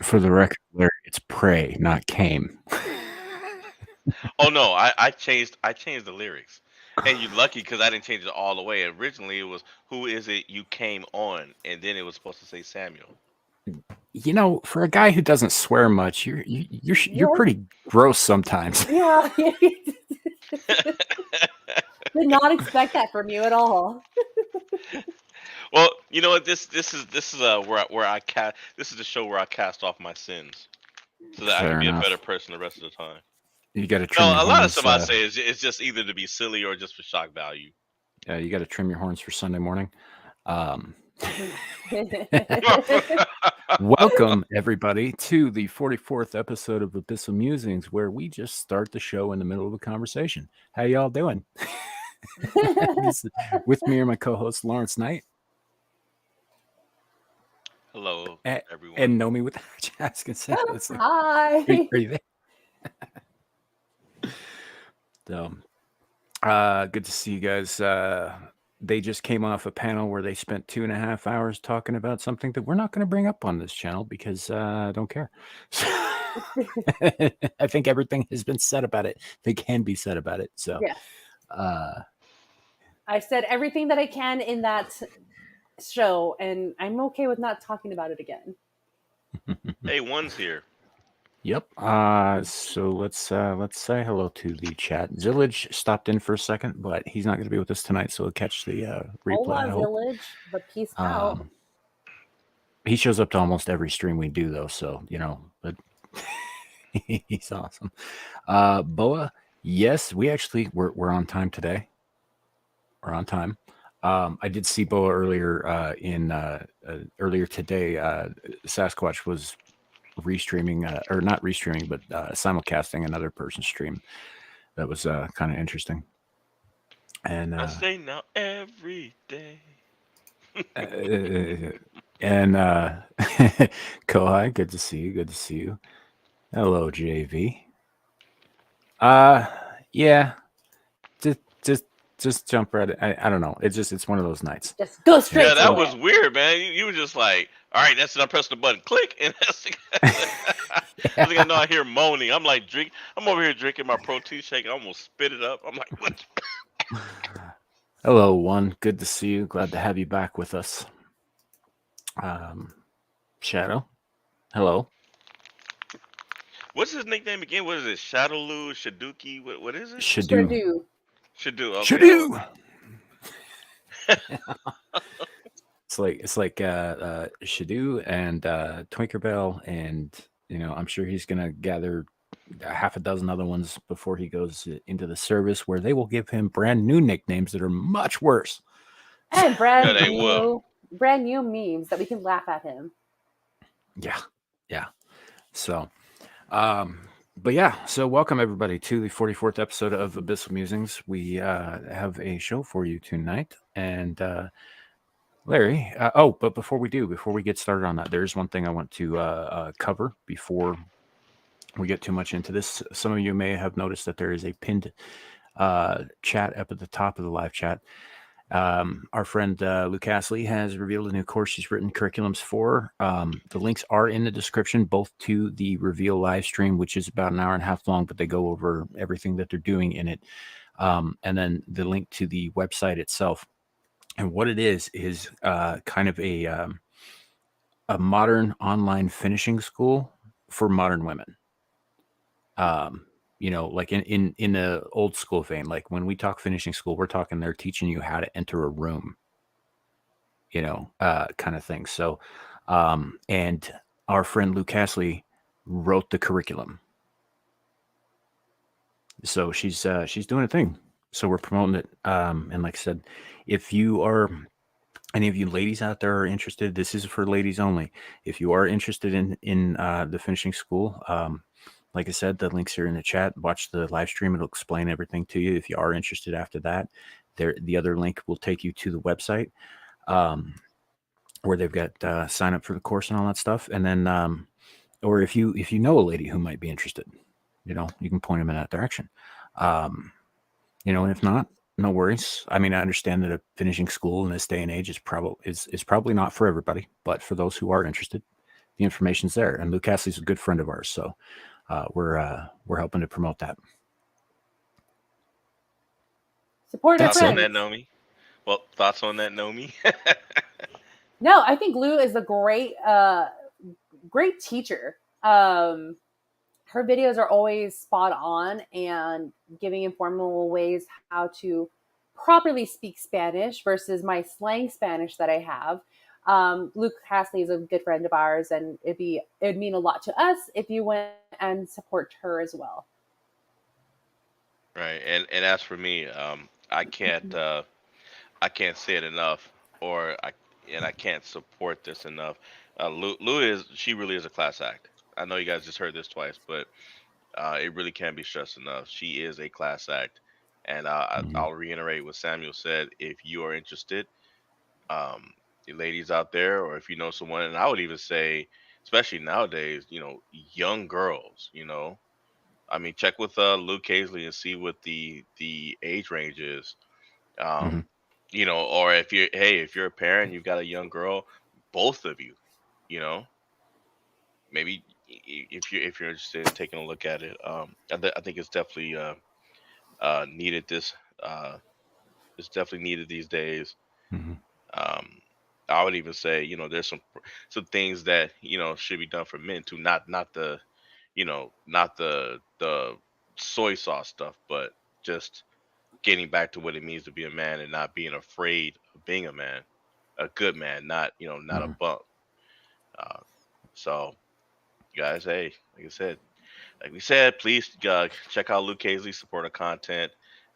For the record, Larry, it's pray, not came. Oh no, I changed the lyrics, and you're lucky because I didn't change it all the way. Originally, it was "Who is it you came on," and then it was supposed to say Samuel. You know, for a guy who doesn't swear much, you're Yeah, pretty gross sometimes. yeah. Did not expect that from you at all. Well, you know what? This is where I cast. This is the show where I cast off my sins, so that I can Fair be a better enough. person the rest of the time. You got to No, trim your a lot of horns. stuff I say is it's just either to be silly or just for shock value. You got to trim your horns for Sunday morning. Um, welcome everybody to the 44th episode of Abyssal Musings, where we just start the show in the middle of a conversation. How y'all doing? With me are my co-host Lawrence Knight. Hello, everyone. And Nomi with I was gonna say, Hi. are you there? So, good to see you guys. They just came off a panel where they spent 2.5 hours talking about something that we're not going to bring up on this channel because I don't care. I think everything has been said about it. They can be said about it. So, Yes. I said everything that I can in that show, and I'm okay with not talking about it again. Hey, one's here. Yep. So let's say hello to the chat. Zillage stopped in for a second, but he's not going to be with us tonight, so we'll catch the replay. Hola, Village, but peace out. He shows up to almost every stream we do, though, so but he's awesome. Boa, yes, we're on time today. We're on time. I did see Boa earlier earlier today. Sasquatch was restreaming or not restreaming, but simulcasting another person's stream. That was kind of interesting. And I say now every day. and Kohai, good to see you. Good to see you. Hello, JV. Yeah. Just jump right. I don't know. It's one of those nights. Just go straight. Yeah, that was weird, man. You were just like, all right, that's it. I'm pressing the button, click, and that's. I think I know. I hear moaning. I'm like, I'm over here drinking my protein shake. I almost spit it up. I'm like, what? Hello, one. Good to see you. Glad to have you back with us. Shadow. Hello. What's his nickname again? What is it? Shadowloo, Shaduki? What is it? Shadu. Shadu. Okay. Shadu. It's like Shadu and Twinkerbell, and I'm sure he's gonna gather half a dozen other ones before he goes into the service, where they will give him brand new nicknames that are much worse. And brand new memes that we can laugh at him. Yeah. So, but yeah, so welcome everybody to the 44th episode of Abyssal Musings. We have a show for you tonight, and Larry. But before we get started on that, there's one thing I want to cover before we get too much into this. Some of you may have noticed that there is a pinned chat up at the top of the live chat. Our friend Luke Astley has revealed a new course she's written curriculums for. The links are in the description, both to the reveal live stream, which is about an hour and a half long, but they go over everything that they're doing in it. And then the link to the website itself. And what it is kind of a modern online finishing school for modern women. Like in the old school vein, like when we talk finishing school, we're talking they're teaching you how to enter a room, kind of thing. So, and our friend Luke Astley wrote the curriculum. So she's doing a thing. So we're promoting it. And like I said, if you are any of you ladies out there are interested, this is for ladies only. If you are interested in the finishing school, like I said, the links are in the chat. Watch the live stream. It'll explain everything to you. If you are interested after that, the other link will take you to the website where they've got sign up for the course and all that stuff. And then, or if you know a lady who might be interested, you can point them in that direction. And if not, no worries. I mean, I understand that a finishing school in this day and age is probably not for everybody, but for those who are interested, the information's there. And Luke Cassidy's a good friend of ours, so we're helping to promote that. Support our Thoughts on friends. that, Nomi? Well, thoughts on that, Nomi? No, I think Lou is a great teacher. Her videos are always spot on and giving informal ways how to properly speak Spanish versus my slang Spanish that I have. Luke Hasley is a good friend of ours, and it'd mean a lot to us if you went and support her as well. Right. And as for me, I can't say it enough, or I can't support this enough. Lou is she really is a class act. I know you guys just heard this twice, but it really can't be stressed enough. She is a class act, and Mhm. I'll reiterate what Samuel said. If you are interested, you ladies out there, or if you know someone, and I would even say, especially nowadays, young girls, I mean, check with Luke Hazley and see what the age range is. Mhm. Um, or if you're a parent, you've got a young girl, both of you, you know, maybe if you're interested in taking a look at it, I think needed this. It's definitely needed these days. Mhm. Um, I would even say, there's some things that should be done for men too, not the not the soy sauce stuff, but just getting back to what it means to be a man and not being afraid of being a man, a good man, not a Mhm. bump. Uh, so, guys, hey, like we said, please check out Luke Hazley, support her content,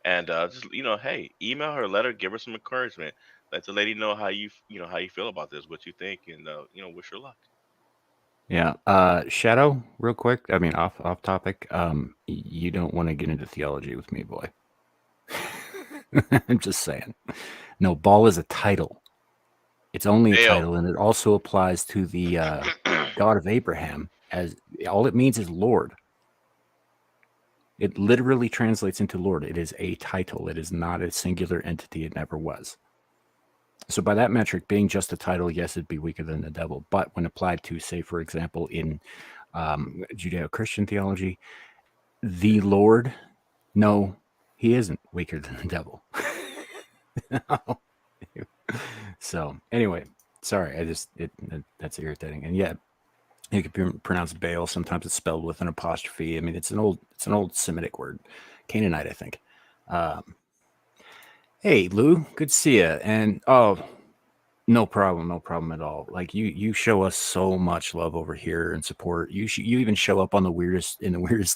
and just hey, email her, let her, give her some encouragement, let the lady know how you feel about this, what you think, and wish her luck. Yeah. Shadow, real quick. I mean, off topic. You don't want to get into theology with me, boy. I'm just saying. No, Baal is a title. It's only a Dale, title, and it also applies to the God of Abraham. As all it means is Lord. It literally translates into Lord. It is a title. It is not a singular entity. It never was. So by that metric, being just a title, yes, it'd be weaker than the devil. But when applied to, say, for example, in Judeo-Christian theology, the Lord, no, he isn't weaker than the devil. So anyway, sorry, that's irritating. And yeah, you can pronounce Baal. Sometimes it's spelled with an apostrophe. I mean, it's an old Semitic word, Canaanite, I think. Um, hey, Lou, good to see you. And no problem at all. Like you show us so much love over here and support. You even show up on the weirdest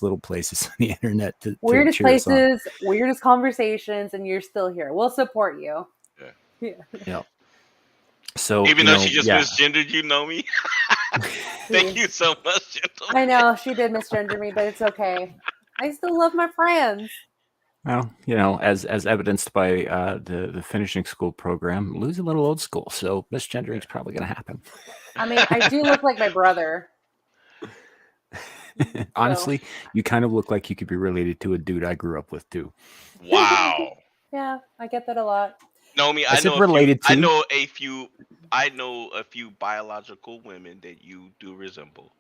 little places on the internet to Weirdest cheer us on. places, weirdest conversations, and you're still here. We'll support you. yeah. Yeah. Yeah. So Even though she just yeah. misgendered you, know me. Thank you so much, gentlemen. I know she did misgender me, but it's okay. I still love my friends. Well, as evidenced by the finishing school program, Lou's a little old school, so misgendering is probably going to happen. I mean, I do look like my brother. Honestly, you kind of look like you could be related to a dude I grew up with too. Wow. Yeah, I get that a lot. Know me. I said related to. I know a few biological women that you do resemble.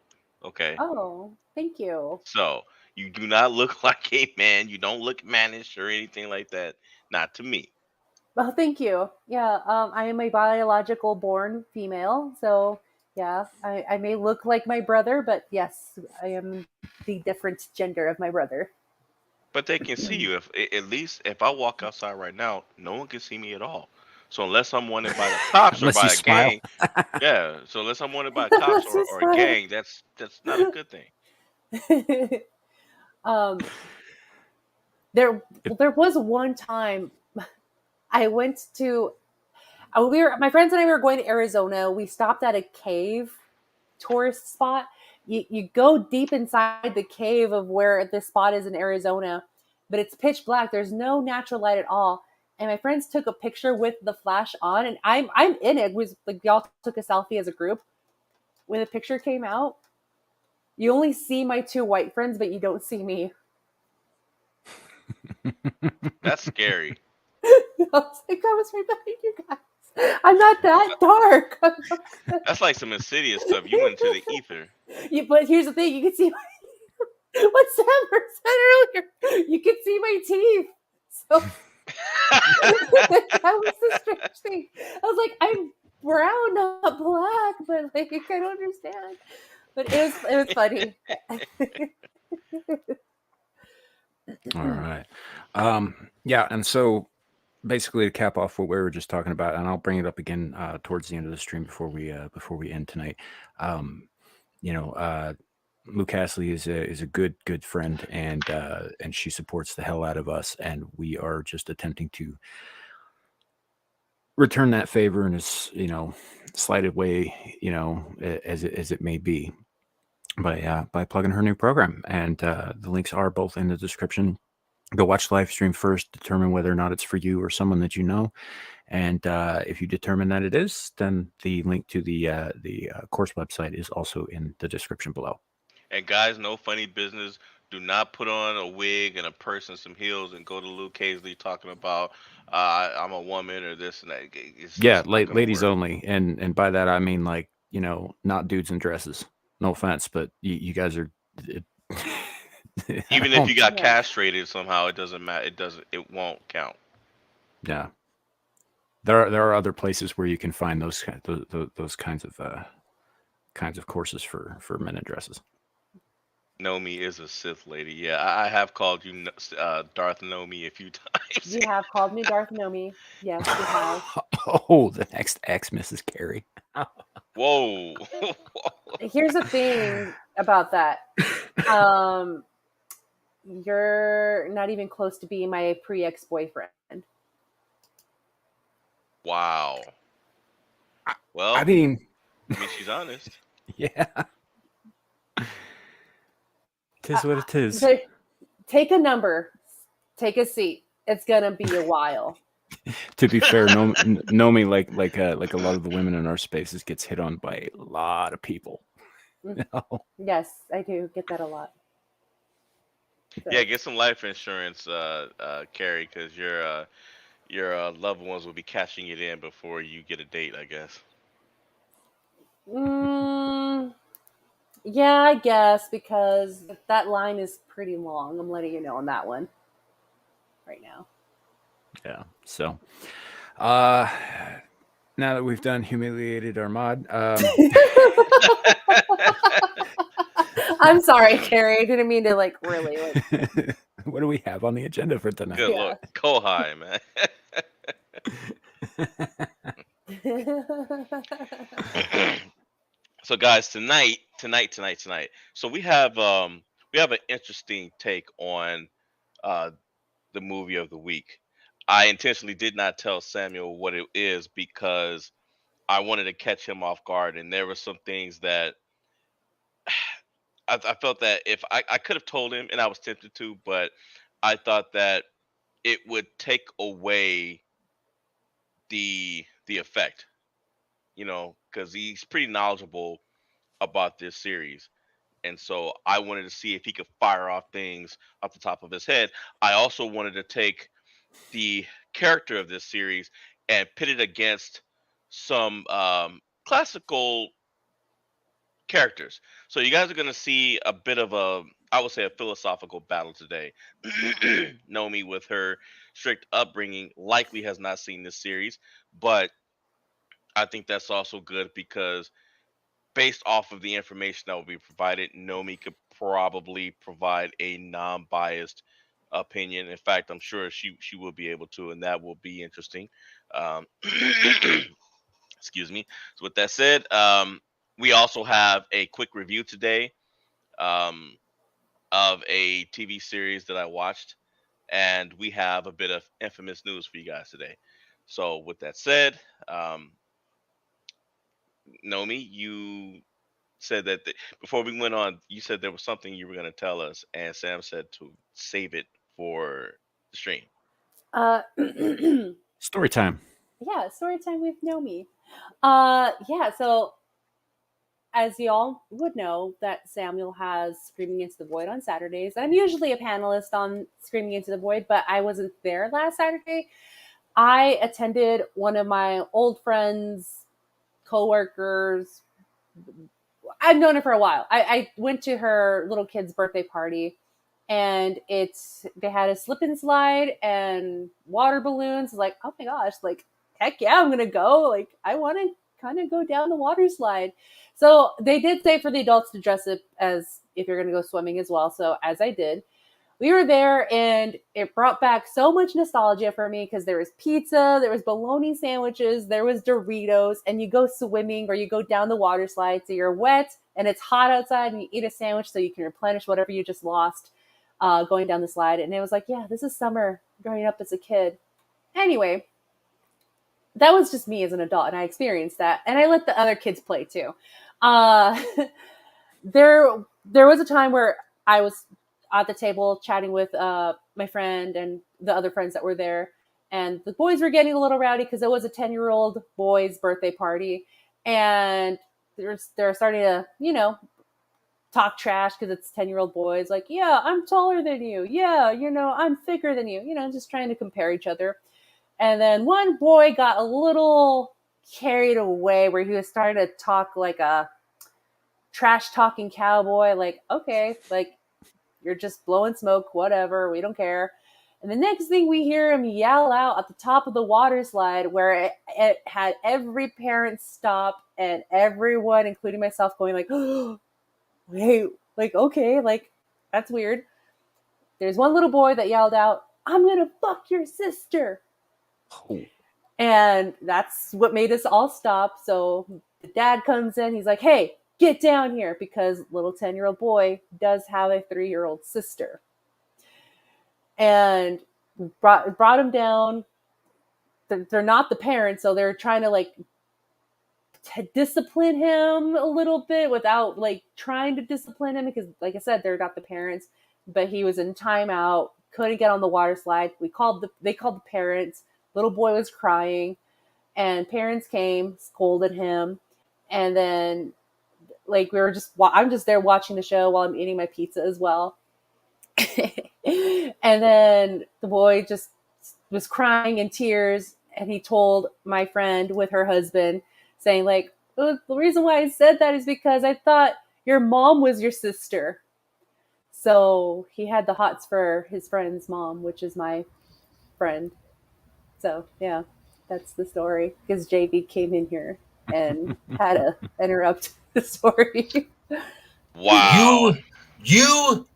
Okay, Oh, thank you. so you do not look like a man. You don't look mannish or anything like that. Not to me. Well, thank you. Yeah, I am a biological born female, so yeah, I may look like my brother, but yes, I am the different gender of my brother. But they can see you. At least if I walk outside right now, no one can see me at all. So unless I'm wanted by the cops or Unless you by a smile. gang, yeah. So unless I'm wanted by cops That's just or a fine. gang, that's not a good thing. um, there was one time I went to my friends and I were going to Arizona. We stopped at a cave tourist spot. You go deep inside the cave of where this spot is in Arizona, but it's pitch black. There's no natural light at all. And my friends took a picture with the flash on, and I'm in it. It was like y'all took a selfie as a group. When the picture came out, you only see my two white friends, but you don't see me. That's scary. I was like, I was right behind you guys. I'm not that dark. That's like some insidious stuff. You went to the ether. But here's the thing: you can see what Sam said earlier. You can see my teeth. So that was the strange thing. I was like, I'm brown, not black, but like I don't understand. But it was funny. All right. Yeah, and so basically to cap off what we were just talking about, and I'll bring it up again towards the end of the stream before we end tonight. You know, Luke Astley is a good friend, and she supports the hell out of us, and we are just attempting to return that favor in as slighted way, as it may be, by plugging her new program, and the links are both in the description. Go watch the live stream first, determine whether or not it's for you or someone that you know, and if you determine that it is, then the link to the course website is also in the description below. And guys, no funny business. Do not put on a wig and a purse and some heels and go to Luke Hazley talking about I'm a woman or this and that. It's Yeah, not gonna ladies work. only, and by that I mean, like, not dudes in dresses. No offense, but you guys are. I Even if don't- you got Yeah. castrated somehow, it doesn't matter. It won't count. yeah, there are other places where you can find those kinds of courses for men in dresses. Nomi is a Sith lady. Yeah, I have called you Darth Nomi a few times. You have called me Darth Nomi. Yes, you have. Oh, the next X Mrs. Carey. Whoa. Here's the thing about that. You're not even close to being my pre-ex boyfriend. Wow. Well, I mean, she's honest. yeah, tis what it is. Take a number. Take a seat. It's gonna be a while. To be fair, Nomi, like a lot of the women in our spaces, gets hit on by a lot of people. Yes, I do get that a lot. So. Yeah, get some life insurance, Carrie, because your loved ones will be cashing it in before you get a date, I guess. Yeah, I guess, because that line is pretty long. I'm letting you know on that one right now. Yeah. So, now that we've done humiliated our mod, I'm sorry, Carrie. I didn't mean to really. what do we have on the agenda for tonight? Good Lord. Kohai, man. So guys, tonight. So we have an interesting take on the movie of the week. I intentionally did not tell Samuel what it is because I wanted to catch him off guard, and there were some things that I felt that if I could have told him, and I was tempted to, but I thought that it would take away the effect, because he's pretty knowledgeable about this series. And so I wanted to see if he could fire off things off the top of his head. I also wanted to take the character of this series and pit it against some classical characters. So you guys are going to see a bit of I would say, a philosophical battle today. Nomi, with her strict upbringing, likely has not seen this series, but I think that's also good because based off of the information that will be provided, Nomi could probably provide a non-biased opinion. In fact, I'm sure she will be able to, and that will be interesting. Um, excuse me. So with that said, we also have a quick review today um, of a TV series that I watched, and we have a bit of infamous news for you guys today. So with that said, Nomi, you said that before we went on, you said there was something you were going to tell us, and Sam said to save it for the stream. Story time. Yeah, story time with Nomi. Yeah, so as y'all would know, that Samuel has Screaming Into the Void on Saturdays. I'm usually a panelist on Screaming Into the Void, but I wasn't there last Saturday. I attended one of my old friends, coworkers. I've known her for a while. I went to her little kid's birthday party, and they had a slip and slide and water balloons. Like, oh my gosh, like heck yeah, I'm gonna go. Like, I want to kind of go down the water slide. So they did say for the adults to dress up as if you're gonna go swimming as well. So as I did, we were there, and it brought back so much nostalgia for me because there was pizza, there was bologna sandwiches, there was Doritos, and you go swimming or you go down the water slide, so you're wet and it's hot outside, and you eat a sandwich so you can replenish whatever you just lost going down the slide. And it was like, yeah, this is summer growing up as a kid. Anyway, that was just me as an adult, and I experienced that, and I let the other kids play too. Uh, there was a time where I was at the table chatting with my friend and the other friends that were there, and the boys were getting a little rowdy because it was a 10-year-old boy's birthday party, and they're starting to talk trash because it's 10-year-old boys, like, yeah, I'm taller than you, yeah, I'm thicker than you, just trying to compare each other. And then one boy got a little carried away where he was starting to talk like a trash talking cowboy, like, okay, like, you're just blowing smoke, whatever, we don't care. And the next thing we hear him yell out at the top of the water slide, where it had every parent stop and everyone, including myself, going like, oh, wait, like, okay, like, that's weird. There's one little boy that yelled out, I'm gonna fuck your sister. Oh. And that's what made us all stop. So the dad comes in, he's like, hey, get down here, because little 10-year-old boy does have a 3-year-old sister. And brought him down. They're not the parents, so they're trying to like to discipline him a little bit without like trying to discipline him, because like I said, they're not the parents. But he was in timeout, couldn't get on the water slide. They called the parents. Little boy was crying, and parents came, scolded him, and then like I'm just there watching the show while I'm eating my pizza as well. And then the boy just was crying in tears, and he told my friend with her husband, saying like, oh, the reason why I said that is because I thought your mom was your sister. So he had the hots for his friend's mom, which is my friend. So yeah, that's the story, because JV came in here and had to interrupt the story. Wow. You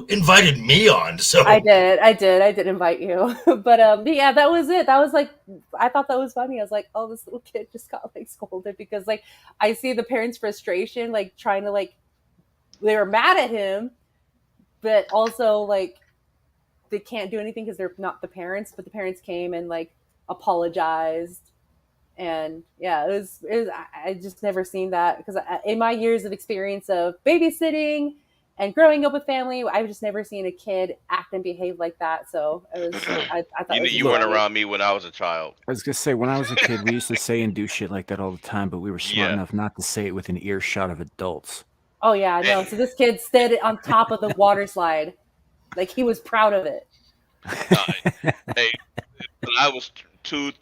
invited me on, so I did invite you. But yeah, that was it. That was like, I thought that was funny. I was like, oh, this little kid just got like scolded because like I see the parents' frustration, like trying to like, they were mad at him, but also like they can't do anything because they're not the parents. But the parents came and like apologized. And yeah, it was I just never seen that, because in my years of experience of babysitting and growing up with family, I've just never seen a kid act and behave like that. So it was, I thought it was You weren't funny. around me when I was a child. I was gonna say, when I was a kid, we used to say and do shit like that all the time, but we were smart Yeah. enough not to say it with an earshot of adults. Oh yeah, no. So this kid stood on top of the water slide, like he was proud of it. Hey, when I was 3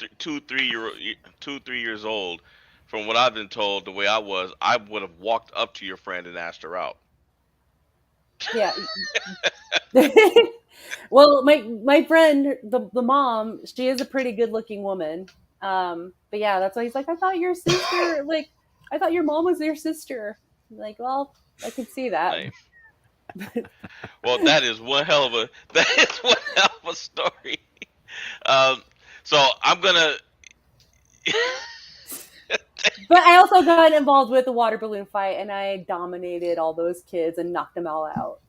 years old, from what I've been told, the way I would have walked up to your friend and asked her out. Yeah. Well, my friend, the mom, she is a pretty good looking woman. But yeah, that's why he's like, I thought your sister, like, I thought your mom was your sister. I'm like, well, I can see that. Like, well, that is one hell of a story. So I'm gonna. But I also got involved with the water balloon fight, and I dominated all those kids and knocked them all out.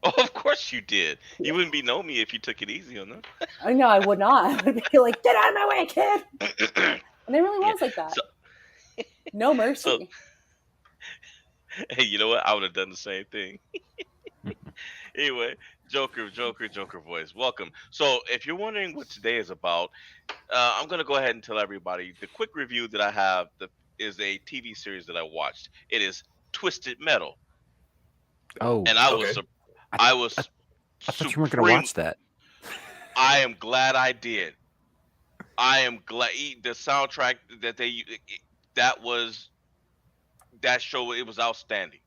Oh, of course you did. You wouldn't be know me if you took it easy on them. I know I would not. I would be like, get out of my way, kid. And it really was like that. No mercy. So, hey, you know what? I would have done the same thing. Anyway, Joker voice. Welcome. So, if you're wondering what today is about, I'm gonna go ahead and tell everybody the quick review that I have. Is a TV series that I watched. It is Twisted Metal. Oh, and I was I thought you weren't gonna watch that. I am glad I did. I am glad the soundtrack that that was that show. It was outstanding.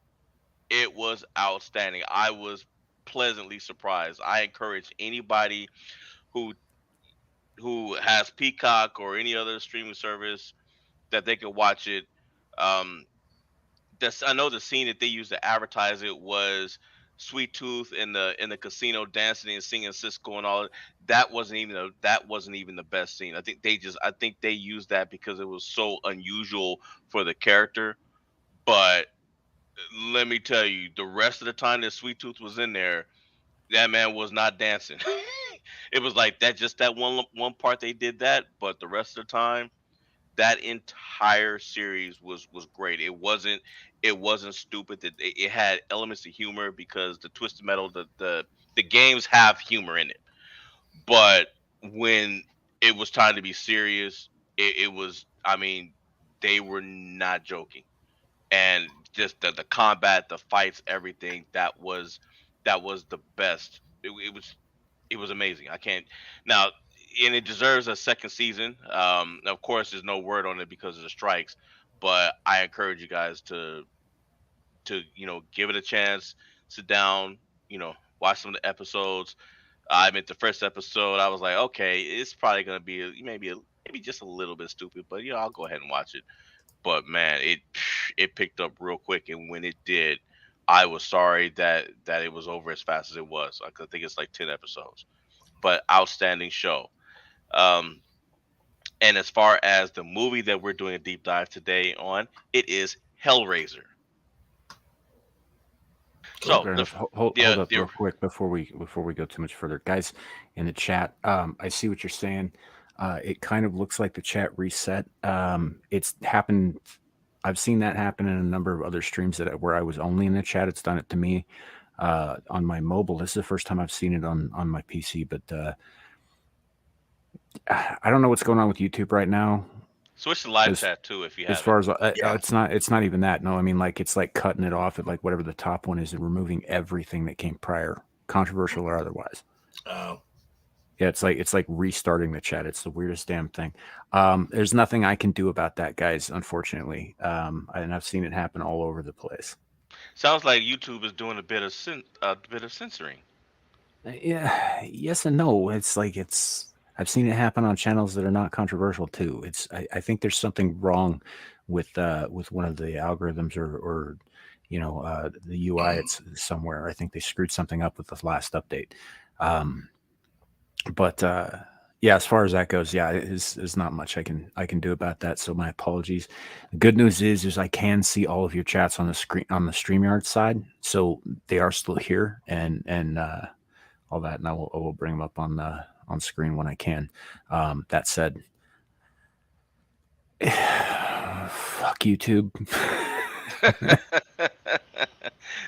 It was outstanding. I was pleasantly surprised. I encourage anybody who has Peacock or any other streaming service that they could watch it. Um, I know the scene that they used to advertise it was Sweet Tooth in the casino dancing and singing Cisco and all. That wasn't even the best scene. I think they used that because it was so unusual for the character. But let me tell you, the rest of the time that Sweet Tooth was in there, that man was not dancing. It was like that, just that one part they did that, but the rest of the time, that entire series was great. It wasn't stupid. It had elements of humor because the Twisted Metal, the games have humor in it. But when it was time to be serious, it was. I mean, they were not joking, and just the combat, the fights, everything that was the best. It was amazing. I can't now, and it deserves a second season. Of course, there's no word on it because of the strikes, but I encourage you guys to give it a chance, sit down, watch some of the episodes. I mean, the first episode, I was like, okay, it's probably gonna be maybe just a little bit stupid, but I'll go ahead and watch it. But man, it picked up real quick, and when it did, I was sorry that it was over as fast as it was. I think it's like 10 episodes, but outstanding show. Um, and as far as the movie that we're doing a deep dive today on, it is Hellraiser. Cool. So Fair the enough. Hold the, up the real quick before we go too much further, guys. In the chat, I see what you're saying. It kind of looks like the chat reset. It's happened. I've seen that happen in a number of other streams where I was only in the chat. It's done it to me on my mobile. This is the first time I've seen it on my PC. But I don't know what's going on with YouTube right now. switch to live chat too if you have. As far as Yeah. it's not even that. No, I mean, like, it's like cutting it off at like whatever the top one is and removing everything that came prior, controversial or otherwise. Yeah, it's like restarting the chat. It's the weirdest damn thing. There's nothing I can do about that, guys, unfortunately. And I've seen it happen all over the place. Sounds like YouTube is doing a bit of censoring. Yeah, yes and no. I've seen it happen on channels that are not controversial too. I think there's something wrong with one of the algorithms or the UI. It's somewhere. I think they screwed something up with the last update. But yeah, as far as that goes, yeah, there's not much I can do about that. So my apologies. The good news is I can see all of your chats on the screen on the StreamYard side, so they are still here and all that, and I will bring them up on screen when I can. That said, fuck YouTube.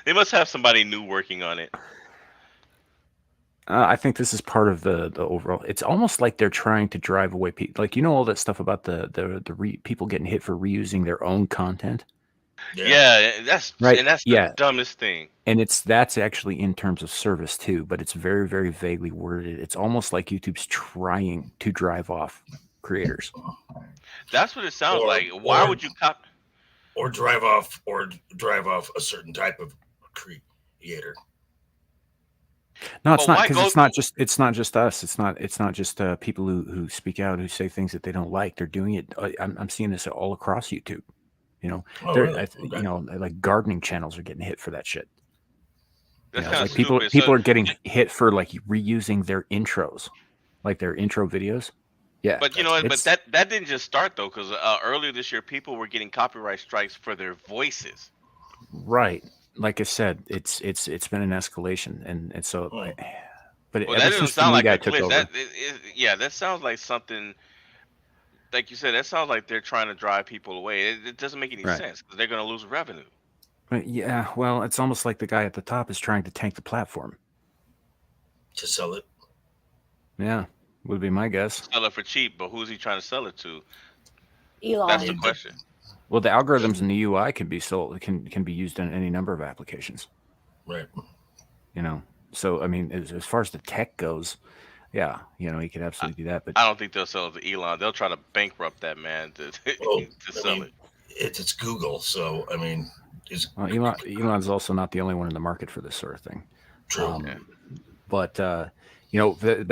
They must have somebody new working on it. I think this is part of the overall. It's almost like they're trying to drive away people. Like, all that stuff about the people getting hit for reusing their own content. Yeah, that's Right. and that's Yeah. the dumbest thing. And that's actually in terms of service too, but it's very, very vaguely worded. It's almost like YouTube's trying to drive off creators. That's what it sounds Or- like. Why or- would you cop? or drive off a certain type of creator. No, it's But not, why because go- it's not just us. It's not just people who speak out, who say things that they don't like. They're doing it. I'm seeing this all across YouTube. Oh, They're, really? Okay. like gardening channels are getting hit for that shit. That's It's kind of like people stupid. are getting hit for like reusing their intros, like their intro videos. Yeah, But you know, but it's- that didn't just start though, because earlier this year, people were getting copyright strikes for their voices. right. Like I said, it's been an escalation, and so. Oh. But Well, ever that doesn't since the sound new like guy a took glitch. over, Yeah, that sounds like something. Like you said, that sounds like they're trying to drive people away. It doesn't make any Right. sense because they're going to lose revenue. yeah, well, it's almost like the guy at the top is trying to tank the platform. To sell it. Yeah, would be my guess. Sell it for cheap, but who's he trying to sell it to? Elon. That's the question. Well, the algorithms in the UI can be sold, can be used in any number of applications. Right. So I mean, as far as the tech goes, Yeah, he could I, absolutely do that. But I don't think they'll sell it to Elon. They'll try to bankrupt that man to Well, to I sell mean, it. it's Google, so I mean, it's well, Elon's also not the only one in the market for this sort of thing. true. Yeah. But but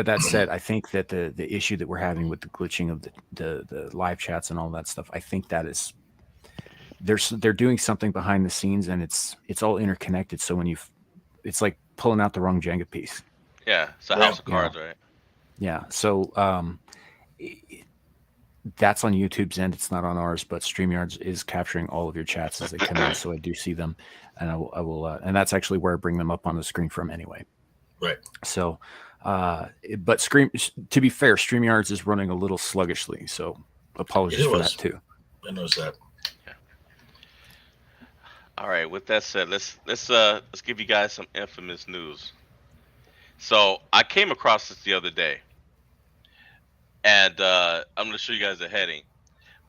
that said, I think that the issue that we're having with the glitching of the live chats and all that stuff, I think that is they're doing something behind the scenes, and it's all interconnected. So it's like pulling out the wrong Jenga piece. Yeah, it's a Yeah. house of cards, right? Yeah. So that's on YouTube's end. It's not on ours, but StreamYards is capturing all of your chats as they come in. So I do see them, and I will, and that's actually where I bring them up on the screen from anyway. Right. So, but to be fair, StreamYards is running a little sluggishly. So apologies for that too. I noticed that. All right. With that said, let's give you guys some infamous news. So I came across this the other day, and I'm gonna show you guys the heading.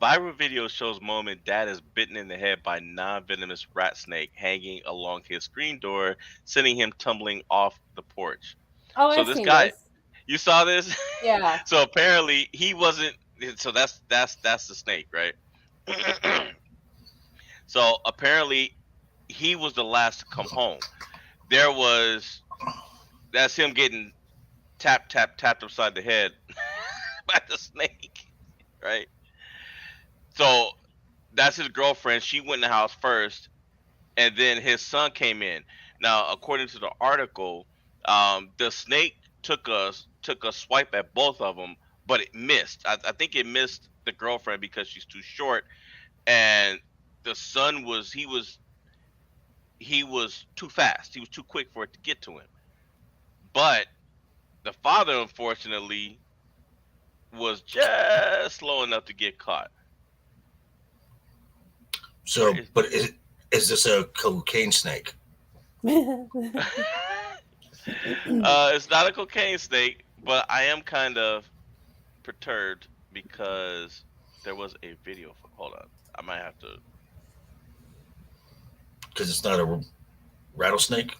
Viral video shows moment dad is bitten in the head by non-venomous rat snake hanging along his screen door, sending him tumbling off the porch. Oh, So I've this seen guy, this. you saw this? Yeah. So apparently he wasn't. So that's the snake, right? So apparently he was the last to come home. That's him getting tapped upside the head by the snake, right? So that's his girlfriend. She went in the house first, and then his son came in. Now, according to the article, the snake took a swipe at both of them, but it missed. I think it missed the girlfriend because she's too short, and the son he was too fast. He was too quick for it to get to him. But the father, unfortunately, was just slow enough to get caught. So, but is this a cocaine snake? It's not a cocaine snake, but I am kind of perturbed because there was a video. Hold on, I might have to. Because it's not a rattlesnake.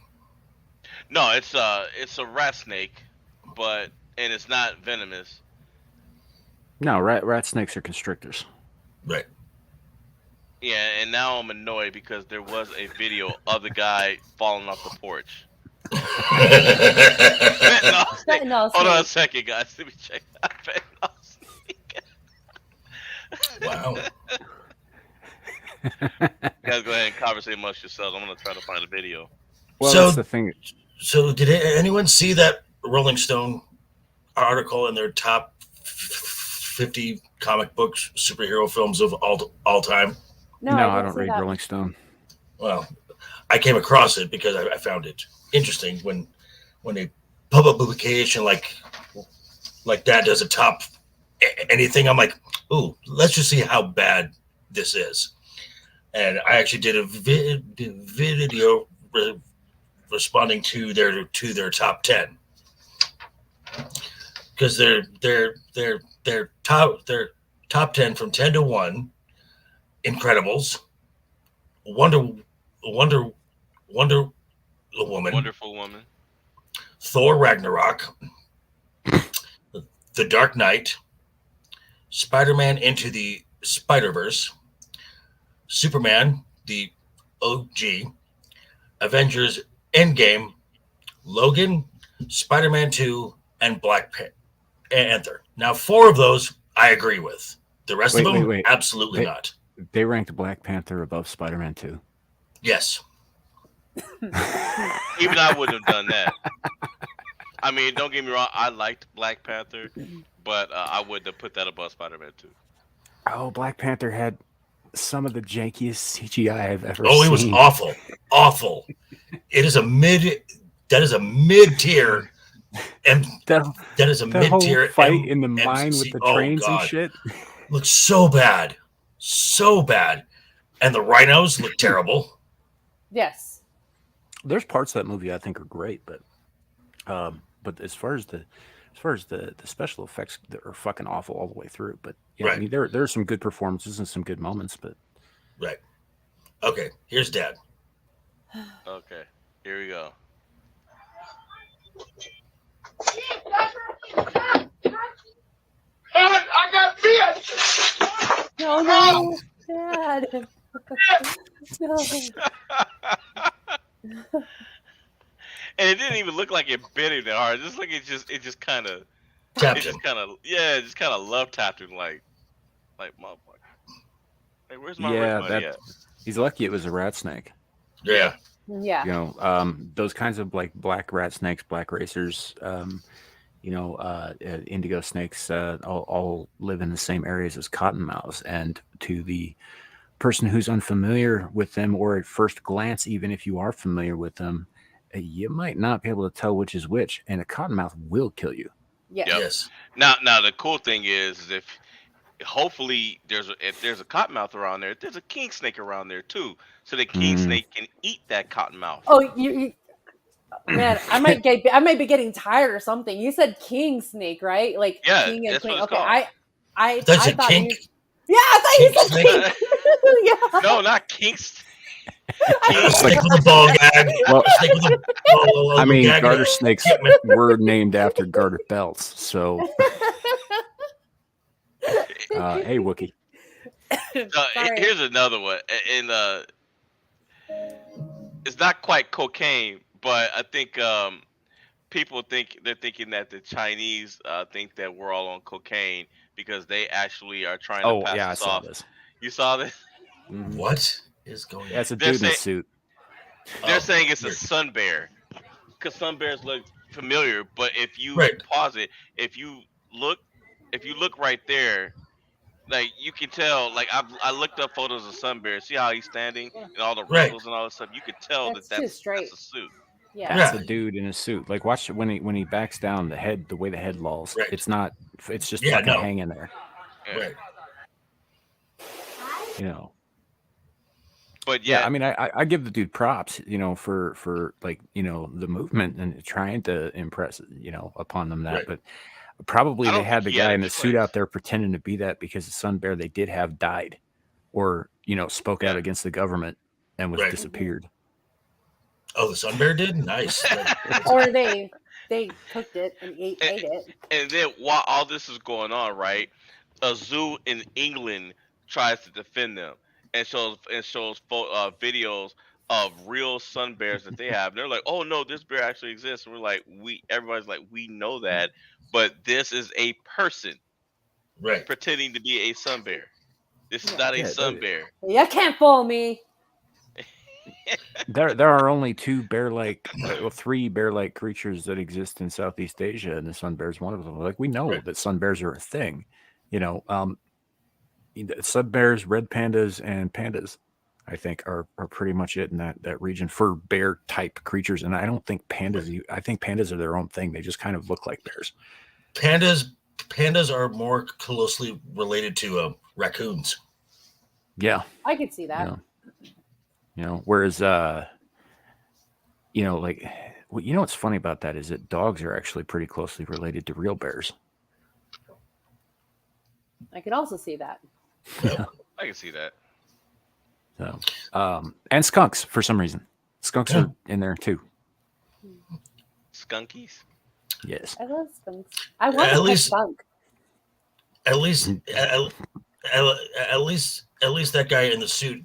No, it's a rat snake, and it's not venomous. No, rat snakes are constrictors. Right. Yeah, and now I'm annoyed because there was a video of the guy falling off the porch. Fentanyl Hold on a snake. second, guys. Let me check that fentanyl snake. Wow. You guys go ahead and conversate amongst yourselves. I'm gonna try to find a video. Well, So- that's the thing. So, did anyone see that Rolling Stone article in their top 50 comic books superhero films of all time? No, didn't I don't see read that. Rolling Stone. Well, I came across it because I found it interesting when a publication like that does a top anything. I'm like, ooh, let's just see how bad this is. And I actually did a video responding to their top 10 because their top 10 from 10 to 1: Incredibles, Wonder Woman, Wonderful Woman, Thor Ragnarok, The Dark Knight, Spider-Man Into the Spider-Verse, Superman, the OG, Avengers Endgame, Logan, Spider-Man 2, and Black Panther. Now, 4 of those I agree with. The rest of them, Wait. absolutely not. They ranked Black Panther above Spider-Man 2. Yes. even I wouldn't have done that. I mean, don't get me wrong. I liked Black Panther, but I wouldn't have put that above Spider-Man 2. Oh, Black Panther had some of the jankiest CGI I've ever seen. Oh, it was awful. Awful. It is a that is a mid-tier, and that is a The whole mid-tier fight in the mine with MCC. the Oh, trains and God. shit. Looks so bad. So bad. And the rhinos look terrible. Yes. There's parts of that movie I think are great, but as far as the special effects that are fucking awful all the way through. But yeah, Right. I mean there are some good performances and some good moments, but Right. Okay, here's Dad. Okay, here we go. I got bit. No, Dad. No. And it didn't even look like it bit him that hard. Just like it just kind of Tapped him. just kind of love tapped him like motherfucker. Hey, where's my red Yeah, money at? he's lucky it was a rat snake. Yeah. Yeah. You know, those kinds of like black rat snakes, black racers, indigo snakes, all live in the same areas as cottonmouths. And to the person who's unfamiliar with them, or at first glance, even if you are familiar with them, you might not be able to tell which is which, and a cottonmouth will kill you. Yes. Yep. Yes. Now the cool thing is if hopefully if there's a cottonmouth around there, there's a king snake around there too, so the king snake can eat that cottonmouth. Oh, you man, I might be getting tired or something. You said king snake, right? Like Yeah, king and that's queen. what it's Okay, called. I That's a thought kink. you. Yeah, I thought you said Kink king. Yeah. No, not king snake. Snake with a ball gag. Well, Snake with a I mean, gag. garter snakes were named after garter belts. So, hey, Wookie. Sorry. Here's another one, and it's not quite cocaine, but I think people they're thinking that the Chinese think that we're all on cocaine because they actually are trying to pass Yeah, I us saw off. this. You saw this? What is going on? Yeah, it's a They're dude in a saying- suit. They're saying it's a weird. sun bear because sun bears look familiar, but if you Right. pause it, if you look right there, like you can tell. Like I looked up photos of sun bears. See how he's standing and all the Right. wrinkles and all that stuff. You could tell That's too straight. that's a suit. Yeah. That's Yeah. a dude in a suit. Like, watch when he backs down, the way the head lolls. Right. It's not. It's just Yeah, fucking no. hanging there. Yeah. Right. You know. But Yeah, yeah, I mean, I give the dude props, for like, the movement and trying to impress, upon them that. Right. But probably I they don't had the think he had guy a in the suit choice. out there pretending to be that because the sun bear they did have died, or spoke out Yeah. against the government and was Right. disappeared. Oh, the sun bear did? Nice. Or they cooked it and ate it. and then while all this is going on, right, a zoo in England tries to defend them and shows videos of real sun bears that they have. And they're like, "Oh no, this bear actually exists." And we're like, everybody's like, "We know that, but this is a person Right. pretending to be a sun bear. This is Yeah. not a Yeah, sun bear." You can't fool me. There are only three bear-like creatures that exist in Southeast Asia, and the sun bear is one of them. Like, we know Right. that sun bears are a thing. Sun bears, red pandas, and pandas, I think, are pretty much it in that region for bear type creatures. And I don't think pandas. I think pandas are their own thing. They just kind of look like bears. Pandas are more closely related to raccoons. Yeah. I could see that. Whereas what's funny about that is that dogs are actually pretty closely related to real bears. I could also see that. I can see that. So, and skunks for some reason. Skunks are in there too. Skunkies. Yes. I love skunks. I want At a least- skunk. At least that guy in the suit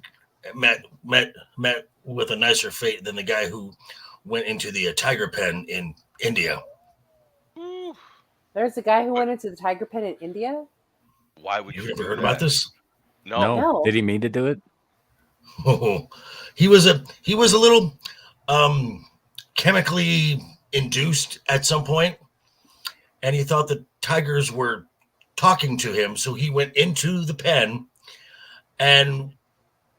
met with a nicer fate than the guy who went into the tiger pen in India. Ooh, There's a guy who went into the tiger pen in India. why would You've you ever do heard that? about this? No. No. Did he mean to do it? Oh, he was a little chemically induced at some point, and he thought the tigers were talking to him, so he went into the pen, and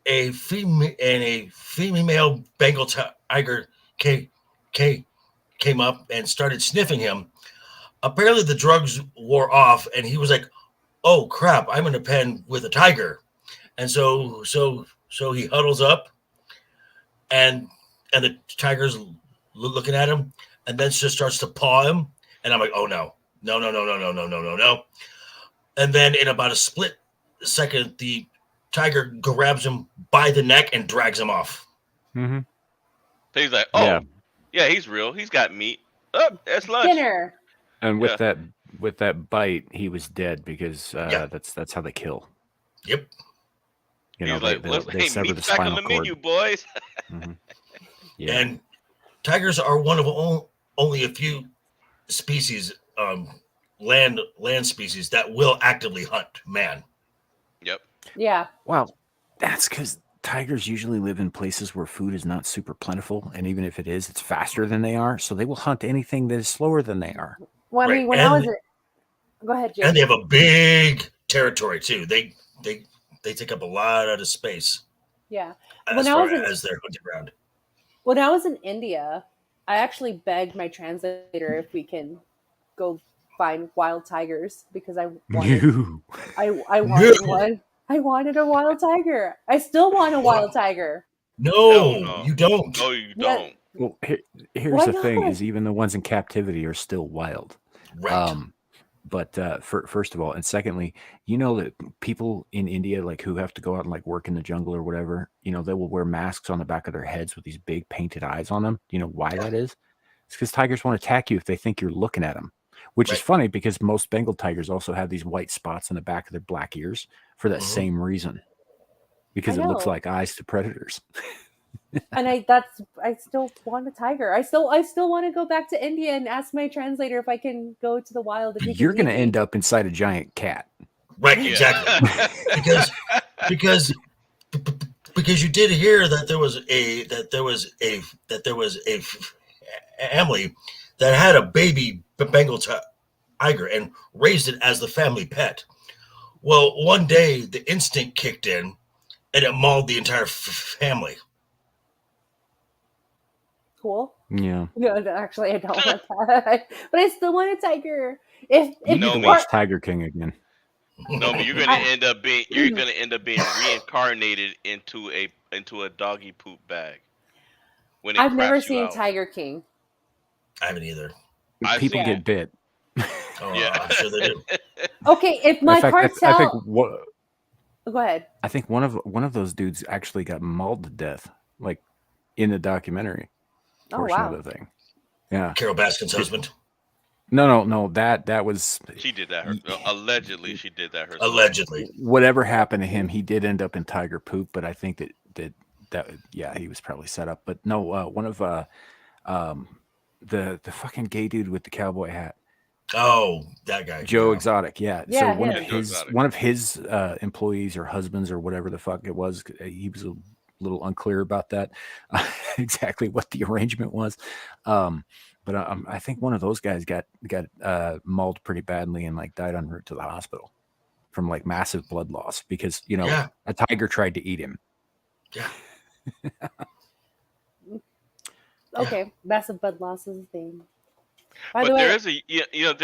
a female Bengal tiger came up and started sniffing him. Apparently, the drugs wore off, and he was like, "Oh crap! I'm in a pen with a tiger," and so he huddles up, and the tiger's looking at him, and then just starts to paw him, and I'm like, "Oh no. And then in about a split second, the tiger grabs him by the neck and drags him off. Mm-hmm. So he's like, "Oh, yeah, he's real. He's got meat. Oh, that's lunch." Dinner. And with Yeah. that with that bite, he was dead because Yeah. that's how they kill. Yep. You know, He's like, they hey, sever the meat's back on spinal the cord. menu, boys. Mhm. Yeah. And tigers are one of only a few species, land species that will actively hunt man. Yep. Yeah. Well, that's because tigers usually live in places where food is not super plentiful, and even if it is, it's faster than they are. So they will hunt anything that is slower than they are. Well, I Right. mean, when I And- was go ahead, Jim. And they have a big territory too. They take up a lot of space Yeah. as When I far was in as their hunting ground. when I was in India, I actually begged my translator if we can go find wild tigers because I wanted You. I wanted No. one. I wanted a wild tiger. I still want a wild tiger. No, Hell no. you don't. No, you Yeah. don't. Well, here's Why the thing: not? is even the ones in captivity are still wild. Right. But first of all, and secondly, you know that people in India, like who have to go out and like work in the jungle or whatever, you know, they will wear masks on the back of their heads with these big painted eyes on them. You know why that is? It's because tigers want to attack you if they think you're looking at them. Which is Right. funny because most Bengal tigers also have these white spots in the back of their black ears for that Mhm. same reason. Because I it looks know. like eyes to predators. And I still want a tiger. I still want to go back to India and ask my translator if I can go to the wild if he You're can going to take end me. up inside a giant cat. Right. Exactly. because because you did hear that there was a family that had a baby Bengal tiger and raised it as the family pet. Well, one day the instinct kicked in and it mauled the entire family. Cool. Yeah. No, actually, I don't want that. But I still want a tiger. If You need No, to me. watch Tiger King again. No, but you're gonna end up being reincarnated into a doggy poop bag when it I've never craps you seen out. Tiger King. I haven't either. I've People seen get it. bit. Oh, Yeah. I'm sure they do. Okay, if my In fact, cartel, I think what go ahead. I think one of those dudes actually got mauled to death, like in the documentary Oh portion wow. of the thing. Yeah. Carol Baskin's husband. No. That was She did that. Allegedly, she did that herself. Allegedly. whatever happened to him. He did end up in tiger poop, but I think that yeah, he was probably set up. But no, one of the fucking gay dude with the cowboy hat. Oh, that guy. Joe Yeah. Exotic, yeah. Yeah, So one him. of Yeah, Joe his Exotic. one of his employees or husbands or whatever the fuck it was, he was a little unclear about that exactly what the arrangement was. But I think one of those guys got mauled pretty badly and like died en route to the hospital from like massive blood loss because you know Yeah. a tiger tried to eat him. Yeah. Okay, massive blood loss is a thing. By the But way, there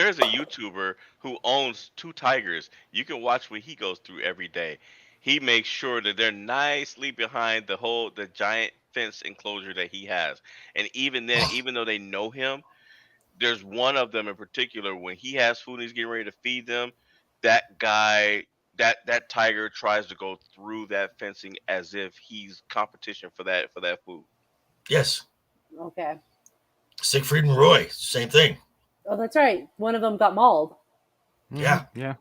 is a YouTuber who owns 2 tigers. You can watch what he goes through every day. He makes sure that they're nicely behind the giant fence enclosure that he has. And even then, even though they know him, there's one of them in particular when he has food and he's getting ready to feed them, that guy that tiger tries to go through that fencing as if he's competition for that food. Yes. okay. Siegfried and Roy, same thing. Oh, that's right. One of them got mauled. Yeah. Yeah.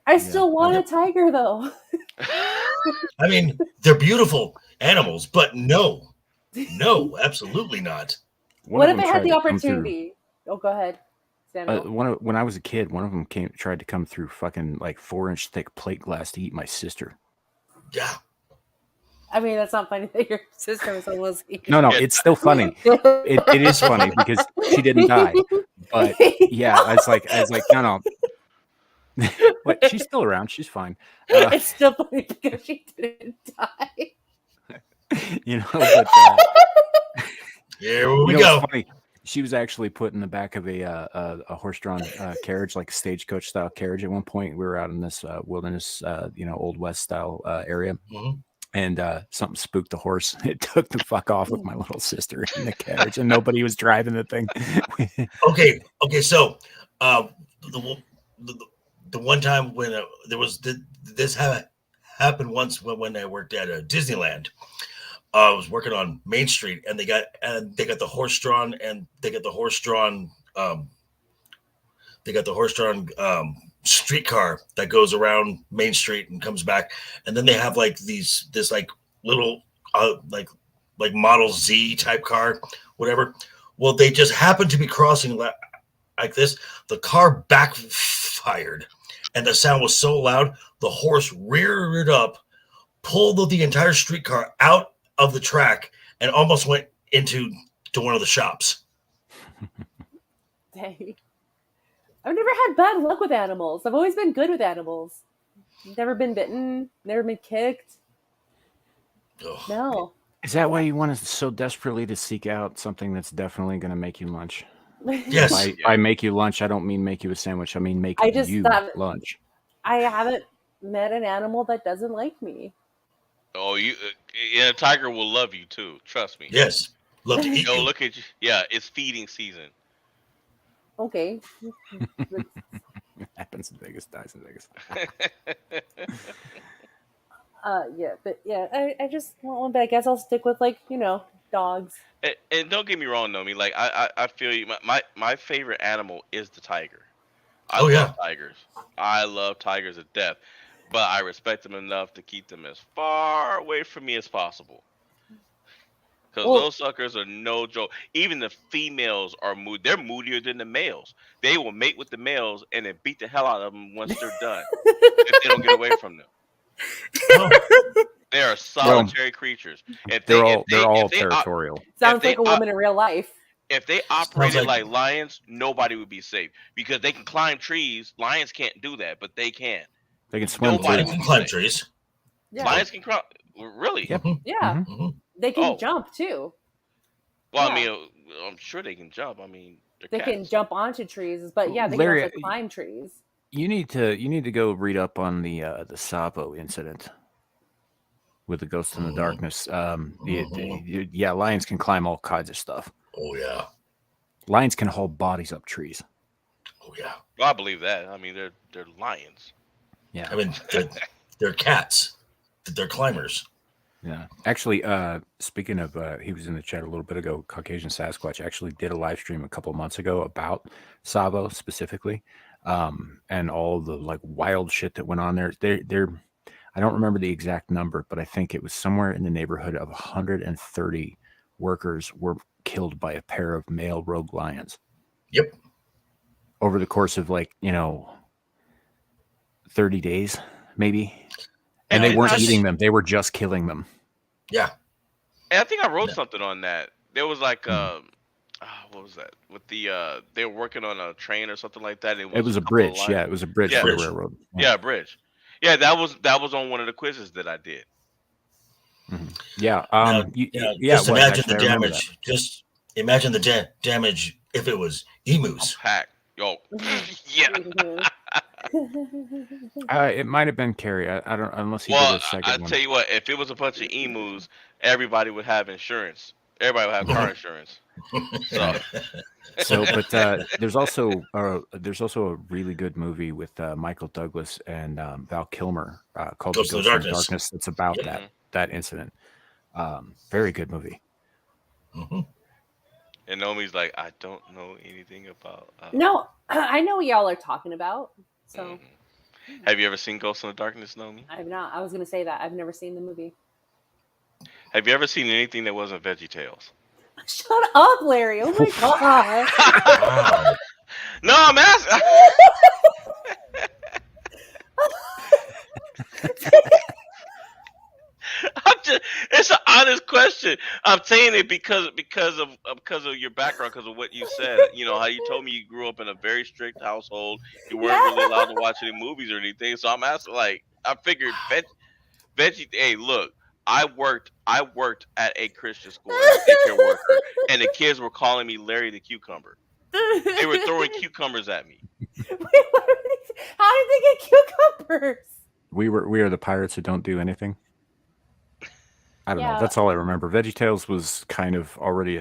I still want a Yep. tiger though. I mean, they're beautiful animals, but no, absolutely not. What if them I had tried the to come through- opportunity? Oh, go ahead, Samuel. when I was a kid, one of them tried to come through fucking like 4-inch thick plate glass to eat my sister. Yeah. I mean, that's not funny that your sister was almost eaten. No, Yeah. it's still funny. It is funny because she didn't die. But yeah, I was like, no. But she's still around. She's fine. It's still funny because she didn't die. You know, but Here you we know, go. it's funny. She was actually put in the back of a horse-drawn carriage, like a stagecoach style carriage. At one point, we were out in this wilderness, Old West style area, Mhm. and something spooked the horse. It took the fuck off with my little sister in the carriage, and nobody was driving the thing. Okay. So, the one time when there was this happened once when I worked at Disneyland. I was working on Main Street, and they got the horse-drawn um, they got the horse-drawn streetcar that goes around Main Street and comes back, and then they have like this like little like Model Z type car, whatever. Well, they just happened to be crossing like this. The car backfired, and the sound was so loud, the horse reared up, pulled the entire streetcar out of the track, and almost went into one of the shops. Dang. I've never had bad luck with animals. I've always been good with animals. Never been bitten, never been kicked. Ugh. No. Is that why you want to so desperately to seek out something that's definitely going to make you lunch? Yes. By make you lunch, I don't mean make you a sandwich. I mean make you lunch. I haven't met an animal that doesn't like me. Oh, a tiger will love you too. Trust me. Yes. Love to eat Yo, you. look at you. Yeah, it's feeding season. Okay. Happens in Vegas, dies in Vegas. Yeah, but yeah, I just want one, but I guess I'll stick with dogs. And don't get me wrong, Nomi. Like I feel you. My favorite animal is the tiger. I love tigers. I love tigers to death, but I respect them enough to keep them as far away from me as possible. Because those suckers are no joke. Even the females are moody. They're moodier than the males. They will mate with the males and then beat the hell out of them once they're done. If they don't get away from them. They are solitary creatures. They're all territorial. Sounds like a woman in real life. If they operated like lions, nobody would be safe because they can climb trees. Lions can't do that, but they can. They can swim. Nobody can climb trees. Yeah. Lions can climb. Really? Yep. Yeah. Mm-hmm. They can jump too. Well, I mean, I'm sure they can jump. I mean, they can jump onto trees, but yeah, they can also climb trees. You need to go read up on the Sabo incident with the Ghost in the Darkness. Yeah, lions can climb all kinds of stuff. Oh yeah. Lions can haul bodies up trees. Oh yeah. Well, I believe that. I mean, they're lions. Yeah. I mean, they're cats. They're climbers. Yeah. Actually, speaking of, he was in the chat a little bit ago. Caucasian Sasquatch actually did a live stream a couple months ago about Sabo specifically, and all the like wild shit that went on there. They're I don't remember the exact number, but I think it was somewhere in the neighborhood of 130 workers were killed by a pair of male rogue lions. Yep. Over the course of 30 days, maybe. And they weren't eating them; they were just killing them. Yeah. And I think I wrote something on that. There was like, what was that? With the they were working on a train or something like that. It was a bridge. Yeah, it was a bridge for the railroad. Yeah, bridge. Yeah, that was on one of the quizzes that I did. Mm-hmm. Yeah. Just imagine the damage. Just imagine the damage if it was emus. Pack. Yo. Yeah. It might have been Carrie. I don't, unless he did a second one. I'll tell you what, if it was a bunch of emus, everybody would have insurance. Everybody would have car insurance. But there's also a really good movie with Michael Douglas and Val Kilmer called Ghost of the Darkness. That's about that incident. Very good movie. Mm-hmm. And Nomi's like, I don't know anything about. No, I know what y'all are talking about. So, have you ever seen Ghost in the Darkness, Nomi? I have not. I was going to say that I've never seen the movie. Have you ever seen anything that wasn't VeggieTales? Shut up, Larry! Oh my god! Wow. No, I'm asking. It's an honest question. I'm saying it because of your background, because of what you said. You know how you told me you grew up in a very strict household. You weren't really allowed to watch any movies or anything. So I'm asking, like, I figured veggie. Hey, look, I worked at a Christian school as a daycare worker, and the kids were calling me Larry the Cucumber. They were throwing cucumbers at me. Wait, how did they get cucumbers? We are the pirates who don't do anything. I don't know. That's all I remember. VeggieTales was kind of already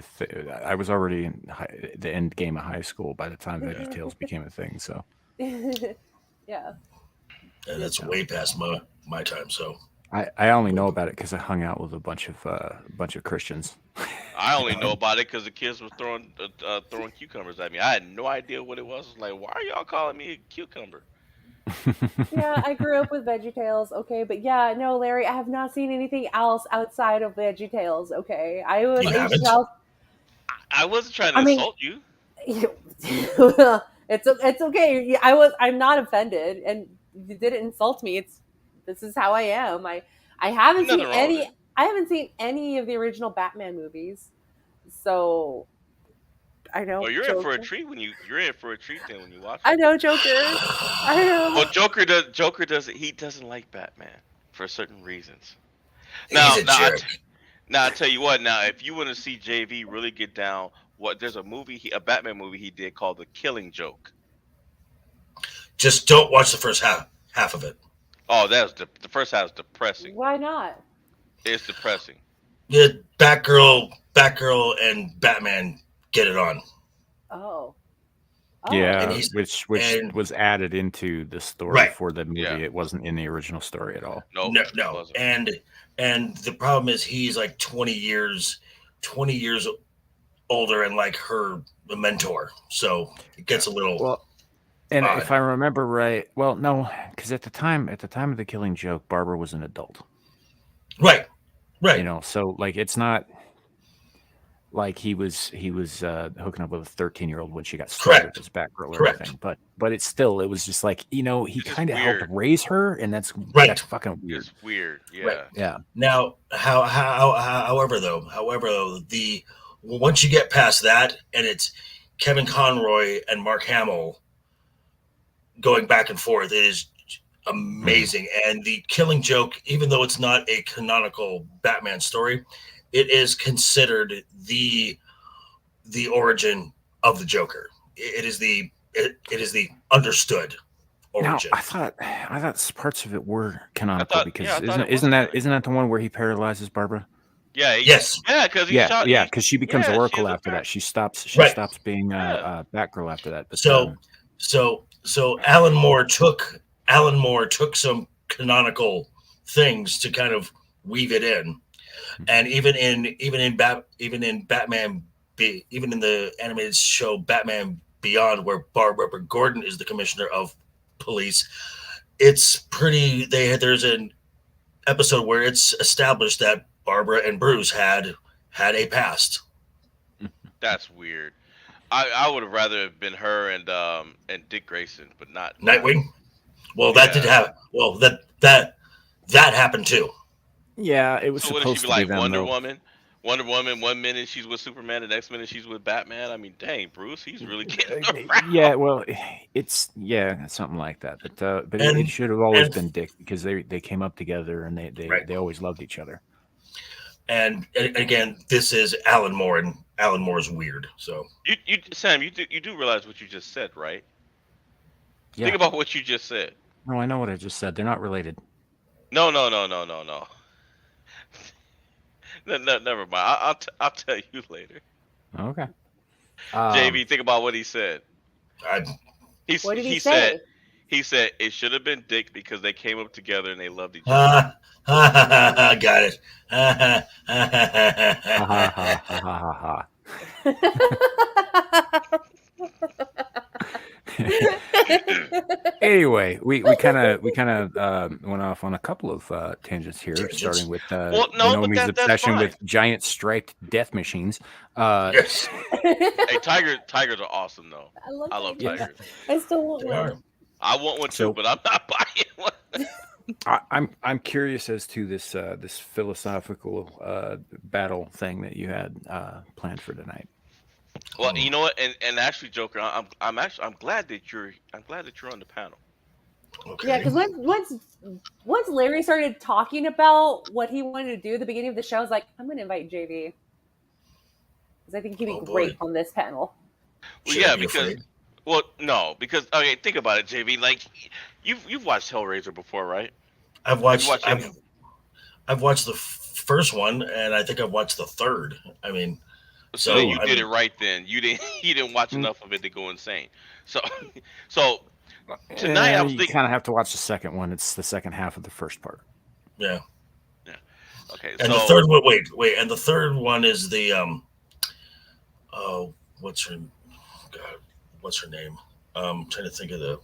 I was already in the end game of high school by the time VeggieTales became a thing. So Yeah. That's way past my time. So I only know about it because I hung out with a bunch of Christians. I only know about it because the kids were throwing cucumbers at me. I had no idea what it was. I was like, why are y'all calling me a cucumber? Yeah, I grew up with VeggieTales, okay, but yeah, no, Larry, I have not seen anything else outside of VeggieTales, okay. I was You a haven't? shelf. I wasn't trying to I mean, insult you. it's okay. I'm not offended, and you didn't insult me. This is how I am. I haven't Nothing seen wrong with any. it. I haven't seen any of the original Batman movies, so I Well, know you're in for a Joker. treat you're in for a treat then when you watch I it. know Joker. I Well, know. Joker doesn't he doesn't like Batman for certain reasons. He's Now, a jerk. now I tell you what. Now, if you want to see JV really get down, there's a a Batman movie he did called The Killing Joke. Just don't watch the first half of it. Oh, the first half is depressing. Why not? It's depressing. Yeah, Batgirl, and Batman get it on, Oh, oh, and Yeah, he's which and was added into the story right. for the Yeah. movie. It wasn't in the original story at all. Nope, No, it no, wasn't. and the problem is he's like 20 years older and like her mentor, so it gets a little Well, and odd. if I remember right, well, no, because at the time of the Killing Joke, Barbara was an adult. Right, You right, know, so like it's not like he was hooking up with a 13-year-old when she got started correct, as Batgirl or correct. anything. But it was just like, he It's just kind of helped weird. raise her, and that's Right, fucking weird. It's weird. right. Yeah. Yeah. Now, however though, the once you get past that, and it's Kevin Conroy and Mark Hamill going back and forth, it is amazing. And the Killing Joke, even though it's not a canonical Batman story, it is considered the origin of the Joker. It is the understood Now origin. I thought parts of it were canonical I because thought it was isn't canonical. that the one where he paralyzes Barbara? Yeah, Yes, yeah, because he Yeah, shot. yeah, because she becomes Yeah, she Oracle is a after that. fact. She stops right. being Yeah, Batgirl after that. But So Alan Moore took some canonical things to kind of weave it in, and even in Batman, even in the animated show Batman Beyond, where Barbara Gordon is the commissioner of police, it's pretty. There's an episode where it's established that Barbara and Bruce had a past. that's weird. I would have rather have been her and Dick Grayson, but not. Nightwing. Well, that did Yeah. happen. Well, that happened too. yeah, it was So what did she supposed be to be like? them Wonder though. Woman. Wonder Woman. 1 minute she's with Superman, the next minute she's with Batman. I mean, dang, Bruce, he's really getting Yeah, around. well, it's something like that. But it And should have always and been Dick because they came up together and right. they always loved each other. And again, this is Alan Moore, and Alan Moore is weird. So Sam, you do realize what you just said, right? Yeah. Think about what you just said. No, I know what I just said. They're not related. No, no, no, no, no, no. No, never mind. I'll tell you later. Okay. JV, think about what he said. I what did he said say? it should have been Dick because they came up together and they loved each other. got it. Ha ha ha ha ha ha. Anyway, we kind of went off on a couple of tangents here, starting with Well, no, but Naomi's that's obsession fine. with giant striped death machines. Yes, Hey, tigers are awesome though. I love tigers. tigers. I still want they are. one. I want one too, So- but I'm not buying one. I'm curious as to this this philosophical battle thing that you had planned for tonight. Well, you know what? And actually, Joker, I'm glad that you're on the panel. Okay. Yeah, because once Larry started talking about what he wanted to do at the beginning of the show, I was like, I'm going to invite JV because I think he'd be Oh, boy. great on this panel. Well, Should I yeah, be because afraid? okay, think about it, JV. Like you've watched Hellraiser before, right? I've watched. watched any? I've watched the first one, and I think I've watched the third. I mean, So So, you I did mean- it right then. You didn't watch enough of it to go insane. So tonight I was you thinking. kind of have to watch the second one. It's the second half of the first part. yeah. Okay, And so the third one, wait, and the third one is the oh, what's her, God, what's her name? Trying to think of the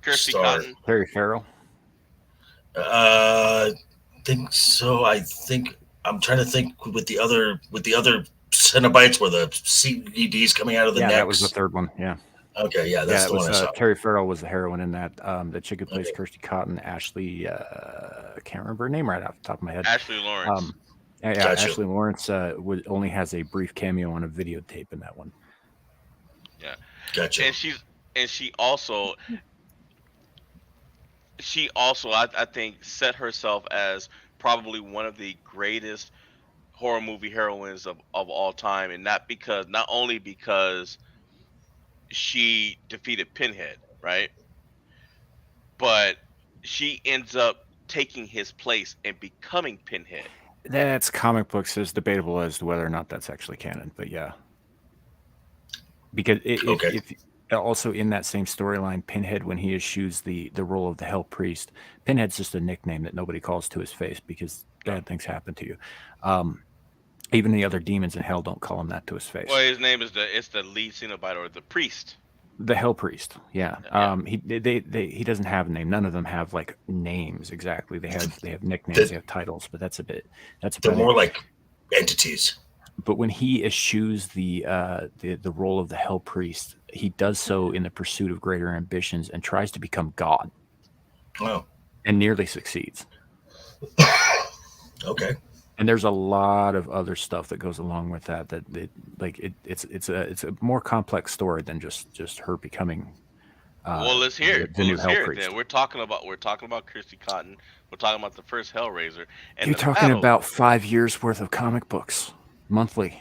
Kirsty star. Cotton. Terry Farrell. Think so. I think I'm trying to think with the other Cenobites where the CDs coming out of the Yeah, necks. that was the third one. Yeah. Okay, yeah, that's Yeah, it the one I was saw. Terry Farrell was the heroine in that. The chick who plays Okay. Kirsty Cotton, Ashley, I can't remember her name right off the top of my head. Ashley Lawrence. Yeah, Gotcha. Ashley Lawrence only has a brief cameo on a videotape in that one. Yeah, Gotcha. and she also I think set herself as probably one of the greatest horror movie heroines of all time, and not only because she defeated Pinhead, right? But she ends up taking his place and becoming Pinhead. That's comic books. It's debatable as to whether or not that's actually canon, but yeah. Because if also in that same storyline, Pinhead, when he eschews the role of the Hell Priest, Pinhead's just a nickname that nobody calls to his face because bad things happen to you. Even the other demons in hell don't call him that to his face. Well, his name is the lead Cenobite, or the priest. The Hell Priest, yeah. Yeah. He doesn't have a name. None of them have like names exactly. They have nicknames. They have titles, but that's a bit. They're more like entities. But when he eschews the role of the Hell Priest, he does so in the pursuit of greater ambitions and tries to become God. Wow. And nearly succeeds. Okay. And there's a lot of other stuff that goes along with that. It's a more complex story than just her becoming. Well, let's hear it. The new Let's Hell hear it Priest. then. We're talking about Kirsty Cotton. We're talking about the first Hellraiser. And You're talking about 5 years worth of comic books monthly.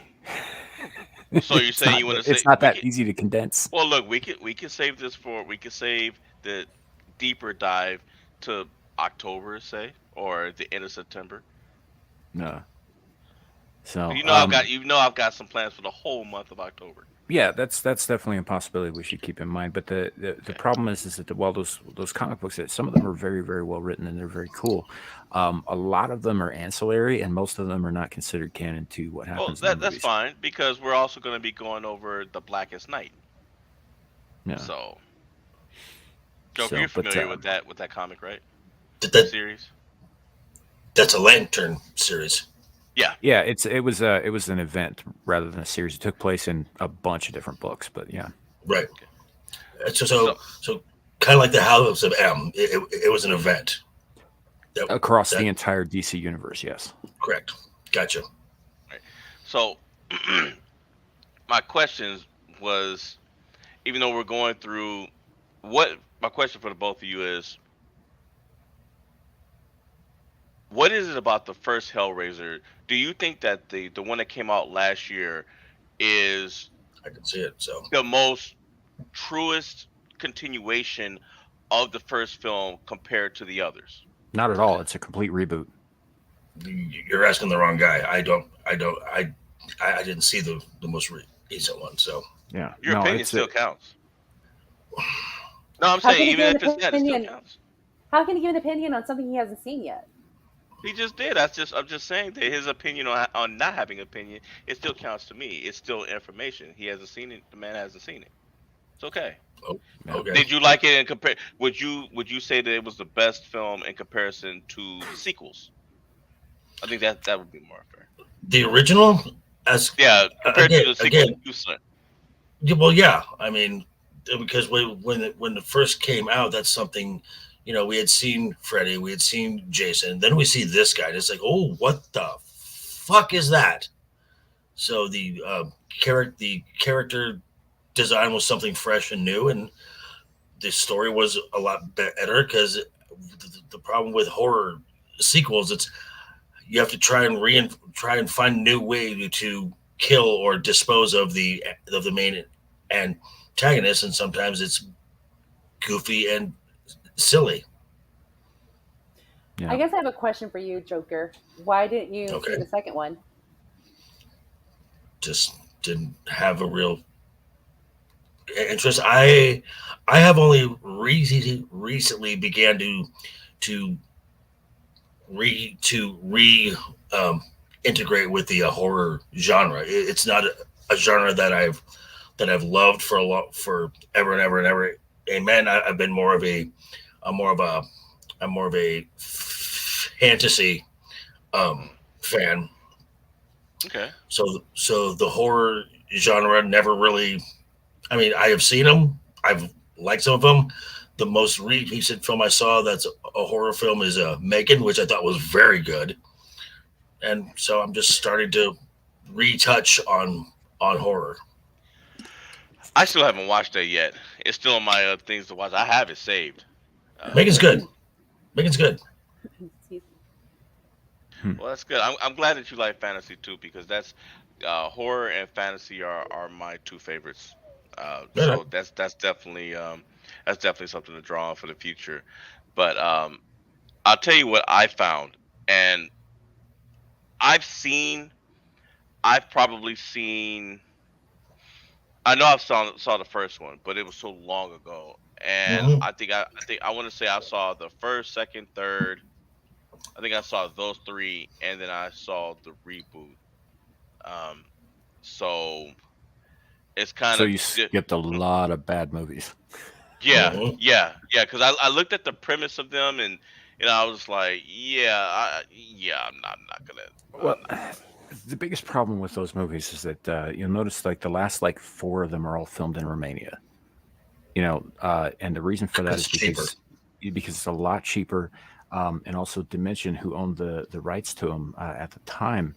So you're saying you want to say it's not that easy to condense? Well, look, we could save the deeper dive to October, say, or the end of September. No. So I've got some plans for the whole month of October. Yeah, that's definitely a possibility we should keep in mind. But the problem is that while those comic books, some of them are very, very well written and they're very cool. A lot of them are ancillary, and most of them are not considered canon to what happens. Well, that's fine, because we're also going to be going over the Blackest Night. Yeah. So, Joker, you're familiar with that comic, right? That series. That's a Lantern series. Yeah. Yeah, it was an event rather than a series. It took place in a bunch of different books, but yeah. Right. Okay. So kind of like the House of M. It was an event. Across the entire DC universe, yes. Correct. Gotcha. Right. So my questions was, even though we're going through my question for the both of you is, what is it about the first Hellraiser? Do you think that the one that came out last year is I can see it, so the most truest continuation of the first film compared to the others? Not at all. It's a complete reboot. You're asking the wrong guy. I didn't see the most recent one, so yeah. Your opinion still counts. No, I'm saying even if it's not, it still counts. How can he give an opinion on something he hasn't seen yet? He just did. I'm just saying that his opinion on not having an opinion, it still counts to me. It's still information. He hasn't seen it. The man hasn't seen it. It's okay. Oh, okay. Did you like it in compare? Would you say that it was the best film in comparison to the sequels? I think that would be more fair. The original, compared to the sequel. Well, yeah. I mean, because when it first came out, that's something. We had seen Freddy, we had seen Jason, then we see this guy, and it's like, oh, what the fuck is that? So the character design was something fresh and new, and the story was a lot better, because the problem with horror sequels, it's you have to try and find a new way to kill or dispose of the main antagonist, and sometimes it's goofy and silly. Yeah. I guess I have a question for you, Joker. Why didn't you see the second one? Just didn't have a real interest. I have only recently began to integrate with the horror genre. It's not a genre that I've loved for for ever and ever and ever. Amen. I've been more of a I'm more of a I'm more of a fantasy Mm. fan. Okay. So the horror genre never really. I mean, I have seen them. I've liked some of them. The most recent film I saw that's a horror film is Megan, which I thought was very good. And so I'm just starting to retouch on horror. I still haven't watched that yet. It's still on my things to watch. I have it saved. Megan's But good. Megan's good. Hmm. well, that's good. I'm glad that you like fantasy too, because that's horror and fantasy are my two favorites. Yeah. So that's definitely something to draw on for the future. But I'll tell you what I found, and I've seen, I've probably seen. I know saw the first one, but it was so long ago, and Mm-hmm. I want to say I saw the first, second, third. I think I saw those three, and then I saw the reboot. Um, so it's kind So of you skipped a lot of bad movies. yeah, Mm-hmm. yeah. Because I looked at the premise of them, and I was like, yeah, I'm not gonna. Well, the biggest problem with those movies is that you'll notice like the last like four of them are all filmed in Romania. And the reason for that Because is it's cheaper. because it's a lot cheaper, and also Dimension, who owned the rights to them at the time,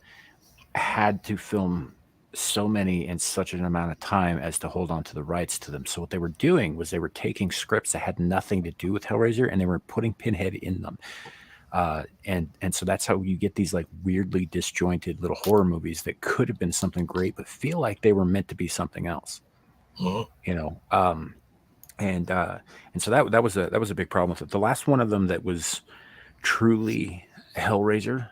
had to film so many in such an amount of time as to hold on to the rights to them. So what they were doing was they were taking scripts that had nothing to do with Hellraiser and they were putting Pinhead in them. And so that's how you get these like weirdly disjointed little horror movies that could have been something great but feel like they were meant to be something else. Mm-hmm. You know, and so that was a big problem with it. The last one of them that was truly Hellraiser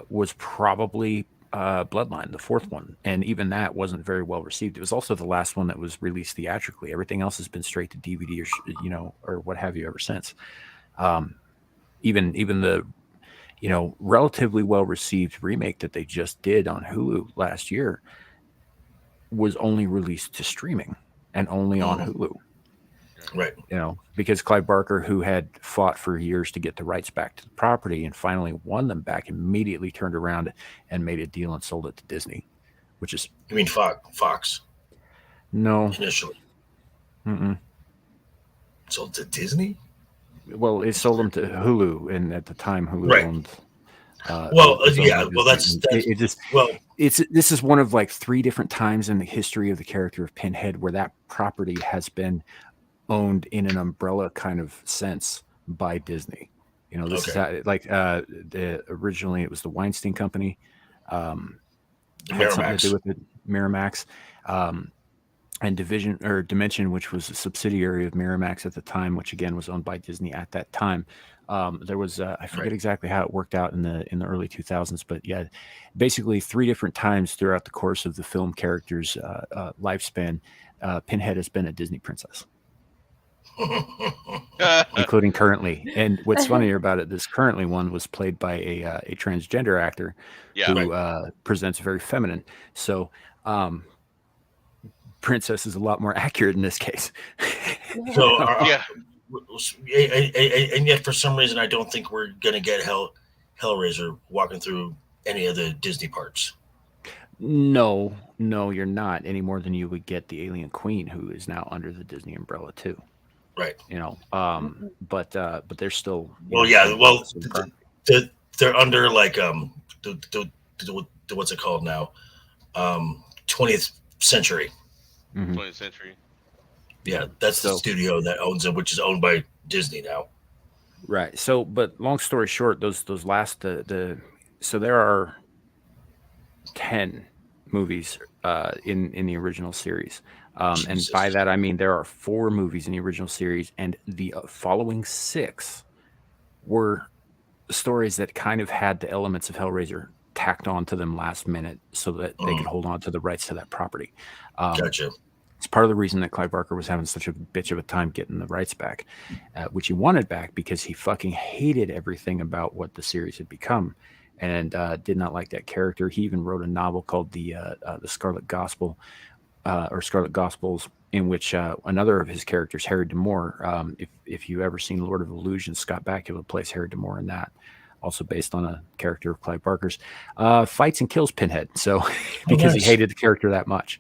was probably Bloodline, the fourth one, and even that wasn't very well received. It was also the last one that was released theatrically. Everything else has been straight to DVD or what have you ever since. Um, even the relatively well received remake that they just did on Hulu last year was only released to streaming and only on Mm-hmm. Hulu. Right. Because Clive Barker, who had fought for years to get the rights back to the property and finally won them back, immediately turned around and made a deal and sold it to Disney, which is You mean Fox no. initially? Mm-mm. Sold to Disney? Well, it sold them to Hulu, and at the time, Hulu Right. owned. Well, was owned by yeah. Well, Disney. that's It just well. this is one of like three different times in the history of the character of Pinhead where that property has been owned in an umbrella kind of sense by Disney. This is Okay. how, like originally it was the Weinstein Company, had something to do Miramax. with it, Miramax, and Dimension, which was a subsidiary of Miramax at the time, which again was owned by Disney at that time. There was I forget Right. exactly how it worked out in the early 2000s, but yeah, basically three different times throughout the course of the film character's lifespan, Pinhead has been a Disney princess, including currently. And what's funnier about it, this currently one was played by a transgender actor Yeah. who presents very feminine. So princess is a lot more accurate in this case. So, Yeah. and yet for some reason, I don't think we're gonna get Hellraiser walking through any of the Disney parks. No, you're not any more than you would get the Alien Queen, who is now under the Disney umbrella too. Right. But they're still. Well, yeah. under Well, the same property. they're under like what's it called now? 20th Century. Mhm. 20th century. Yeah, that's the So studio that owns it, which is owned by Disney now. right. So, but long story short, those last so there are 10 movies in the original series. And by Jesus. that, I mean there are 4 movies in the original series, and the following 6 were stories that kind of had the elements of Hellraiser tacked on to them last minute so that they could Mm, hold on to the rights to that property. Um, gotcha. It's part of the reason that Clive Barker was having such a bitch of a time getting the rights back, which he wanted back because he fucking hated everything about what the series had become, and did not like that character. He even wrote a novel called the Scarlet Gospel, or Scarlet Gospels, in which another of his characters, Harry D'Amour, if you ever seen Lord of Illusion, Scott Bakula plays Harry D'Amour in that. Also based on a character of Clive Barker's, fights and kills Pinhead. So because he nice. hated the character that much.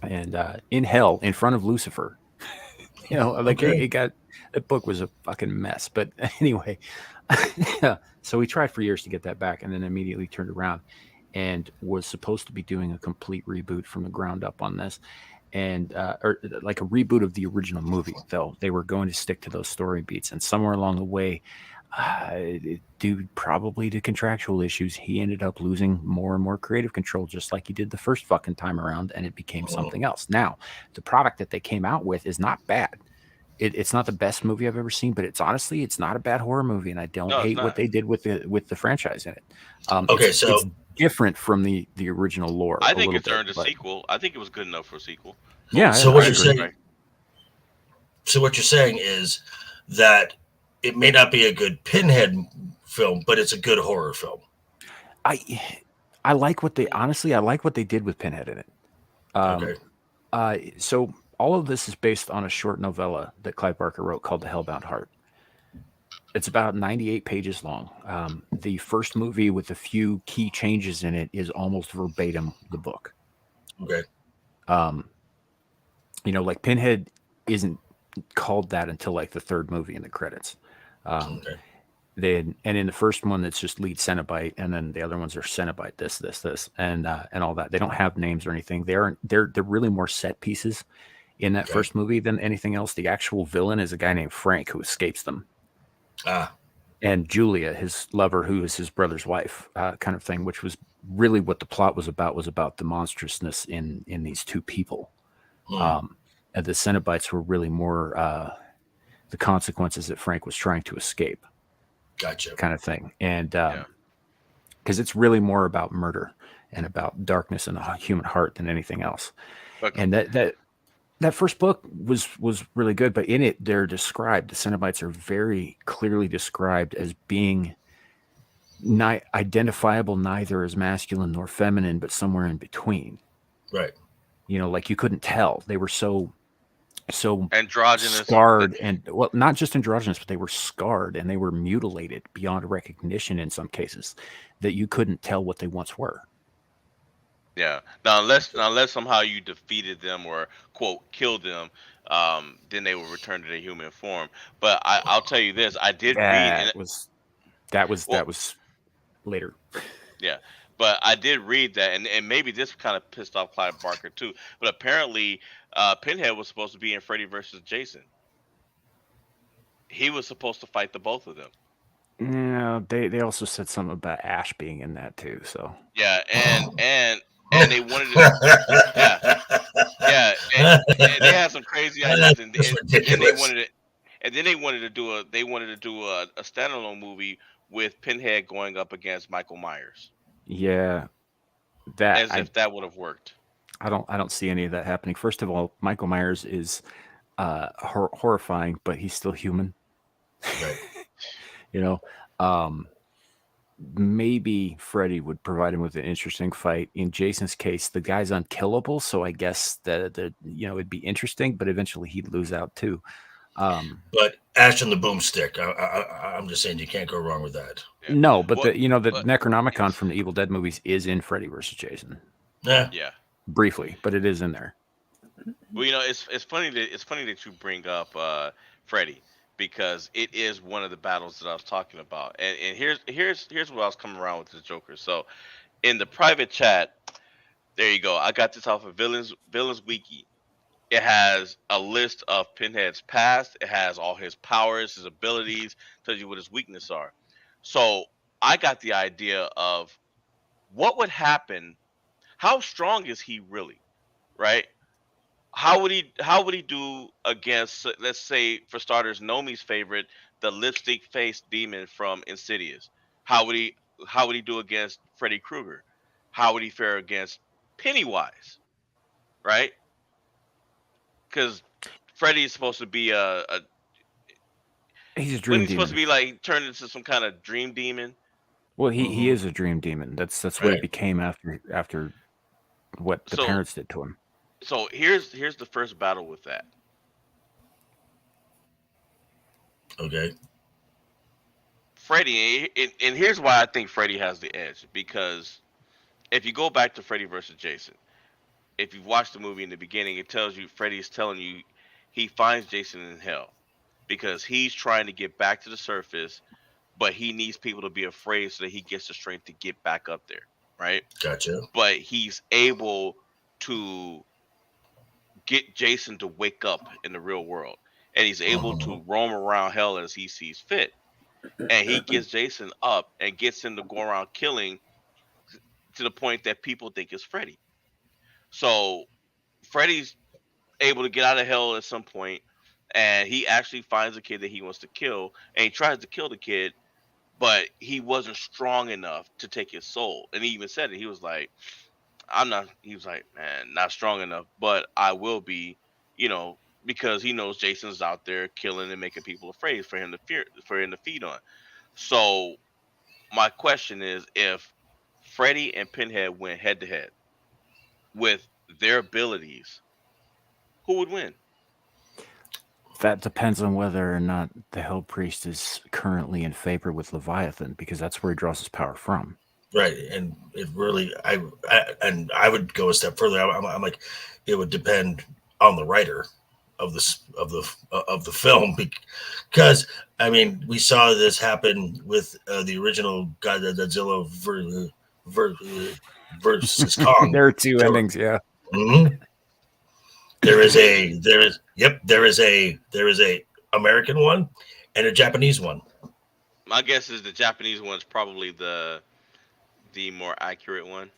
And in hell, in front of Lucifer, like Okay. it got, that book was a fucking mess. But anyway, so we tried for years to get that back, and then immediately turned around and was supposed to be doing a complete reboot from the ground up on this, and or like a reboot of the original movie. Though they were going to stick to those story beats, and somewhere along the way, due probably to contractual issues, he ended up losing more and more creative control, just like he did the first fucking time around, and it became something else. Now, the product that they came out with is not bad. It's not the best movie I've ever seen, but it's not a bad horror movie, and I don't No, it's hate what not. they did with the franchise in it. Okay, It's so different from the original lore I a think little it's bit, earned a but sequel. I think it was good enough for a sequel. yeah, so I what you're agree. saying, so what you're saying is that it may not be a good Pinhead film, but it's a good horror film. I like what they honestly, I like what they did with Pinhead in it. Okay. So all of this is based on a short novella that Clive Barker wrote called The Hellbound Heart. It's about 98 pages long. The first movie, with a few key changes in it, is almost verbatim the book. Okay. Like Pinhead isn't called that until like the third movie in the credits. Okay. And in the first one, it's just lead Cenobite, and then the other ones are Cenobite, this, and all that. They don't have names or anything. They're really more set pieces in that Okay. first movie than anything else. The actual villain is a guy named Frank who escapes them, and Julia, his lover, who is his brother's wife, kind of thing. Which was really what the plot was about the monstrousness in these two people. And the Cenobites were really more the consequences that Frank was trying to escape, Gotcha. kind of thing. And Yeah. because it's really more about murder and about darkness in the human heart than anything else. But And that first book was really good, but in it they're described, the Cenobites are very clearly described as being identifiable neither as masculine nor feminine, but somewhere in between. Right. Like you couldn't tell. They were so androgynous. scarred, and well, not just androgynous, but they were scarred and they were mutilated beyond recognition in some cases, that you couldn't tell what they once were. Yeah. Now, unless somehow you defeated them or quote killed them, then they will return to their human form. But I'll tell you this: I did read, and That well, was later. yeah, but I did read that, and maybe this kind of pissed off Clive Barker too. But apparently, Pinhead was supposed to be in Freddy versus Jason. He was supposed to fight the both of them. Yeah, they also said something about Ash being in that too. So Yeah, and they wanted to, yeah, yeah, and they had some crazy ideas, and That's then they ridiculous. wanted it, and then they wanted to do a standalone movie with Pinhead going up against Michael Myers, yeah, that as if that would have worked. I don't see any of that happening. First of all, Michael Myers is horrifying, but he's still human. Right. You know, um, maybe Freddy would provide him with an interesting fight. In Jason's case, the guy's unkillable, so I guess that it'd be interesting, but eventually he'd lose out too. But Ash and the Boomstick, I'm just saying you can't go wrong with that. Yeah. No, but What? the But Necronomicon from the Evil Dead movies is in Freddy versus Jason Yeah. yeah. briefly, but it is in there. Well, it's funny that you bring up Freddy, because it is one of the battles that I was talking about, and here's what I was coming around with the Joker. So in the private chat, there you go. I got this off of Villains Wiki. It has a list of Pinhead's past. It has all his powers, his abilities, tells you what his weaknesses are. So I got the idea of what would happen. How strong is he really, right? How would he do against, let's say, for starters, Nomi's favorite, the lipstick faced demon from Insidious? How would he how would he do against Freddy Krueger? How would he fare against Pennywise? Right? because Freddy's supposed to be He's a when dream he's supposed to demon. be like turned into some kind of dream demon, Well, he Mhm. is a dream demon. That's what he Right. became after what the so parents did to him. so here's the first battle with that. Okay. Freddy, and here's why I think Freddy has the edge, because if you go back to Freddy versus Jason, if you've watched the movie in the beginning, it tells you Freddy's telling you he finds Jason in hell because he's trying to get back to the surface, but he needs people to be afraid so that he gets the strength to get back up there, right? Gotcha. But he's able to get Jason to wake up in the real world, and he's able Mhm. to roam around hell as he sees fit. And he gets Jason up and gets him to go around killing to the point that people think it's Freddy. So Freddy's able to get out of hell at some point, and he actually finds a kid that he wants to kill, and he tries to kill the kid, but he wasn't strong enough to take his soul. And he even said it. He was like, I'm not. He was like, man, not strong enough, but I will be. You know, because he knows Jason's out there killing and making people afraid for him to fear, for him to feed on. So my question is, if Freddy and Pinhead went head to head with their abilities, who would win? That depends on whether or not the Hell Priest is currently in favor with Leviathan, because that's where he draws his power from. Right. And it really, and I would go a step further. I'm like, it would depend on the writer of the film, because I mean, we saw this happen with the original Godzilla ver, versus Kong. There are two So, endings, yeah. mhm. There is a American one and a Japanese one. My guess is the Japanese one's probably the more accurate one.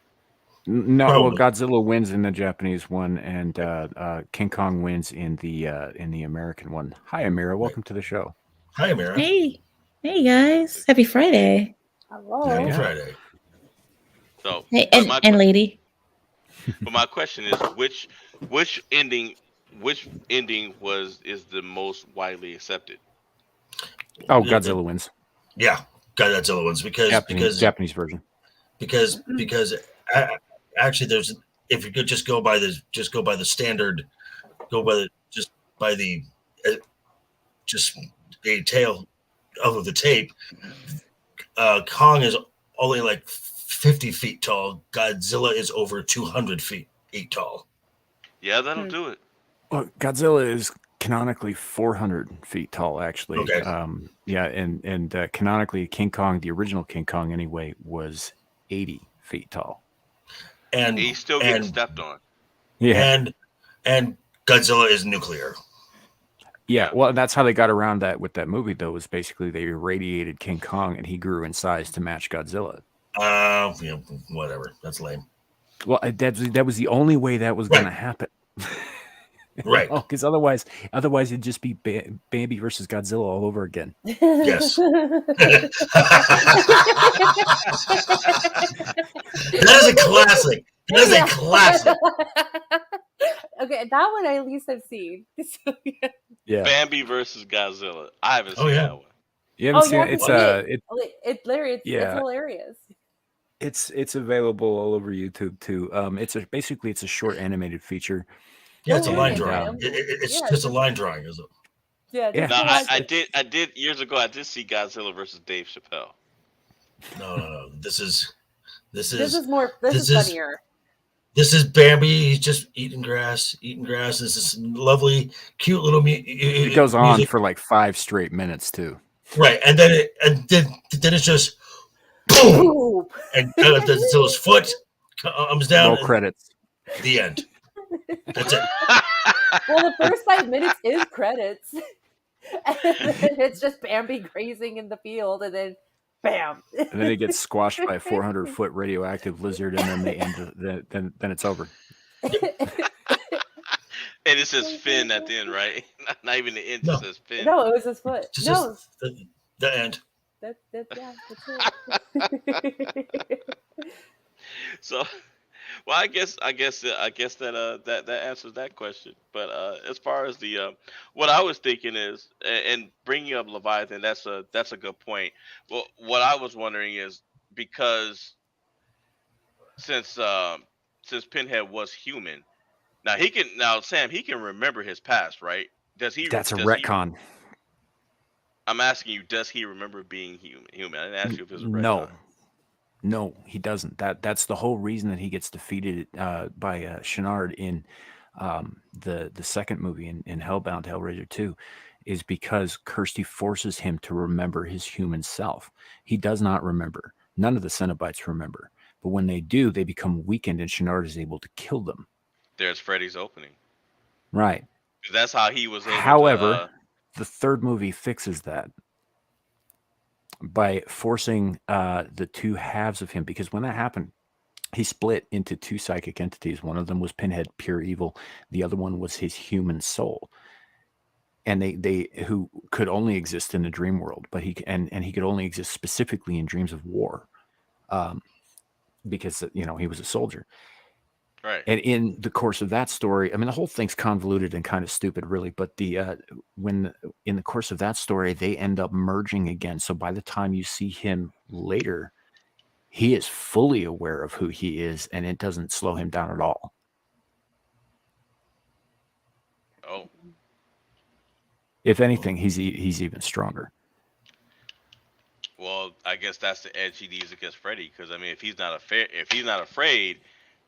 No, well, Probably. Godzilla wins in the Japanese one, and King Kong wins in the American one. Hi, Amira. Welcome to the show. Hi, Amira. Hey, hey guys! Happy Friday! Hello. Happy Yeah. Friday. So, Hey, but my and lady. but my question is, which ending is the most widely accepted? Oh, Godzilla wins. Yeah, Godzilla ones Japanese version. because actually there's, if you could just go by the standard, go by the just by the just a tail of the tape. Kong is only like 50 feet tall. Godzilla is over 200 feet tall. Yeah, that'll do it. Well, Godzilla is canonically 400 feet tall, actually. Okay. Yeah, and canonically, King Kong, the original King Kong, anyway, was 80 feet tall. And He's still getting and stepped on. Yeah, and Godzilla is nuclear. yeah. Well, that's how they got around that with that movie, though. Was basically they irradiated King Kong, and he grew in size to match Godzilla. Whatever. That's lame. Well, that was the only way that was going to happen. Right. Because otherwise it'd just be Bambi versus Godzilla all over again. Yes. That is a classic. That is a classic. Okay, that one I at least have seen. So, yeah. Yeah, Bambi versus Godzilla. I haven't Oh, seen yeah. that one. you haven't seen you it? have It's to see it. It's hilarious. yeah. It's hilarious. It's available all over YouTube too. Basically it's a short animated feature. Yeah, it's a Oh, line yeah, drawing. yeah. It's Yeah, just a line drawing, is it? Yeah, Yeah. just Now, watch I it. did years ago. I did see Godzilla versus Dave Chappelle. No. This is This is funnier. This is Bambi. He's just eating grass. This is lovely, cute little It goes on music. for like 5 straight minutes too. Right, and then it's just boom, Boom. and so his foot comes down. Roll credits. The end. That's it. Well, the first 5 minutes is credits. And then it's just Bambi grazing in the field, and then bam. And then it gets squashed by a 400-foot radioactive lizard, and then they end. Then it's over. And it says Finn at the end, right? Not even the end. No. It says Finn. No, it was his foot. Just No, the end. that's it. So Well, I guess that answers that question. But as far as the what I was thinking is, and bringing up Leviathan, that's a good point. Well, what I was wondering is because since um since Pinhead was human, now Sam, he can remember his past, right? Does he? That's a Does he? retcon. I'm asking you, does he remember being human? Human. I didn't ask you if it was a No, retcon. no, he doesn't. That's the whole reason that he gets defeated by Shenard in the second movie in Hellbound Hellraiser 2 is because Kirsty forces him to remember his human self. He does not remember. None of the Cenobites remember. But when they do, they become weakened and Shenard is able to kill them. There's Freddy's opening. Right. 'Cause that's how he was able to. However, the third movie fixes that by forcing the two halves of him, because when that happened, he split into two psychic entities. One of them was Pinhead, pure evil. The other one was his human soul, and they who could only exist in the dream world. But he could only exist specifically in dreams of war, because he was a soldier. Right. And in the course of that story, I mean, the whole thing's convoluted and kind of stupid, really. But in the course of that story, they end up merging again. So by the time you see him later, he is fully aware of who he is, and it doesn't slow him down at all. Oh. If anything, he's even stronger. Well, I guess that's the edge he needs against Freddy. Because I mean, if he's not afraid,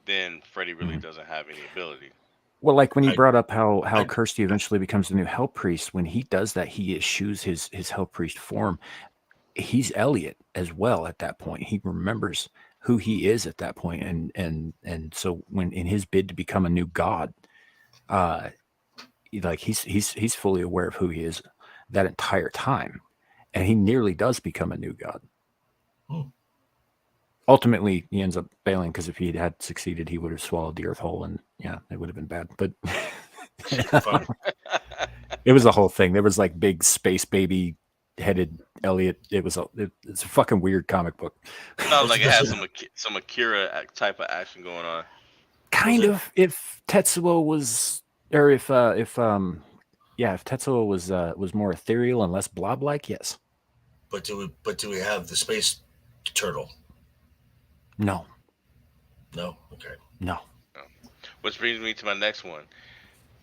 then Freddy really doesn't have any ability. Well, like when you I- brought up how I- Kirsty eventually becomes the new Hell Priest, when he does that, he eschews his Hell Priest form. He's Elliot as well at that point. He remembers who he is at that point, and so when in his bid to become a new god, he's fully aware of who he is that entire time, and he nearly does become a new god. Hmm. Ultimately, he ends up failing because if he had succeeded, he would have swallowed the earth whole, and yeah, it would have been bad. But Fun. it was a whole thing. There was like big space baby headed Elliot. It's a fucking weird comic book. Sounds like it has some Akira type of action going on. Kind it? of. If Tetsuo was, or if Tetsuo was more ethereal and less blob like, yes. But do we have the space turtle? No. No. Okay. No. Which brings me to my next one.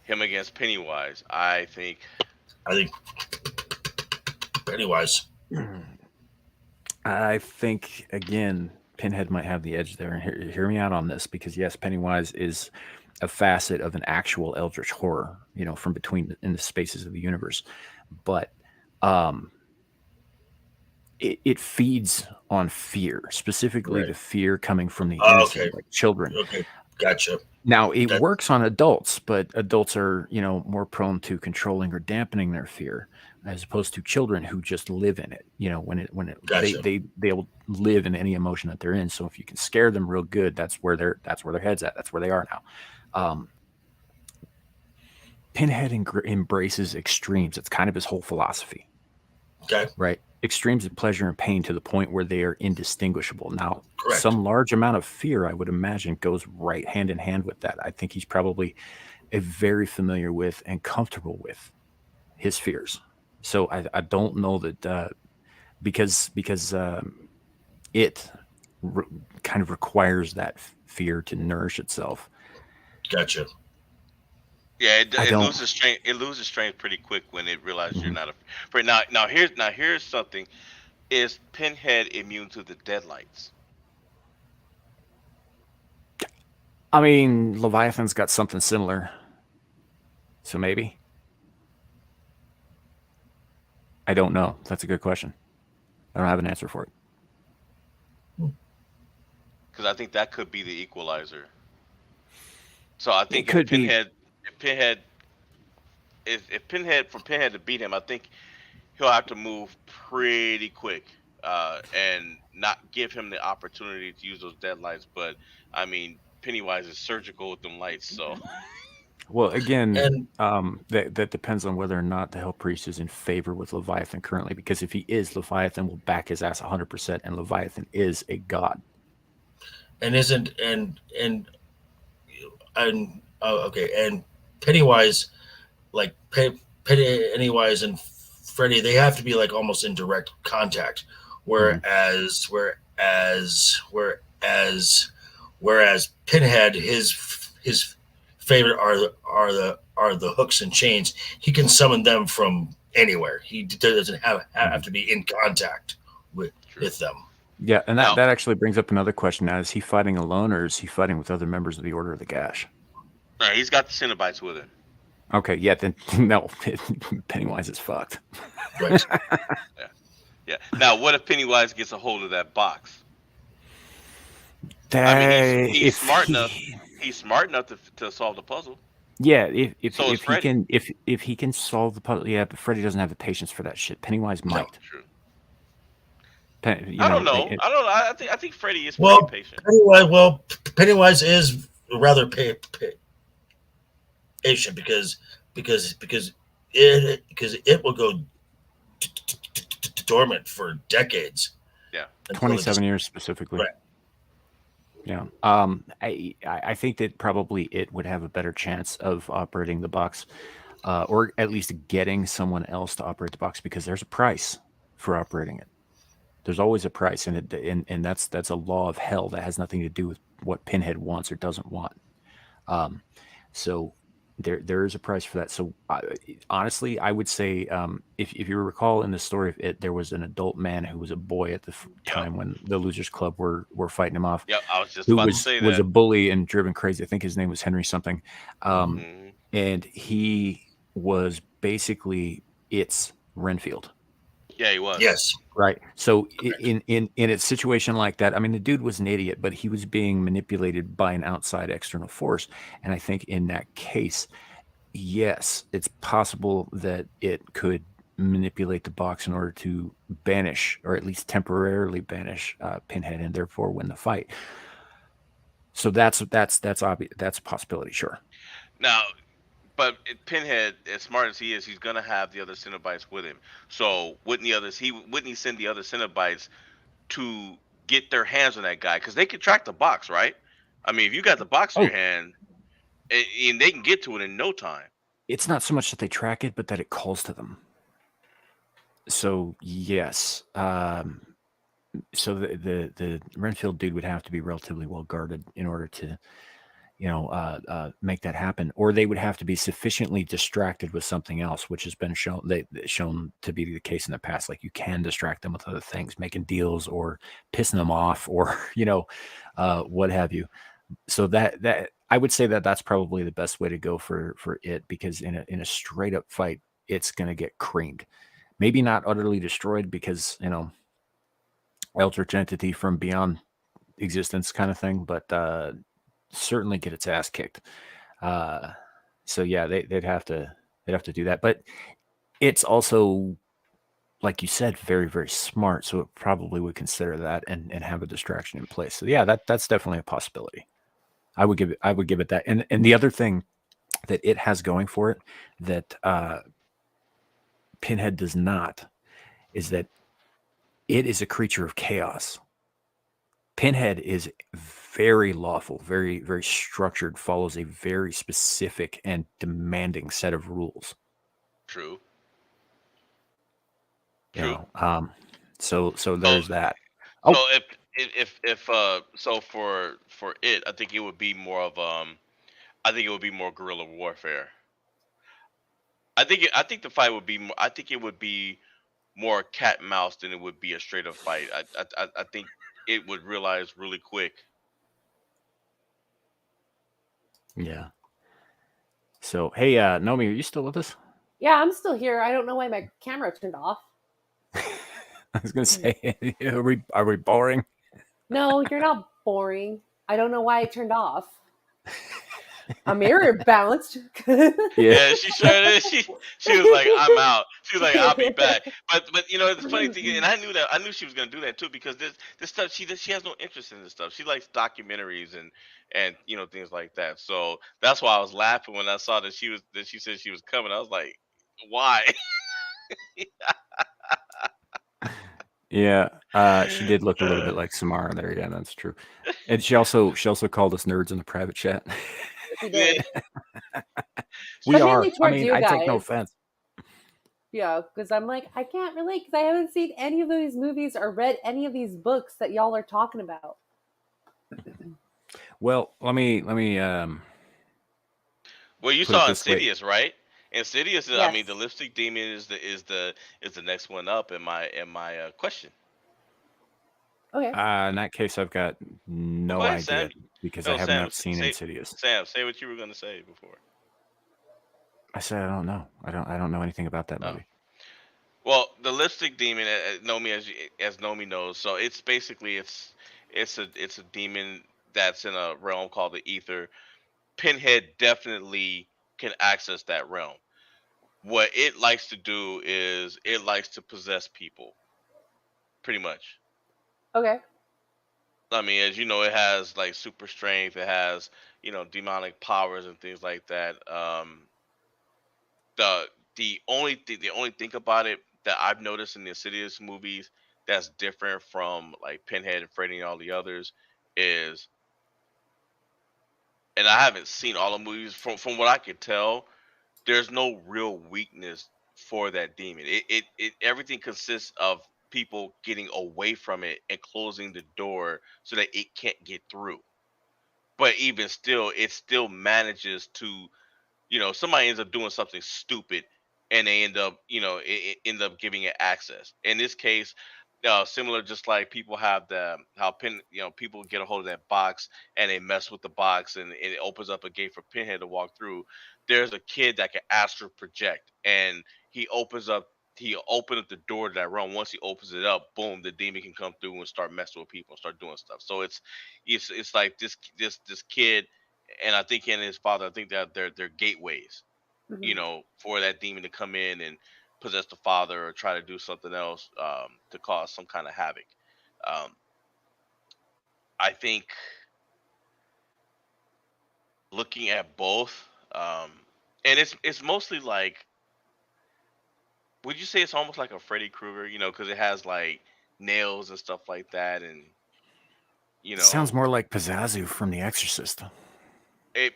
Him against Pennywise. I think Pennywise. I think again, Pinhead might have the edge there. And hear me out on this, because yes, Pennywise is a facet of an actual eldritch horror, from between in the spaces of the universe, but it feeds on fear, specifically Right. the fear coming from the Oh, innocent, okay. like children. Okay. Gotcha. Now it That- works on adults, but adults are, more prone to controlling or dampening their fear, as opposed to children who just live in it. Gotcha. They'll live in any emotion that they're in. So if you can scare them real good, that's where their head's at. That's where they are now. Pinhead embraces extremes. It's kind of his whole philosophy. Okay. Right. Extremes of pleasure and pain to the point where they are indistinguishable. Now, Correct. some large amount of fear, I would imagine, goes right hand in hand with that. I think he's probably very familiar with and comfortable with his fears. So I don't know that because it kind of requires that fear to nourish itself. Gotcha. yeah, I it don't- loses strength. It loses strength pretty quick when it realizes you're Mhm. not afraid. Now here's something. Is Pinhead immune to the deadlights? I mean, Leviathan's got something similar. So maybe. I don't know. That's a good question. I don't have an answer for it. Because I think that could be the equalizer. So I think could be. if Pinhead to beat him, I think he'll have to move pretty quick and not give him the opportunity to use those deadlights. But I mean, Pennywise is surgical with them lights, so Well, again, And that depends on whether or not the Hell Priest is in favor with Leviathan currently. Because if he is, Leviathan will back his ass 100%, and Leviathan is a god. and isn't and okay, and Pennywise, like Pennywise and Freddy, they have to be like almost in direct contact, Mhm. whereas Pinhead, his favorite are the hooks and chains. He can summon them from anywhere. He doesn't have Mhm. to be in contact with True. with them. Yeah, and Now, that actually brings up another question. Now, is he fighting alone or is he fighting with other members of the Order of the Gash? right, he's got the Cenobites with him. Okay, yeah, then no, Pennywise is fucked. Right. Yeah, yeah. Now, what if Pennywise gets a hold of that box? I mean, That he's if smart enough. he, He's smart enough to solve the puzzle. yeah, if So is if he Freddy. can if he can solve the puzzle, yeah, but Freddy doesn't have the patience for that shit. Pennywise No. might. True. You I don't know, know. I don't know. I think Freddy is pretty Well, patient. Pennywise is rather patient because it will go dormant for decades Yeah. until it just 27 years specifically. right. Yeah. I think that probably it would have a better chance of operating the box, or at least getting someone else to operate the box because there's a price for operating it. There's always a price, and that's a law of hell that has nothing to do with what Pinhead wants or doesn't want. Um, so there is a price for that. So honestly, I would say if you recall in the story of it, there was an adult man who was a boy at the Yep. time when the Losers Club were fighting him off, Yep. I was just who about to say was that. a bully and driven crazy. I think his name was Henry something, Mhm. Hmm. and he was basically it's Renfield. Yeah, he was. Yes. Right. So Correct. in a situation like that, I mean, the dude was an idiot, but he was being manipulated by an outside external force. And I think in that case, yes, it's possible that it could manipulate the box in order to banish or at least temporarily banish Pinhead and therefore win the fight. So that's obvious. That's a possibility, sure. Now, but Pinhead, as smart as he is, he's gonna have the other Cenobites with him. So wouldn't he send the other Cenobites to get their hands on that guy? Because they could track the box, right? I mean, if you got the box in your Oh, hand, and they can get to it in no time. it's not so much that they track it, but that it calls to them. So yes, so the Renfield dude would have to be relatively well guarded in order to make that happen, or they would have to be sufficiently distracted with something else, which has been shown to be the case in the past. Like you can distract them with other things, making deals or pissing them off, or what have you. So that I would say that that's probably the best way to go for it, because in a straight up fight, it's going to get creamed. Maybe not utterly destroyed because eldritch entity from beyond existence kind of thing, but certainly get its ass kicked. Uh, so yeah, they'd have to do that. But it's also, like you said, very very smart. So it probably would consider that and have a distraction in place. So yeah, that's definitely a possibility. I would give it that. And the other thing that it has going for it that Pinhead does not is that it is a creature of chaos. Pinhead is very lawful, very, very structured, follows a very specific and demanding set of rules. True. You True. know, so So there's that. so Oh, if so for it, I think it would be more of I think it would be more guerrilla warfare. I think the fight would be more, I think it would be more cat and mouse than it would be a straight up fight. I think it would realize really quick. yeah. So hey, Nomi, are you still with us? Yeah, I'm still here. I don't know why my camera turned off. I was gonna say, are we boring? No, you're not boring. I don't know why it turned off. A mirror bounced. Yeah. Yeah, she sure did. She was like, "I'm out." She was like, "I'll be back." But the funny thing, and I knew that I knew she was gonna do that too, because this stuff she has no interest in this stuff. She likes documentaries and things like that. So that's why I was laughing when I saw that she said she was coming. I was like, "Why?" Yeah, she did look a little bit like Samara there. Yeah, that's true. And she also called us nerds in the private chat. She Yeah. did. We But are. mainly I towards mean, you I take no guys. offense. Yeah, because I'm like, I can't relate because I haven't seen any of these movies or read any of these books that y'all are talking about. Well, let me Well, you put it saw this way. Insidious, right? Insidious. I Yes. mean, the lipstick demon is the next one up in my question. Okay. In that case, I've got Well, no go ahead, idea Sam. because I No, have Sam. not seen Say Insidious. Sam. Say what you were gonna say before. I said I don't know. I don't know anything about that Oh. movie. Well, the lipstick demon, Nomi as Nomi knows, so it's basically it's a demon that's in a realm called the ether. Pinhead definitely can access that realm. What it likes to do is it likes to possess people, pretty much. Okay. I mean, as you know, it has like super strength. It has demonic powers and things like that. The the only thing about it that I've noticed in the Insidious movies that's different from like Pinhead and Freddy and all the others is, and I haven't seen all the movies. From what I could tell, there's no real weakness for that demon. It everything consists of people getting away from it and closing the door so that it can't get through. But even still, it still manages to, somebody ends up doing something stupid and they end up, it end up giving it access. In this case, similar, just like people have people get a hold of that box and they mess with the box and it opens up a gate for Pinhead to walk through. There's a kid that can astral project and he opens up. He opened up the door to that room. Once he opens it up, boom, the demon can come through and start messing with people and start doing stuff. So it's like this kid, and I think he and his father, I think that they're gateways, Hmm. for that demon to come in and possess the father or try to do something else, to cause some kind of havoc. Um, I think looking at both, and it's mostly like, would you say it's almost like a Freddy Krueger, because it has like nails and stuff like that, and you Sounds know, more like Pizzazu from The Exorcist. it.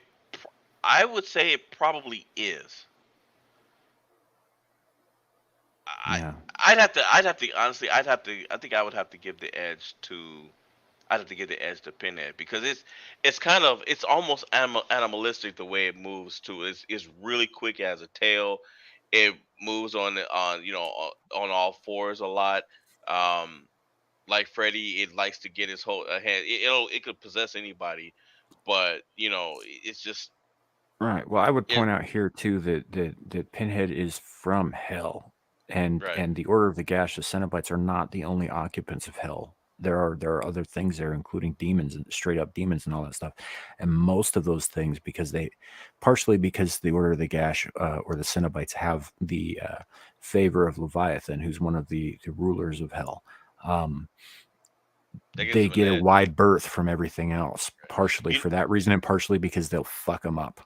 I would say it probably is. I Yeah. I'd have to honestly I think I would have to give the edge to I'd have to give the edge to Pinhead because it's almost animalistic the way it moves too. It's really quick as a tail. It moves on all fours a lot. Um, like Freddy, it likes to get his whole hand. It could possess anybody, but it's just Right. Well, I would it point out here too that Pinhead is from hell, right. and the Order of the Gash, the Cenobites, are not the only occupants of hell. There are other things there, including demons and straight up demons and all that stuff. And most of those things, partially because the Order of the Gash or the Cenobites have the favor of Leviathan, who's one of the rulers of hell. Um, That gives they him an get a edge. wide berth from everything else, partially You for that reason, and partially because they'll fuck them up.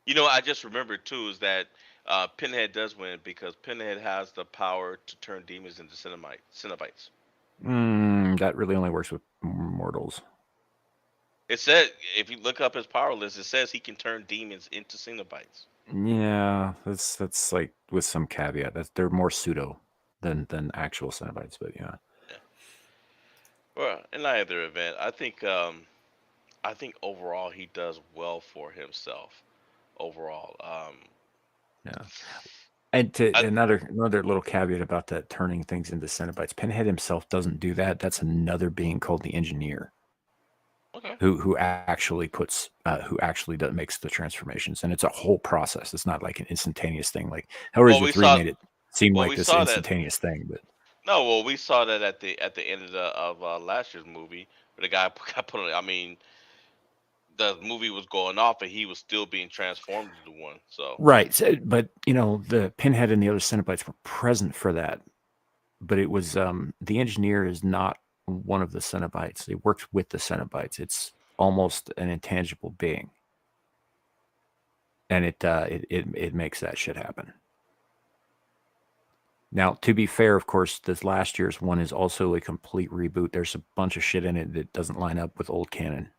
I just remembered too is that Pinhead does win because Pinhead has the power to turn demons into Cenobites. That really only works with mortals. It said if you look up his power list, it says he can turn demons into Cenobites. Yeah, that's like with some caveat. That they're more pseudo than actual Cenobites, but yeah. Yeah. Well, in either event, I think overall he does well for himself. Overall, Yeah. And to I, another little caveat about that turning things into Cenobites, Pinhead himself doesn't do that. That's another being called the Engineer, okay. who actually makes the transformations, and it's a whole process. It's not like an instantaneous thing. Like Well, Hellraiser we 3 saw. made it seem Well, like we this saw that. instantaneous thing, but No, well, we saw that at the end of last year's movie, where the guy got put on. I mean, the movie was going off, and he was still being transformed into one. So right. But the Pinhead and the other Cenobites were present for that. But it was the Engineer is not one of the Cenobites. It works with the Cenobites. It's almost an intangible being, and it makes that shit happen. Now, to be fair, of course, this last year's one is also a complete reboot. There's a bunch of shit in it that doesn't line up with old canon.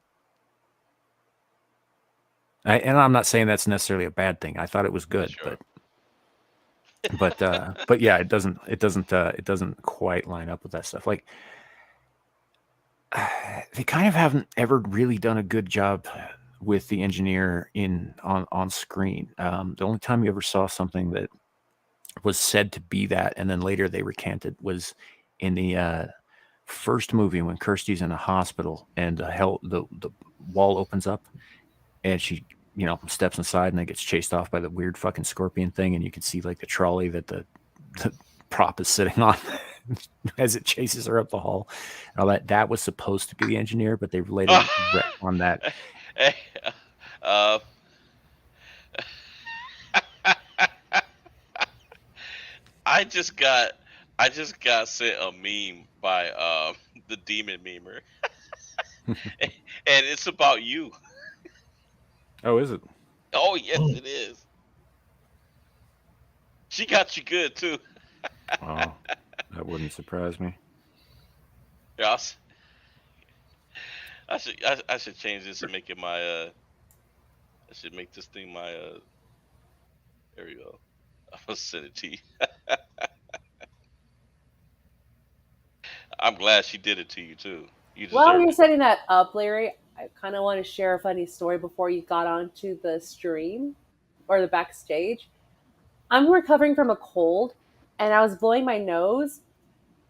And I'm not saying that's necessarily a bad thing. I thought it was good, Sure. but yeah, it doesn't quite line up with that stuff. Like they kind of haven't ever really done a good job with the engineer on screen. The only time you ever saw something that was said to be that, and then later they recanted, was in the first movie when Kirsty's in a hospital and the wall opens up and she steps inside and then gets chased off by the weird fucking scorpion thing, and you can see like the trolley that the prop is sitting on as it chases her up the hall. And all that was supposed to be the engineer, but they later on that. Hey, uh, I just got sent a meme by the demon memer, and it's about you. Oh, is it? Oh yes, it is. She got you good too. Oh, that wouldn't surprise me. Yeah, I should change this and make it my I should make this thing my there we go. I'm gonna send it to you. I'm glad she did it to you too. You While deserve you're it. setting that up, Larry, I kind of want to share a funny story before you got onto the stream or the backstage. I'm recovering from a cold and I was blowing my nose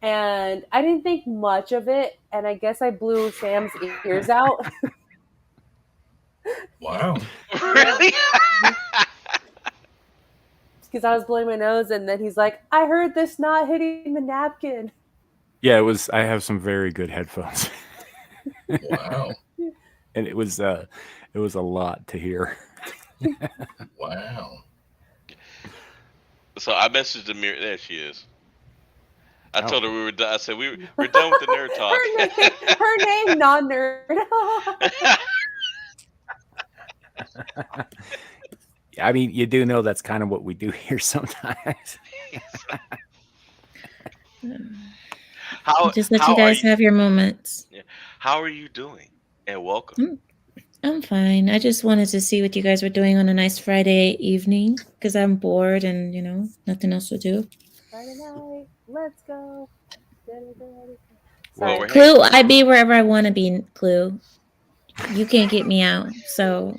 and I didn't think much of it. And I guess I blew Sam's ears out. Wow. Really? Because I was blowing my nose and then he's like, I heard this not hitting the napkin. Yeah, it was. I have some very good headphones. Wow. And it was a lot to hear. Wow. So I messaged the mirror. There she is. I Oh. told her we were done. I said we're done with the nerd talk. Her name non-nerd. I mean, you do know that's kind of what we do here sometimes. How Just let how you are guys have your moments. How are you doing? And welcome. I'm fine. I just wanted to see what you guys were doing on a nice Friday evening because I'm bored and nothing else to do. Friday night, let's go. Well, Sorry. we're Clue, I be wherever I want to be. Clue, you can't get me out, so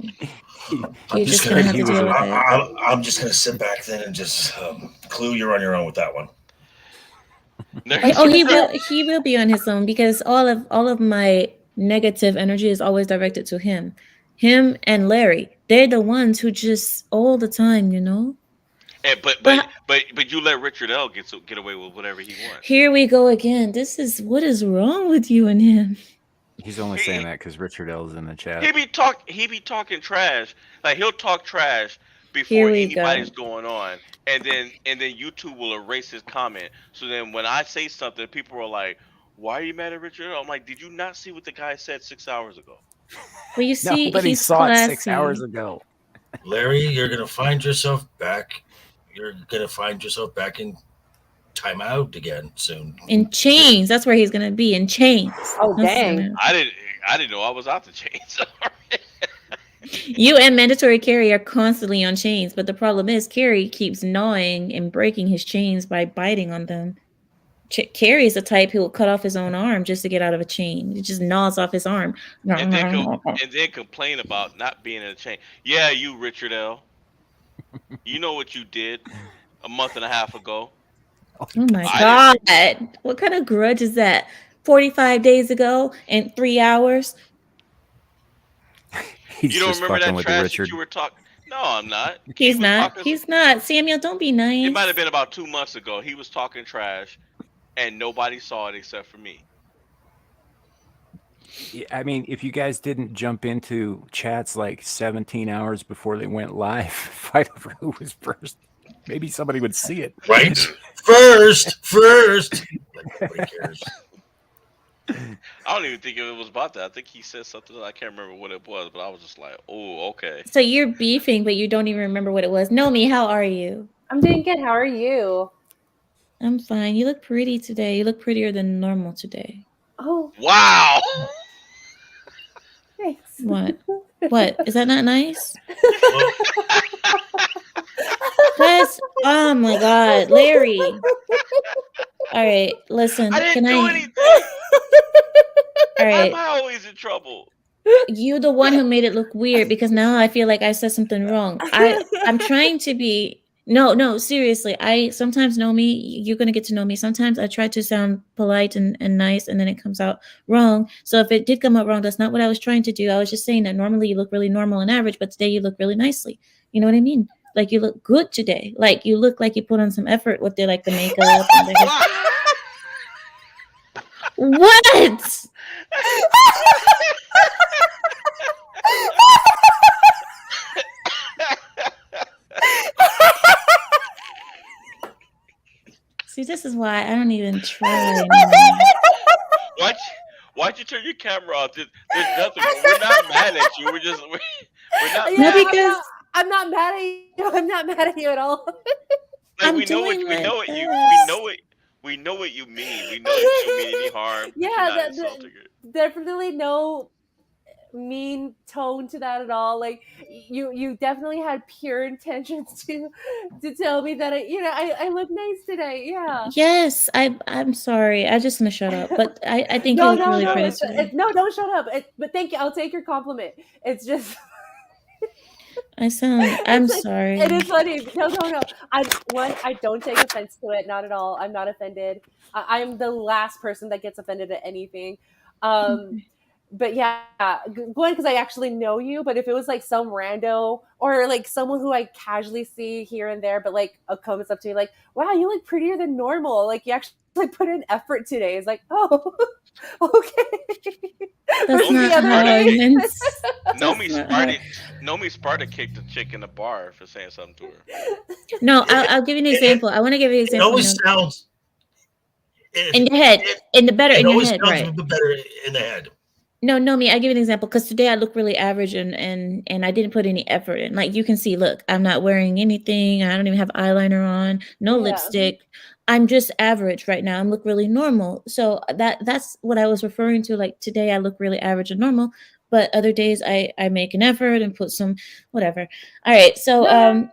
you're just gonna have to deal with it. I'm just gonna sit back then and just Clue. You're on your own with that one. Oh, he will be on his own because all of my negative energy is always directed to him. Him and Larry, they're the ones who just all the time, But you let Richard L get away with whatever he wants. Here we go again. What is wrong with you and him? He's only saying that because Richard L's in the chat. He be talking trash. Like he'll talk trash before Here we anybody's go. going on, and then YouTube will erase his comment. So then when I say something, people are like, "Why are you mad at Richard L?" I'm like, "Did you not see what the guy said 6 hours ago?" Well, you see, Nobody he's saw classy. it 6 hours ago. Larry, you're gonna find yourself back. You're gonna find yourself back in timeout again soon. In chains. That's where he's gonna be, in chains. Oh, dang. I didn't know I was out the chains. You and Mandatory Carrie are constantly on chains, but the problem is Carrie keeps gnawing and breaking his chains by biting on them. Carrie is the type who will cut off his own arm just to get out of a chain. He just gnaws off his arm. and then complain about not being in a chain. Yeah, you, Richard L. You know what you did a month and a half ago. Oh my God. What kind of grudge is that? 45 days ago and 3 hours? You don't remember that trash that you were talking? No, I'm not. He's not. Samuel, don't be nice. It might have been about 2 months ago. He was talking trash, and nobody saw it except for me. I mean, if you guys didn't jump into chats like 17 hours before they went live, fight over who was first, maybe somebody would see it. Right? First. Nobody cares. I don't even think it was about that. I think he said something. I can't remember what it was, but I was just like, oh, okay. So you're beefing, but you don't even remember what it was. Nomi, how are you? I'm doing good. How are you? I'm fine. You look pretty today. You look prettier than normal today. Oh, Wow. thanks. What? What? Is that not nice? Well, Guys, oh my god, Larry. All right, listen. I didn't Can do I? anything. All Why am right, I always in trouble? you the one who made it look weird because now I feel like I said something wrong. I'm trying to be no, seriously. I sometimes know me, you're gonna get to know me. Sometimes I try to sound polite and nice and then it comes out wrong. So if it did come out wrong, that's not what I was trying to do. I was just saying that normally you look really normal and average, but today you look really nicely. You know what I mean? Like you look good today. Like you look like you put on some effort with the makeup and the hair. What? See, this is why I don't even try anymore. Why'd you turn your camera off? There's nothing. We're not mad at you. We're not No, mad. because I'm not mad at you. I'm not mad at you at all. Like I'm we know doing what my we know what you mean. We know that you don't mean any harm. That you're Yeah, not insulting her. definitely no mean tone to that at all. Like you definitely had pure intentions to tell me that I look nice today. Yeah. Yes, I'm sorry. I just gonna shut up. But I think you No, look no, really no, pretty today. no! Don't shut up. But thank you. I'll take your compliment. It's just I'm it's like sorry. it is funny. No. I don't take offense to it. Not at all. I'm not offended. I'm the last person that gets offended at anything. Um, but yeah, one, because I actually know you. But if it was like some rando or like someone who I casually see here and there, but like comes up to me like, "Wow, you look prettier than normal. Like you actually put in effort today." It's like, oh, okay. That's Versus not the other how I day. meant. That's not how. Nomi Sparta kicked the chick in the bar for saying something to her. No, I'll give you an example. I want to give you an it example. always No. sounds. In your head, in It your always head, sounds right? better in the head. No, me. I give you an example because today I look really average and I didn't put any effort in. Like you can see, look, I'm not wearing anything. I don't even have eyeliner on, no Yeah. lipstick. I'm just average right now. I look really normal. So that's what I was referring to. Like today I look really average and normal, but other days I make an effort and put some whatever. All right. So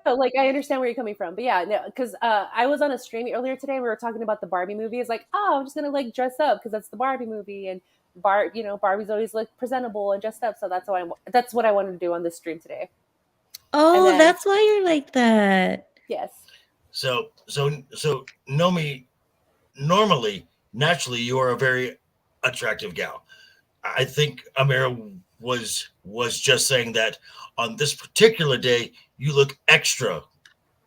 No, like I understand where you're coming from, but yeah, no, because I was on a stream earlier today. We were talking about the Barbie movie. It's like, oh, I'm just gonna like dress up because that's the Barbie movie, and Barbies always look presentable and dressed up. So that's what I wanted to do on this stream today. oh, then- that's why you're like that. Yes. So Nomi, normally, naturally, you are a very attractive gal. I think Amira was just saying that on this particular day, you look extra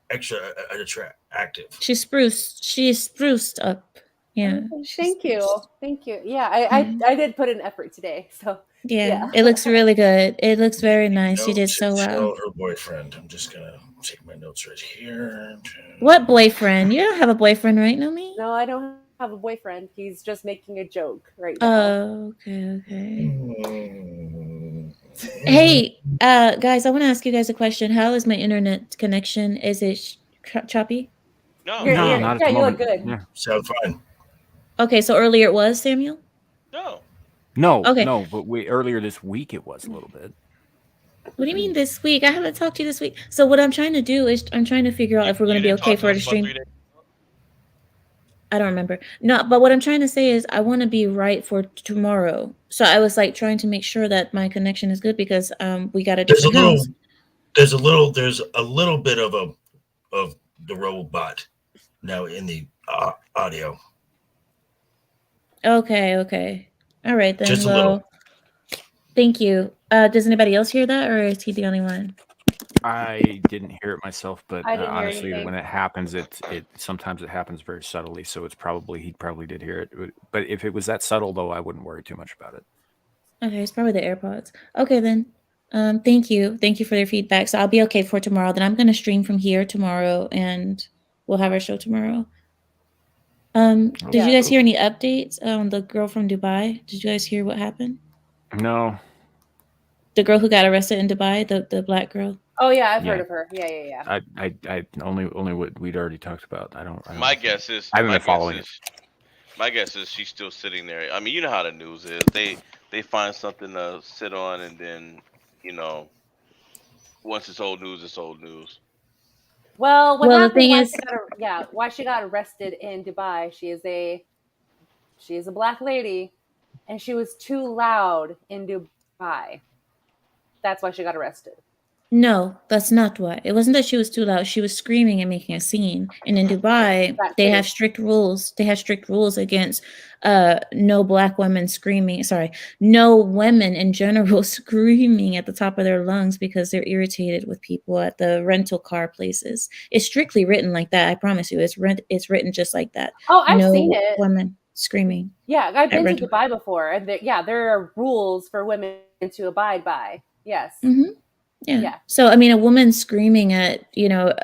attractive. She's spruced up. Yeah. Thank you. Thank you. Yeah, Mhm. I did put in effort today. So Yeah, it looks really good. It looks very nice. You Note did to so well. tell her boyfriend. I'm just gonna take my notes right here. What boyfriend? You don't have a boyfriend, right, Nomi? no, I don't have a boyfriend. He's just making a joke right now. Oh, okay. Hey, guys, I want to ask you guys a question. How is my internet connection? Is it choppy? No, You're- No, you're- not at yeah, the you look moment. good. Yeah. Sound fine. Okay, so earlier it was Samuel. no. No, Okay. no, but earlier this week it was a little bit. What do you mean this week? I haven't talked to you this week. So what I'm trying to do is I'm trying to figure out if we're going to be didn't okay talk to for us the about stream. 3 days. I don't remember. No, but what I'm trying to say is I want to be right for tomorrow. So I was like trying to make sure that my connection is good because we got a There's a different house. there's a little bit of the robot now in the audio. Okay. All right then. Just a well, little. thank you. Does anybody else hear that, or is he the only one? I didn't hear it myself, but I didn't hear honestly, anything. when it happens, it sometimes it happens very subtly. So he probably did hear it. But if it was that subtle, though, I wouldn't worry too much about it. Okay, it's probably the AirPods. Okay then. Thank you for their feedback. So I'll be okay for tomorrow. Then I'm gonna stream from here tomorrow, and we'll have our show tomorrow. Did you guys hear any updates on the girl from Dubai? Did you guys hear what happened? No. The girl who got arrested in Dubai, the black girl. Oh yeah, I've Yeah. heard of her. Yeah. I only what we'd already talked about. I don't. My guess is I haven't been following it. my guess is she's still sitting there. I mean, you know how the news is. They find something to sit on, and then you know, once it's old news, it's old news. Well, what Well, the happened? thing Why is, she why she got arrested in Dubai? She is a black lady, and she was too loud in Dubai. That's why she got arrested. no, that's not why. It wasn't that she was too loud. She was screaming and making a scene. And in Dubai, That they too. have strict rules. They have strict rules against no black women screaming. Sorry, no women in general screaming at the top of their lungs because they're irritated with people at the rental car places. It's strictly written like that. I promise you, it's written just like that. Oh, I've No seen it. women screaming. Yeah, I've been to rental Dubai before, and there are rules for women to abide by. Yes. Mm-hmm. Yeah. Yeah. So I mean, a woman screaming at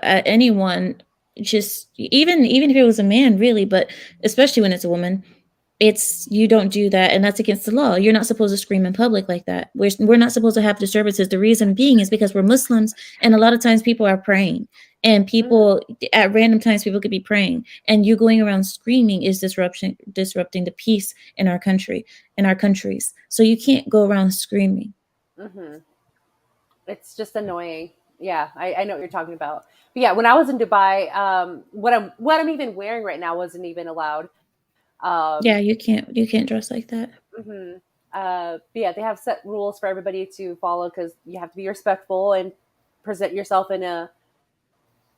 at anyone, just even if it was a man, really, but especially when it's a woman, it's you don't do that, and that's against the law. You're not supposed to scream in public like that. We're not supposed to have disturbances. The reason being is because we're Muslims, and a lot of times people are praying, and people at random times people could be praying, and you going around screaming is disrupting the peace in our country, in our countries. So you can't go around screaming. Mm-hmm. It's just annoying. Yeah, I know what you're talking about. But yeah, when I was in Dubai, what I'm even wearing right now wasn't even allowed. Yeah, you can't dress like that. Mm-hmm. But yeah, they have set rules for everybody to follow because you have to be respectful and present yourself in a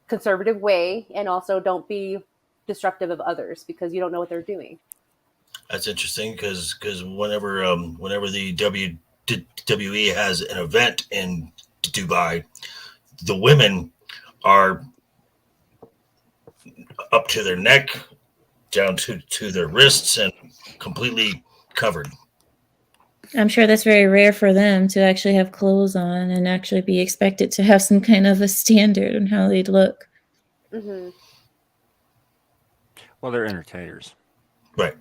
conservative way, and also don't be disruptive of others because you don't know what they're doing. That's interesting because whenever the WWE has an event in Dubai, the women are up to their neck, down to their wrists, and completely covered. I'm sure that's very rare for them to actually have clothes on and actually be expected to have some kind of a standard on how they look. Mm-hmm. Well, they're entertainers. Right.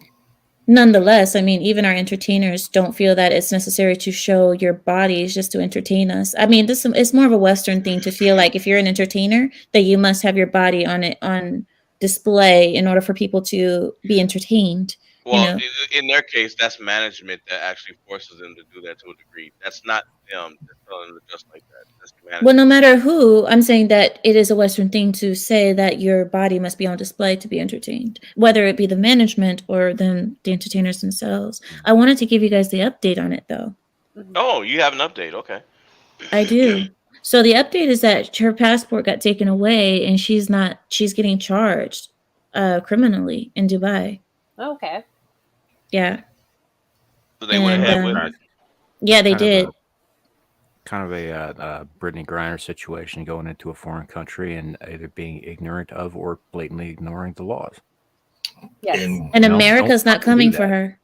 Nonetheless, I mean, even our entertainers don't feel that it's necessary to show your bodies just to entertain us. I mean, it's more of a Western thing to feel like if you're an entertainer, that you must have your body on display in order for people to be entertained. Well, in their case, that's management that actually forces them to do that to a degree. That's not them that's telling them to just like that. That's management. Well, no matter who, I'm saying that it is a Western thing to say that your body must be on display to be entertained, whether it be the management or the entertainers themselves. I wanted to give you guys the update on it, though. Oh, you have an update. Okay. I do. So the update is that her passport got taken away and she's getting charged criminally in Dubai. Okay. Yeah. So they went ahead with it. Yeah, they did. Kind of a Brittany Griner situation, going into a foreign country and either being ignorant of or blatantly ignoring the laws. Yes. And America's not coming for her.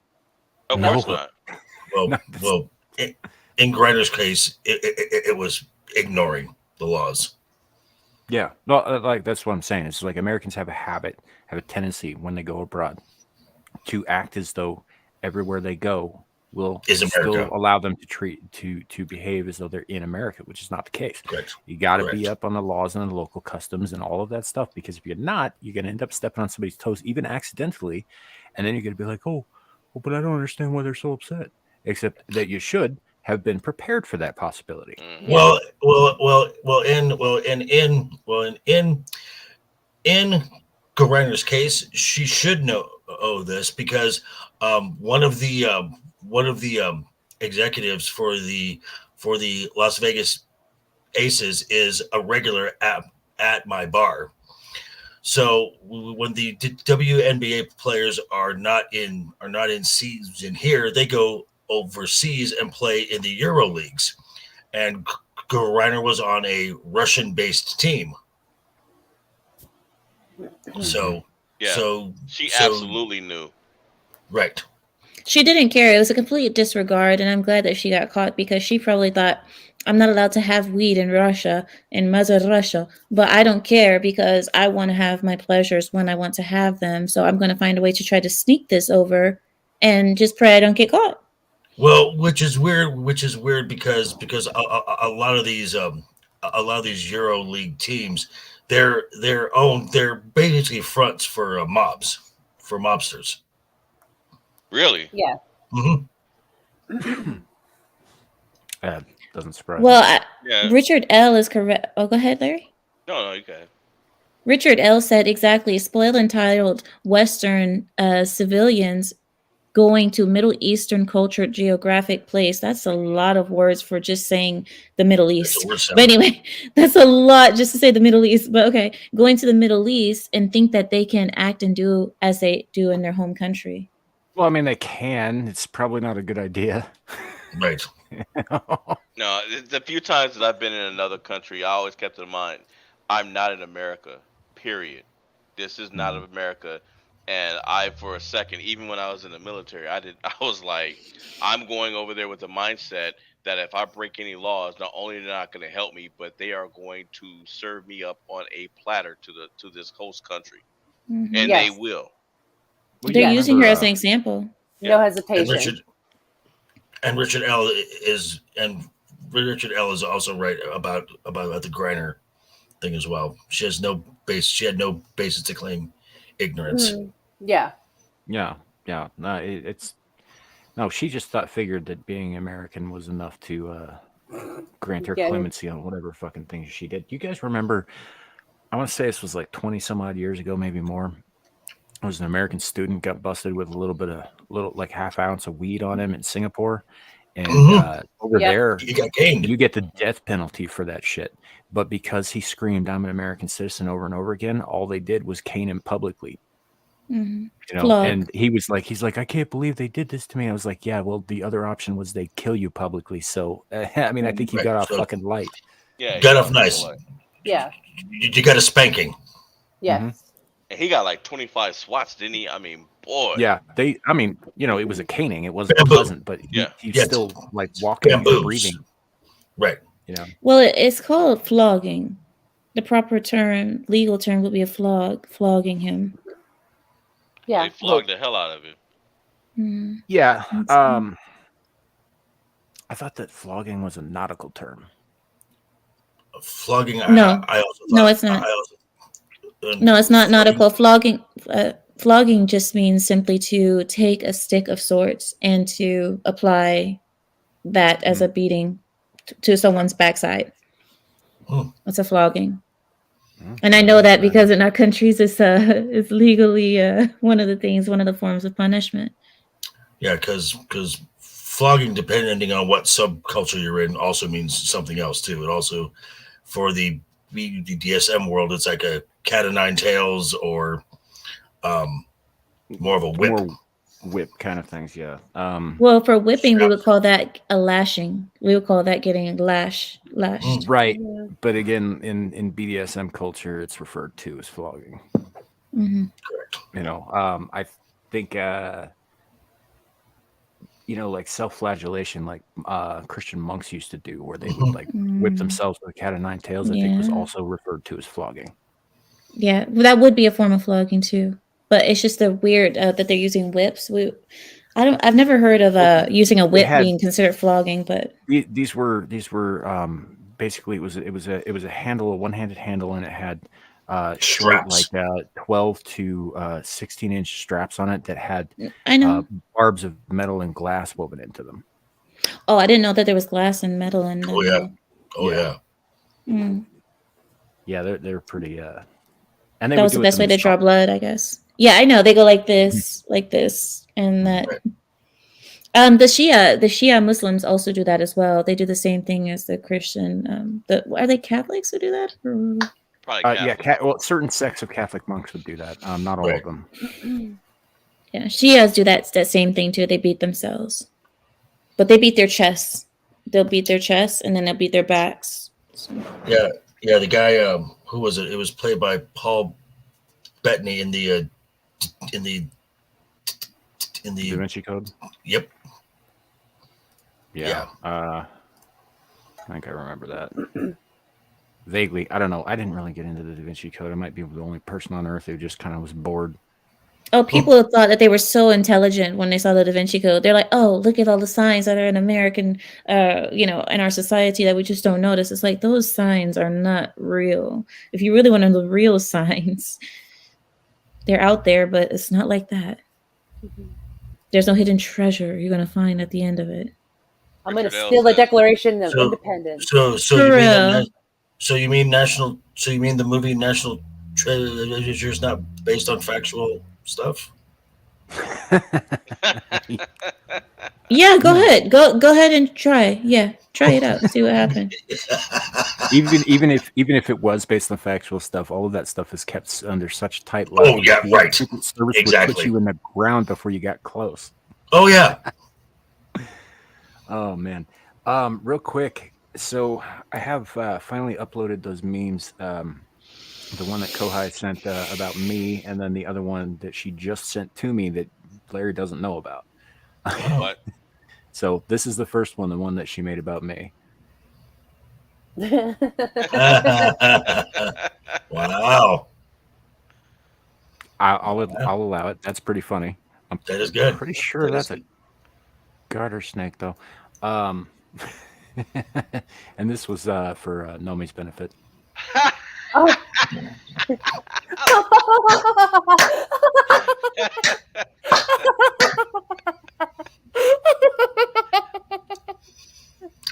Of course not. Well, in Griner's case, it was ignoring the laws. Yeah, well, like that's what I'm saying. It's like Americans have a tendency when they go abroad to act as though everywhere they go will still allow them to behave as though they're in America, which is not the case. Correct. You got to be up on the laws and the local customs and all of that stuff, because if you're not, you're going to end up stepping on somebody's toes, even accidentally, and then you're going to be like, oh, but I don't understand why they're so upset. Except that you should have been prepared for that possibility. Well, in Griner's case, she should know this because one of the executives for the Las Vegas Aces is a regular at my bar. So when the WNBA players are not in season here, they go overseas and play in the Euro leagues. And Griner was on a Russian-based team. So she absolutely knew. Right. She didn't care. It was a complete disregard, and I'm glad that she got caught because she probably thought, I'm not allowed to have weed in Russia, in Mother Russia, but I don't care because I want to have my pleasures when I want to have them. So I'm going to find a way to try to sneak this over and just pray I don't get caught. Well, which is weird because a lot of these a lot of these Euro League teams, they're basically fronts for mobsters. Really? Yeah. Hmm. Doesn't surprise me. Well, Yeah. Richard L is correct. Oh, go ahead, Larry. No, you can. Richard L said exactly. Spoiled entitled Western civilians going to Middle Eastern culture geographic place. That's a lot of words for just saying the Middle East. But anyway, that's a lot just to say the Middle East. But okay, going to the Middle East and think that they can act and do as they do in their home country. Well, I mean, they can. It's probably not a good idea. Right. No, the few times that I've been in another country, I always kept in mind, I'm not in America. Period. This is not Mhm. America. And I, for a second, even when I was in the military, I was like, I'm going over there with the mindset that if I break any laws, not only are they not going to help me, but they are going to serve me up on a platter to this host country, Mhm. and Yes. they will. Well, They're you using remember, her as an example. No Yeah. hesitation. And Richard L is also right about the Griner thing as well. She had no basis to claim ignorance. Mhm. Yeah. Yeah. No, no. She just figured that being American was enough to grant her Get it. clemency on whatever fucking things she did. You guys remember? I want to say this was like 20 some odd years ago, maybe more. I was an American student, got busted with a little like half ounce of weed on him in Singapore, and over Yep. there You got gained. you get the death penalty for that shit. But because he screamed, "I'm an American citizen" over and over again, all they did was cane him publicly. Mhm. You know, Flog. and he's like, "I can't believe they did this to me." I was like, "Yeah, well, the other option was they kill you publicly." So, I mean, I think he Right, got off so- fucking light. Yeah, Got he off nice. like- Yeah. You got a spanking. Yes. and he got like 25 swats, didn't he? I mean, boy. Yeah, I mean, you know, it was a caning. It wasn't Bamboo. pleasant, but Yeah. he's Yeah. still like walking and Bamboos. breathing. Right. You know, Well, it's called flogging. The proper term, legal term, would be a flogging him. Yeah. They flogged the hell out of him. Mhm. yeah. That's- I thought that flogging was a nautical term. Flogging. No. I also No, thought- it's not. I also, No, it's not flogging- nautical. Flogging just means simply to take a stick of sorts and to apply that as a beating to someone's backside. Hmm. That's a flogging. And I know that because in our countries it's legally one of the forms of punishment. Yeah, because flogging, depending on what subculture you're in, also means something else too. It also, for the DSM world, it's like a cat of nine tails or more of a whip. More whip kind of things, yeah. Well, for whipping, we would call that a lashing. We would call that getting lashed. Right. But again, in BDSM culture, it's referred to as flogging. Mm-hmm. Correct. You know, I think, you know, like self-flagellation, like Christian monks used to do, where they would like whip themselves with a cat of nine tails, I think was Yeah. also referred to as flogging. Yeah, well, that would be a form of flogging too. But it's just a weird that they're using whips. I've never heard of using a whip being considered flogging, but these were basically it was a handle, a one-handed handle, and it had short Straps. like 12 to 16-inch straps on it that had I know. barbs of metal and glass woven into them. Oh, I didn't know that there was glass and metal in them. Oh yeah. Oh yeah. Mm. Yeah, they're pretty. And they That would was do the it best way to draw themselves. blood, I guess. Yeah, I know. They go like this, and that. The Shia Muslims also do that as well. They do the same thing as the Christian. Are they Catholics who do that? Probably Yeah, well, certain sects of Catholic monks would do that. Not all of them. Yeah, Shias do that same thing too. They beat themselves, but they beat their chests. They'll beat their chests and then they'll beat their backs. So. Yeah. The guy, who was it? It was played by Paul Bettany in the Da Vinci Code. Yep. Yeah. I think I remember that vaguely. I don't know. I didn't really get into the Da Vinci Code. I might be the only person on Earth who just kind of was bored. Oh, people thought that they were so intelligent when they saw the Da Vinci Code. They're like, "Oh, look at all the signs that are in American, in our society that we just don't notice." It's like those signs are not real. If you really want to know the real signs, they're out there, but it's not like that. There's no hidden treasure you're gonna find at the end of it. I'm going to Richard L. steal the says, Declaration of So, Independence. so For you mean that? real. So you mean national? So you mean the movie National Treasure is not based on factual stuff? Yeah, go ahead. Go ahead and try. Yeah, try it out. See what happens. even if it was based on factual stuff, all of that stuff is kept under such tight lock. Oh yeah, The right. Secret Service would Exactly. put you in the ground before you got close. Oh yeah. Oh man. Real quick. So I have finally uploaded those memes. The one that Kohai sent about me, and then the other one that she just sent to me that Larry doesn't know about. what? So this is the first one, the one that she made about me. Wow. I'll allow it. That's pretty funny. I'm That is good. pretty sure That is that's a garter snake, though. And this was for Nomi's benefit. Oh.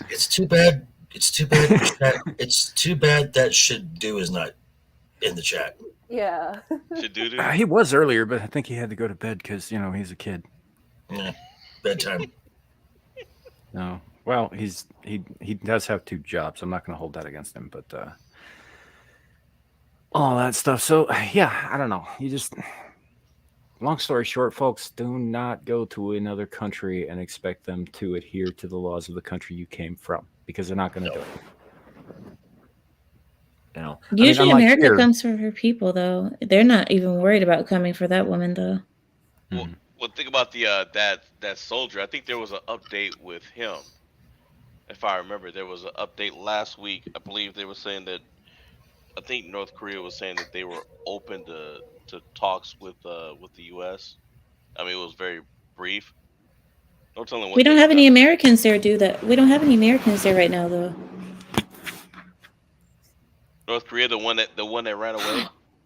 It's too bad. It's too bad. It's too bad that should do is not in the chat. Yeah. Should do He was earlier, but I think he had to go to bed because he's a kid. Yeah, bedtime. No, well, he does have 2 jobs. I'm not going to hold that against him, but all that stuff. So yeah, I don't know. Long story short, folks, do not go to another country and expect them to adhere to the laws of the country you came from, because they're not going to do it. Usually, unlike America here- comes for her people, though. They're not even worried about coming for that woman, though. Well, think about the that soldier. I think there was an update with him. If I remember, there was an update last week. I believe they were saying that. I think North Korea was saying that they were open to talks with the U.S. I mean, it was very brief. Don't tell them what We don't they've have any done. Americans there do that. We don't have any Americans there right now, though. North Korea, the one that ran away.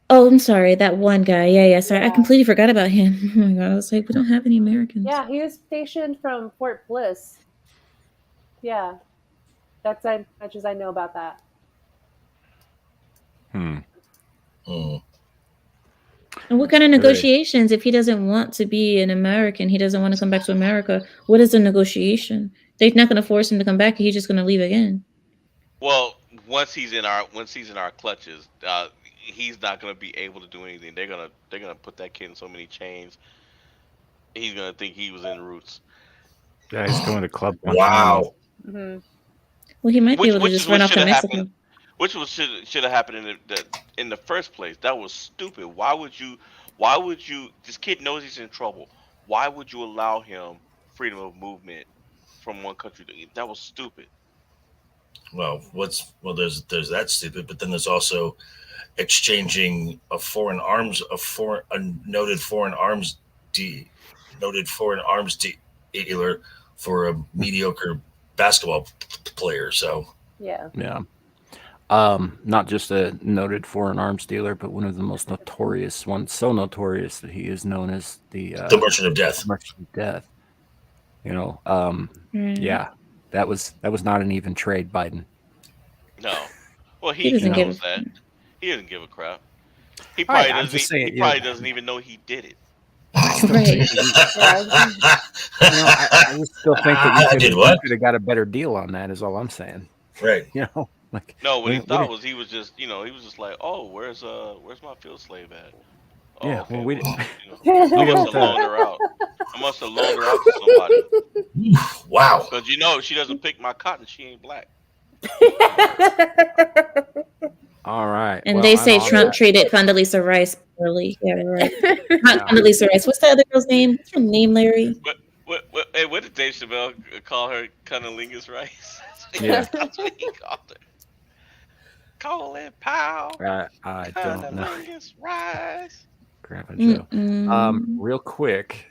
Oh, I'm sorry. That one guy. Yeah. Sorry. I Yeah. completely forgot about him. Oh my god. I was like, we don't have any Americans. Yeah, he was stationed from Fort Bliss. Yeah. That's as much as I know about that. Hmm. And what kind of negotiations if he doesn't want to be an American? He doesn't want to come back to America. What is the negotiation? They're not going to force him to come back. He's just going to leave again. Well, once he's in our clutches, he's not gonna be able to do anything. They're gonna put that kid in so many chains. He's gonna think he was in Roots. Yeah, he's going to Club Guantanamo. Wow. Mm-hmm. Well, he might be able to Which just is run what off to shoulda Mexico. happened. Which should have happened in the first place. That was stupid. Why would you? This kid knows he's in trouble. Why would you allow him freedom of movement from one country? That was stupid. Well, there's that stupid, but then there's also exchanging a noted foreign arms dealer for a mediocre basketball player. So Yeah. Yeah. Not just a noted foreign arms dealer, but one of the most notorious ones. So notorious that he is known as the Merchant of Death. Merchant of Death. Right. Yeah, that was not an even trade, Biden. No. Well, He he doesn't give knows a- that. He doesn't give a crap. He All right, probably I'm doesn't. just saying, He yeah. probably doesn't even know he did it. Right. I just still think that I did what? you could have got a better deal on that. Is all I'm saying. Right. Like No, what he we thought didn't- was he was just like, oh, where's my field slave at? Oh, Yeah, okay, well, we well, didn't- I we must have didn't, loaned her out. I must have loaned her out to somebody. Wow. Because if she doesn't pick my cotton, she ain't black. all right. And well, they I'm say on Trump that. treated Condoleezza Rice poorly. Yeah, right. Not Yeah. Condoleezza Rice. What's the other girl's name? What's her name, Larry? What did Dave Chappelle call her? Cunnilingus Rice? Yeah. That's what he called her. Colin Powell. I don't know. Cunnilingus Rice. Grandpa Joe. Mm-mm. Real quick,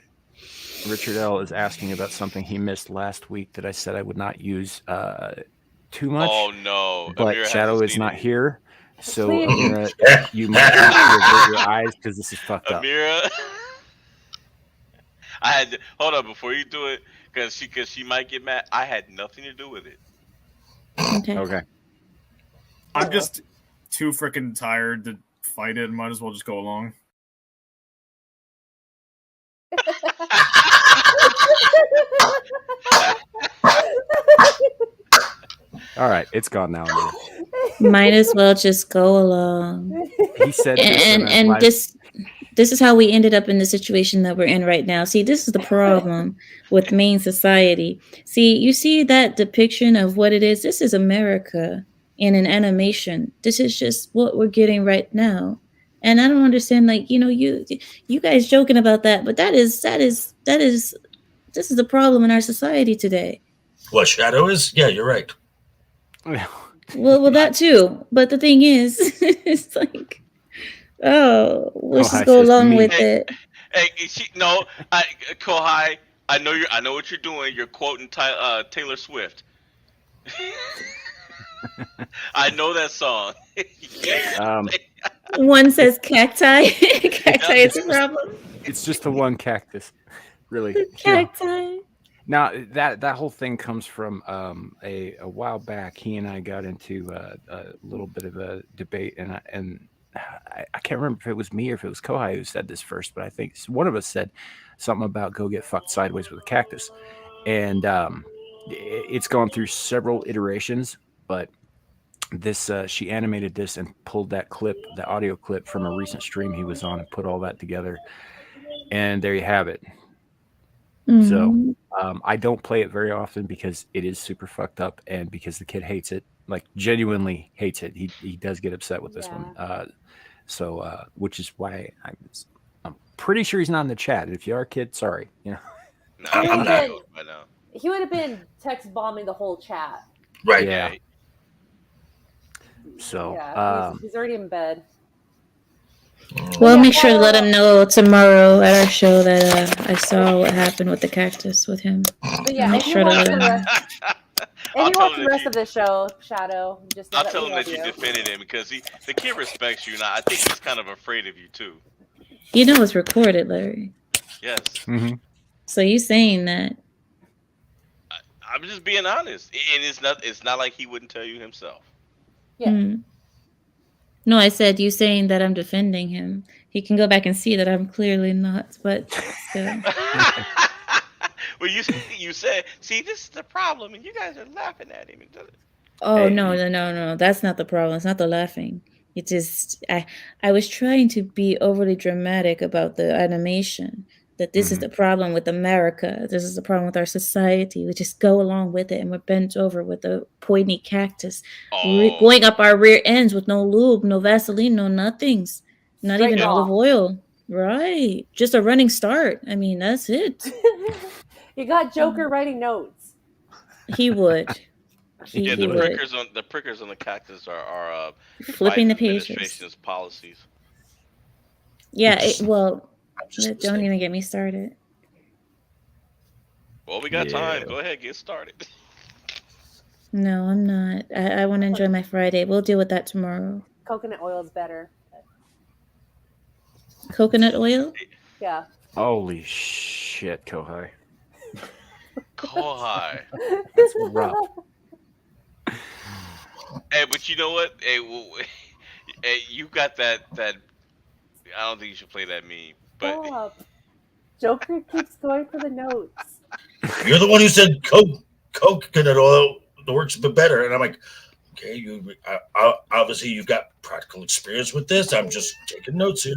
Richard L is asking about something he missed last week that I said I would not use too much. Oh no, But Amira Shadow hasn't is seen not it. here, so Please. Amira, you might need to avert your eyes because this is fucked up. Amira, I had to, hold on before you do it, because she might get mad. I had nothing to do with it. Okay. Okay. I'm just too freaking tired to fight it. Might as well just go along. All right, it's gone now. Amira. Might as well just go along. He said this in a And live- this is how we ended up in the situation that we're in right now. See, this is the problem with Maine society. See, you see that depiction of what it is. This is America in an animation. This is just what we're getting right now. And I don't understand, like, you guys joking about that, but this is the problem in our society today. What Shadow is? Yeah, you're right. Well, that too. But the thing is, it's like, let's I just go says along me. with it. Hey, Kohai, I know what you're doing. You're quoting Taylor Swift. I know that song. One says cacti. Cacti is a problem. It's just the one cactus, really. Cacti. Now that whole thing comes from a while back. He and I got into a little bit of a debate, and I can't remember if it was me or if it was Kohai who said this first, but I think one of us said something about go get fucked sideways with a cactus, and it's gone through several iterations, but this she animated this and pulled that clip, the audio clip from a recent stream he was on, and put all that together, and there you have it. So I don't play it very often because it is super fucked up, and because the kid hates it, like genuinely hates it. He does get upset with this one. So which is why I'm pretty sure he's not in the chat. If you are a kid, sorry. No, I'm not. Right now. He would have been text bombing the whole chat. Right. Yeah. So He's already in bed. Well, make sure to let him know tomorrow at our show that I saw what happened with the cactus with him. But yeah, Make if you sure to watch let the him know. rest, I'll if you tell watch him the that rest of the show, Shadow, just know I'll that tell we him love that you you. defended him because the kid respects you. Now I think he's kind of afraid of you too. You know it's recorded, Larry. Yes, So you saying that? I'm just being honest, and it's not like he wouldn't tell you himself. Yeah. No, I said you saying that I'm defending him. He can go back and see that I'm clearly not, but still. Well, you said, see, this is the problem, and you guys are laughing at him. Oh, Hey. no. That's not the problem. It's not the laughing. It just I was trying to be overly dramatic about the animation. That this is the problem with America. This is the problem with our society. We just go along with it, and we're bent over with a pointy cactus, going up our rear ends with no lube, no Vaseline, no nothings, not Straight even off. olive oil. Right, just a running start. I mean, that's it. You got Joker writing notes. He would. Yeah, He the would. prickers on the cactus are Flipping the Biden pages. administration's policies. Yeah, I'm just don't saying. even get me started. Well, we got time. Yeah. Go ahead, get started. No, I'm not. I want to enjoy my Friday. We'll deal with that tomorrow. Coconut oil is better. Coconut oil? Yeah. Holy shit, Kohai. Kohai. That's rough. Hey, but you know what? Hey, hey, you got that. I don't think you should play that meme. But Stop. Joker keeps going for the notes. You're the one who said coconut oil works a bit better, and I'm like, okay, obviously you've got practical experience with this. I'm just taking notes here.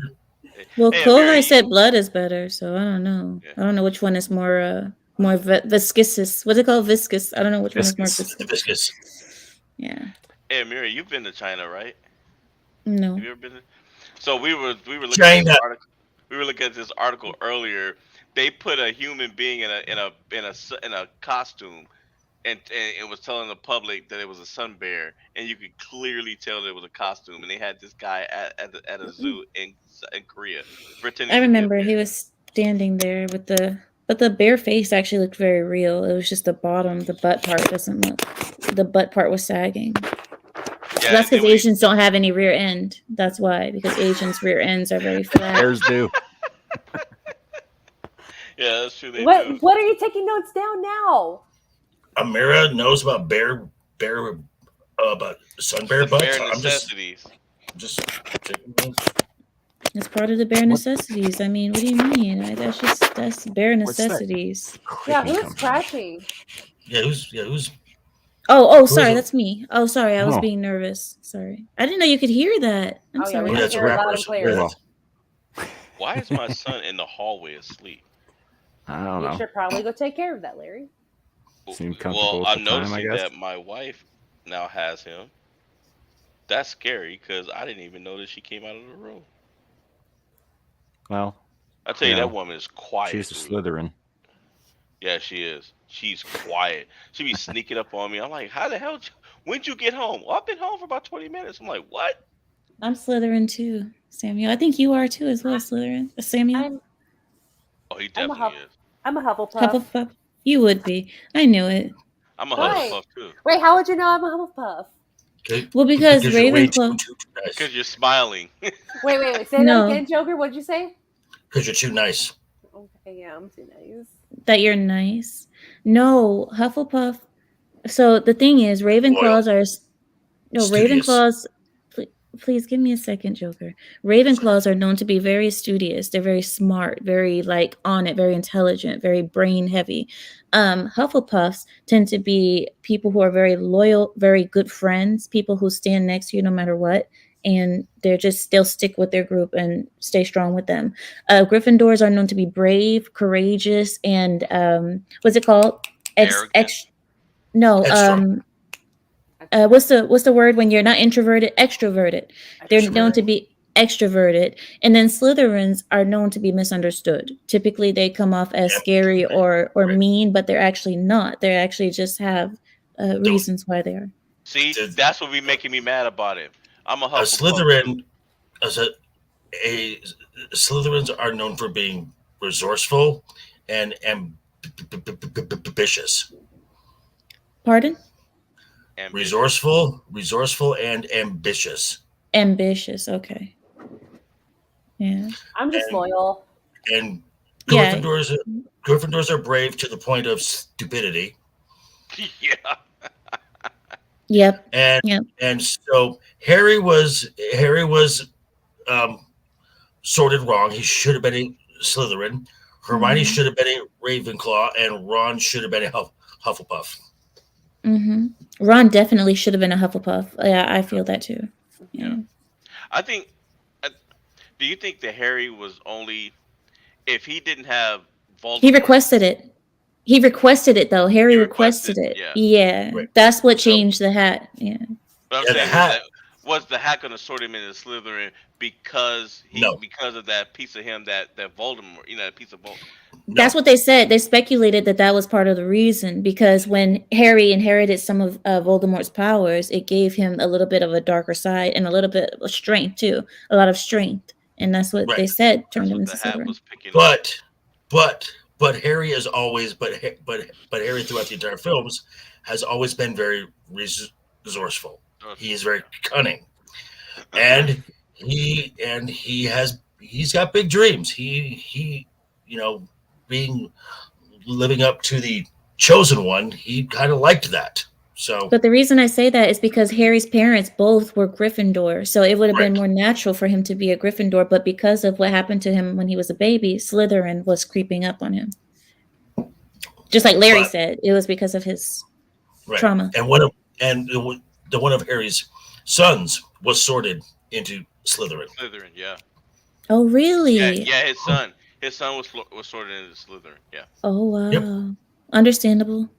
Well, Hey, Kohai Mary, said blood is better, so I don't know. Yeah. I don't know which one is more viscous. What's it called? Viscous. I don't know which one is more Viscous. viscous. Viscous. Yeah. Hey, Mary, you've been to China, right? No. Have you ever been? So we were looking China. at this article. We were looking at this article earlier. They put a human being in a costume, and it was telling the public that it was a sun bear, and you could clearly tell that it was a costume. And they had this guy at a zoo in Korea pretending I to be a remember he bear. was standing there with but the bare face actually looked very real. It was just the bottom, the butt part doesn't look. The butt part was sagging. Yeah, That's and then because when he, Asians don't have any rear end. That's why, because Asians' rear ends are very flat. Bears do. yeah, that's true. They What do. What are you taking notes down now? Amira knows about about sun bear The butts. bare I'm necessities. just taking notes. It's part of the bare necessities. I mean, what do you mean? That's bare What's that? necessities. Yeah, Creaking who's company. scratching? Who's Oh, Who sorry, is it? that's me. Oh, sorry, I was Oh. being nervous. Sorry, I didn't know you could hear that. I'm Oh, yeah, sorry. we Yeah, can it's a hear it loud rapper. and clear. Very well. Why is my son in the hallway asleep? I don't You know. should probably go take care of that, Larry. Seemed comfortable Well, with I'm the time, I noticing guess. that my wife now has him. That's scary because I didn't even notice she came out of the room. Well, I tell you, Yeah. that woman is quiet. she's a dude. Slytherin. Yeah, she is. She's quiet. She be sneaking up on me. I'm like, how the hell? When'd you get home? Well, I've been home for about 20 minutes. I'm like, what? I'm Slytherin too, Samuel. I think you are too as well, Slytherin. Samuel, I'm Oh, he I'm a definitely is. I'm a Hufflepuff. Hufflepuff. You would be. I knew it. I'm a Why? Hufflepuff too. Wait, how would you know I'm a Hufflepuff? okay? Well, because you're way Ravenclaw. too nice. Because you're smiling. Wait. Say No. that again, Joker. What'd you say? Because you're too nice. Okay, yeah, I'm too nice. That you're nice. No, Hufflepuff. So the thing is, Ravenclaws are no Studious. Ravenclaws. Please give me a second, Joker. Ravenclaws are known to be very studious. They're very smart, very like on it, very intelligent, very brain heavy. Hufflepuffs tend to be people who are very loyal, very good friends, people who stand next to you no matter what, and they'll stick with their group and stay strong with them. Gryffindors are known to be brave, courageous, and what's it called? Arrogant. No, Headstrong. what's the word when you're not introverted? Extroverted. They're known to be extroverted, and then Slytherins are known to be misunderstood. Typically, they come off as Yeah. scary or Right. mean, but they're actually not. They actually just have reasons why they are. See, The- that's what be making me mad about him. I'm a A Hufflepuff. Slytherin, as a Slytherins are known for being resourceful and ambitious. Pardon? Ambitious. Resourceful, and ambitious. Ambitious. Okay. Yeah. I'm just And- loyal. And Yeah. Gryffindors are brave to the point of stupidity. yeah. Yep. And Yep. and so Harry was sorted wrong. He should have been a Slytherin. Hermione Mhm. should have been a Ravenclaw, and Ron should have been a Hufflepuff. Mm-hmm. Ron definitely should have been a Hufflepuff. Yeah, I feel that too. Yeah. I think. Do you think that Harry was only if he didn't have Voldemort? He requested it. He requested it though. Harry He requested requested, it. yeah. Yeah. Right. That's what So- changed the hat. Yeah. But I'm Yeah, the saying hat- was the hat going to sort him into Slytherin because No. because of that piece of him that Voldemort, that piece of Voldemort. No. That's what they said. They speculated that was part of the reason because when Harry inherited some of Voldemort's powers, it gave him a little bit of a darker side and a little bit of strength too, a lot of strength, and that's what they Right. said That's turned him what into the hat Slytherin. was picking up. But Harry is always but Harry throughout the entire films has always been very resourceful. He is very cunning, and he's got big dreams. He living up to the chosen one. He kind of liked that. So But the reason I say that is because Harry's parents both were Gryffindor, so it would have been Right. more natural for him to be a Gryffindor. But because of what happened to him when he was a baby, Slytherin was creeping up on him. Just like Larry But- said, it was because of his right. trauma. And the one of Harry's sons was sorted into Slytherin. Slytherin, yeah. Oh, really? Yeah, his son. His son was sorted into Slytherin, yeah. Oh, wow. Yep. Understandable.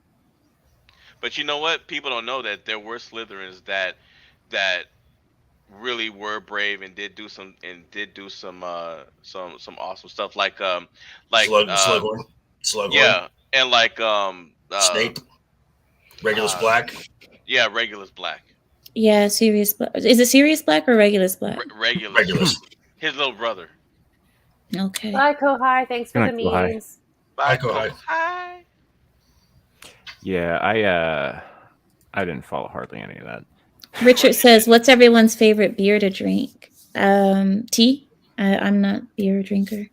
But you know what? People don't know that there were Slytherins that really were brave and did do some awesome stuff like Slughorn. yeah, and like Snape. Regulus Black. Yeah, Regulus Black. Yeah, Sirius Black. Is it Sirius Black or Regulus Black? Regulus. Regulus. His little brother. Okay. Bye, Kohai. Thanks for Good the night, Kohai. memes. Bye, Kohai. Kohai. Yeah, I didn't follow hardly any of that. Richard says, "What's everyone's favorite beer to drink?" Tea. I'm not beer drinker.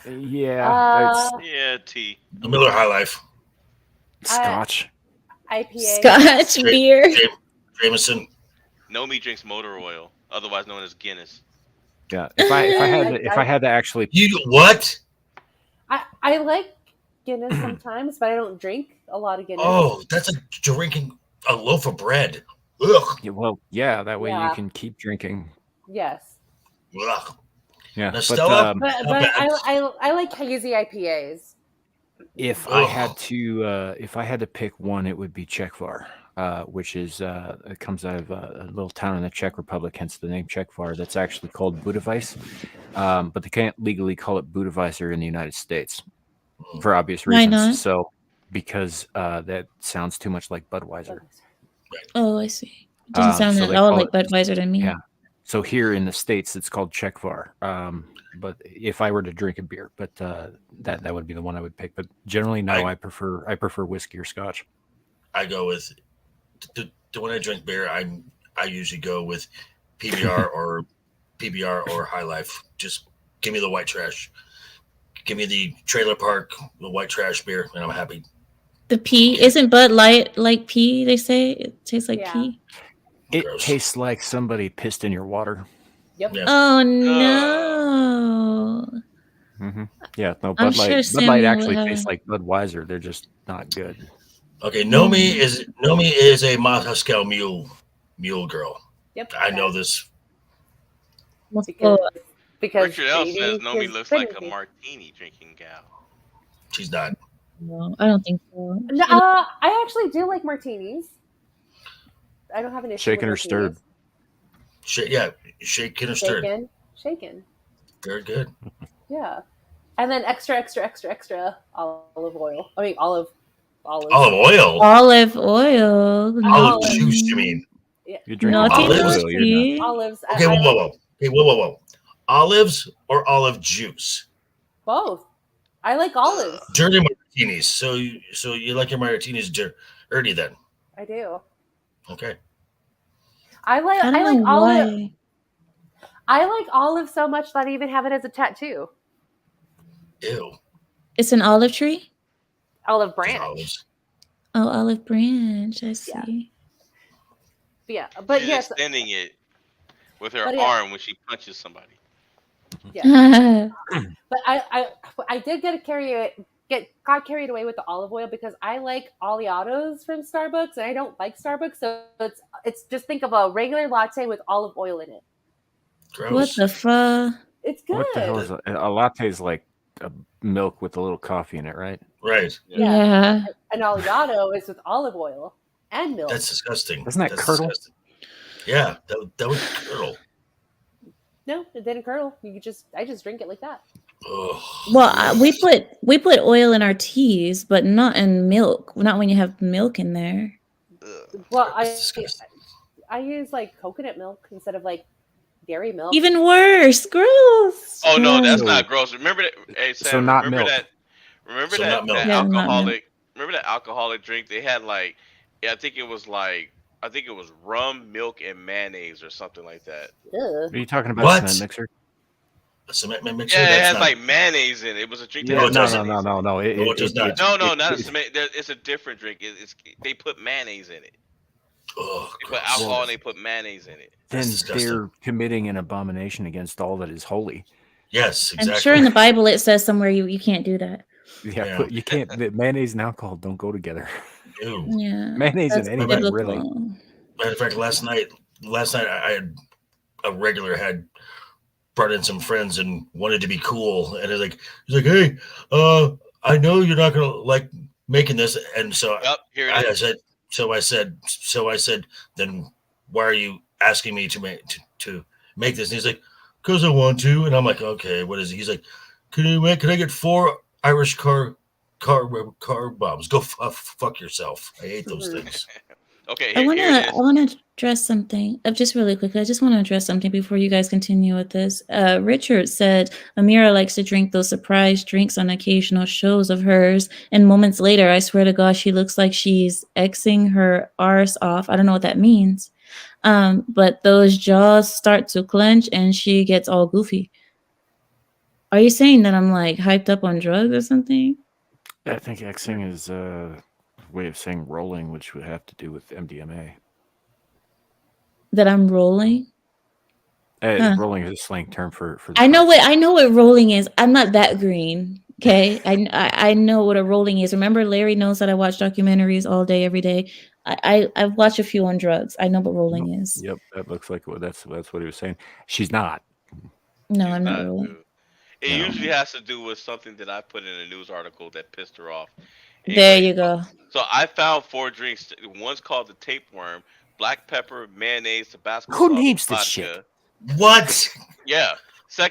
Yeah, Yeah, tea. The Miller High Life. it's Scotch. IPA. Scotch Jameson. beer. Jameson. Nomi drinks motor oil, otherwise known as Guinness. Yeah, if I had to actually, You what? I like Guinness sometimes, but I don't drink a lot of Guinness. Oh, that's like drinking a loaf of bread. Ugh. yeah, that way Yeah. you can keep drinking. Yes. Ugh. Yeah, Now, but Stella? But Not bad. I like hazy IPAs. if I had to pick one, it would be Czechvar, which is it comes out of a little town in the Czech Republic, hence the name Czechvar. That's actually called Budavajs, but they can't legally call it Budavajser in the United States for obvious Why reasons. not? So because that sounds too much like Budweiser. Oh, I see. Doesn't sound so at they all call like Budweiser to me. Yeah. So here in the States, it's called Czechvar. But if I were to drink a beer, but that would be the one I would pick. But generally, no, I prefer whiskey or Scotch. I go with when I drink beer. I usually go with PBR or High Life. Just give me the white trash. Give me the trailer park, the white trash beer, and I'm happy. The pee isn't Bud Light like pee. They say it tastes like Yeah. pee. It Gross. tastes like somebody pissed in your water. Yep. Yeah. Oh no! Mm-hmm. Yeah, no, I'm Bud Light. sure Bud Samuel Light would actually have- tastes like Budweiser. They're just not good. Okay, Nomi is a Moscow mule girl. Yep. I know this. Because Richard L says dating Nomi is looks like a finicky. martini drinking gal. She's not. No, I don't think so. No, I actually do like martinis. I don't have an issue. Shaken or with stirred? Shaken or stirred. Shaken. Very good. Yeah. And then extra olive oil. I mean olive Olive oil. Olive oil. Olive juice, you mean? You're drinking Naughty olives? oil. You're not. Olives. Okay, whoa. Okay, whoa. Olives or olive juice? Both. I like olives. Dirty martinis. So you like your martinis dirty then? I do. Okay. I like I don't know olive. why. I like olive so much that I even have it as a tattoo. Ew. It's an olive tree. Olive branch. Olives. Oh, olive branch. I see. Yeah, but She's yes, extending it with her But yeah. arm when she punches somebody. yeah. But I did got carried away with the olive oil because I like oleatos from Starbucks and I don't like Starbucks, so it's just think of a regular latte with olive oil in it. Gross. What the fuck? It's good. What the hell is a latte? Is like a milk with a little coffee in it, right? Right. Yeah. An oleato is with olive oil and milk. That's disgusting. Doesn't that That's curdle? disgusting. Yeah, that would curdle. No, it didn't curdle. I just drink it like that. Ugh. Well, we put oil in our teas, but not in milk. Not when you have milk in there. Well, That's disgusting. I use like coconut milk instead of like dairy milk. Even worse. Gross. Oh no, that's So- not gross. Remember that? Hey, Sam, So not remember milk. that? Remember So that, not milk. that Yeah, not milk. alcoholic? Remember that alcoholic drink? They had like, I think it was rum, milk, and mayonnaise or something like that. Ugh. Are you talking about What? a cement mixer? A cement mixer? Yeah, it That's had not- like mayonnaise in it. It was a drink. Yeah, that had it doesn't. mayonnaise in it. No. No, it does not. No, not a it- cement. It's a different drink. They put mayonnaise in it. Ugh, They put gross. alcohol and they put mayonnaise in it. Then That's disgusting. they're committing an abomination against all that is holy. Yes, exactly. I'm sure in the Bible it says somewhere you can't do that. Yeah, Yeah. But you can't. The mayonnaise and alcohol don't go together. Ew. Yeah. Mayonnaise That's and anything, biblical. really. Matter of fact, last night I had a regular had brought in some friends and wanted to be cool, and he's like, hey, I know you're not gonna like making this, and so Yep, here it I is. said, then why are you asking me to make this? And he's like, because I want to, and I'm like, okay, what is it? He's like, can I get 4 Irish car car bombs. Go fuck yourself. I hate those things. Okay, I here it I is. wanna address something. Just really quickly. I just want to address something before you guys continue with this. Richard said Amira likes to drink those surprise drinks on occasional shows of hers, and moments later, I swear to God, she looks like she's Xing her arse off. I don't know what that means. But those jaws start to clench and she gets all goofy. Are you saying that I'm like hyped up on drugs or something? I think Xing is a way of saying rolling, which would have to do with MDMA. That I'm rolling? Huh. Rolling is a slang term for I know what rolling is. I'm not that green. Okay. I know what a rolling is. Remember, Larry knows that I watch documentaries all day, every day. I've watched a few on drugs. I know what rolling is. Yep, that looks like that's what he was saying. She's not. No, She's I'm not not, rolling. dude. It No. usually has to do with something that I put in a news article that pissed her off. There Anyway, you go. so I found 4 drinks. One's called the tapeworm, black pepper, mayonnaise, Tabasco Who sauce, names this vodka. shit? What? Yeah.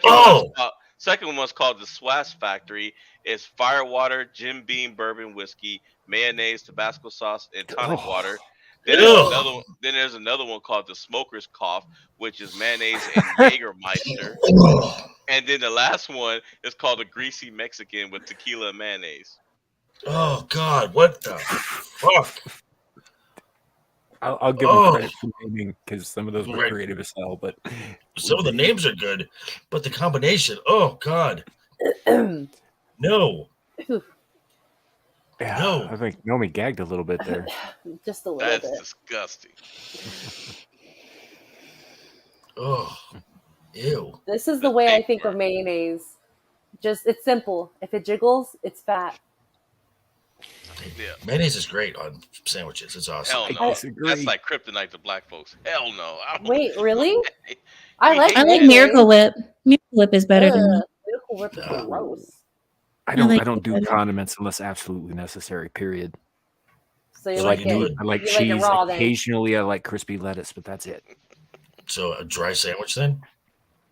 Oh. Second one's called the Swash Factory. It's firewater, Jim Beam bourbon whiskey, mayonnaise, Tabasco sauce, and tonic water. Then there's another one called the Smoker's Cough, which is mayonnaise and Jägermeister. And then the last one is called the Greasy Mexican with tequila and mayonnaise. Oh God! What the fuck? I'll give him credit for naming because some of those were Right. creative as hell, but Some of the names are good, but the combination. Oh God! No. yeah, No. I think Nomi gagged a little bit there. Just a little That's bit. disgusting. Oh. Ew. This is the way I think of mayonnaise. Just it's simple. If it jiggles, it's fat. Yeah. Mayonnaise is great on sandwiches. It's awesome. Hell no. disagree. That's like kryptonite to black folks. Hell no. I don't- Wait, really? I I like I like mayonnaise. Miracle Whip. Miracle Whip is better than that. Miracle Whip is No. gross. I like don't do it. condiments unless absolutely necessary. Period. So you So like you do it. it. I like You like it cheese. raw, then. Occasionally, I like crispy lettuce, but that's it. So a dry sandwich then?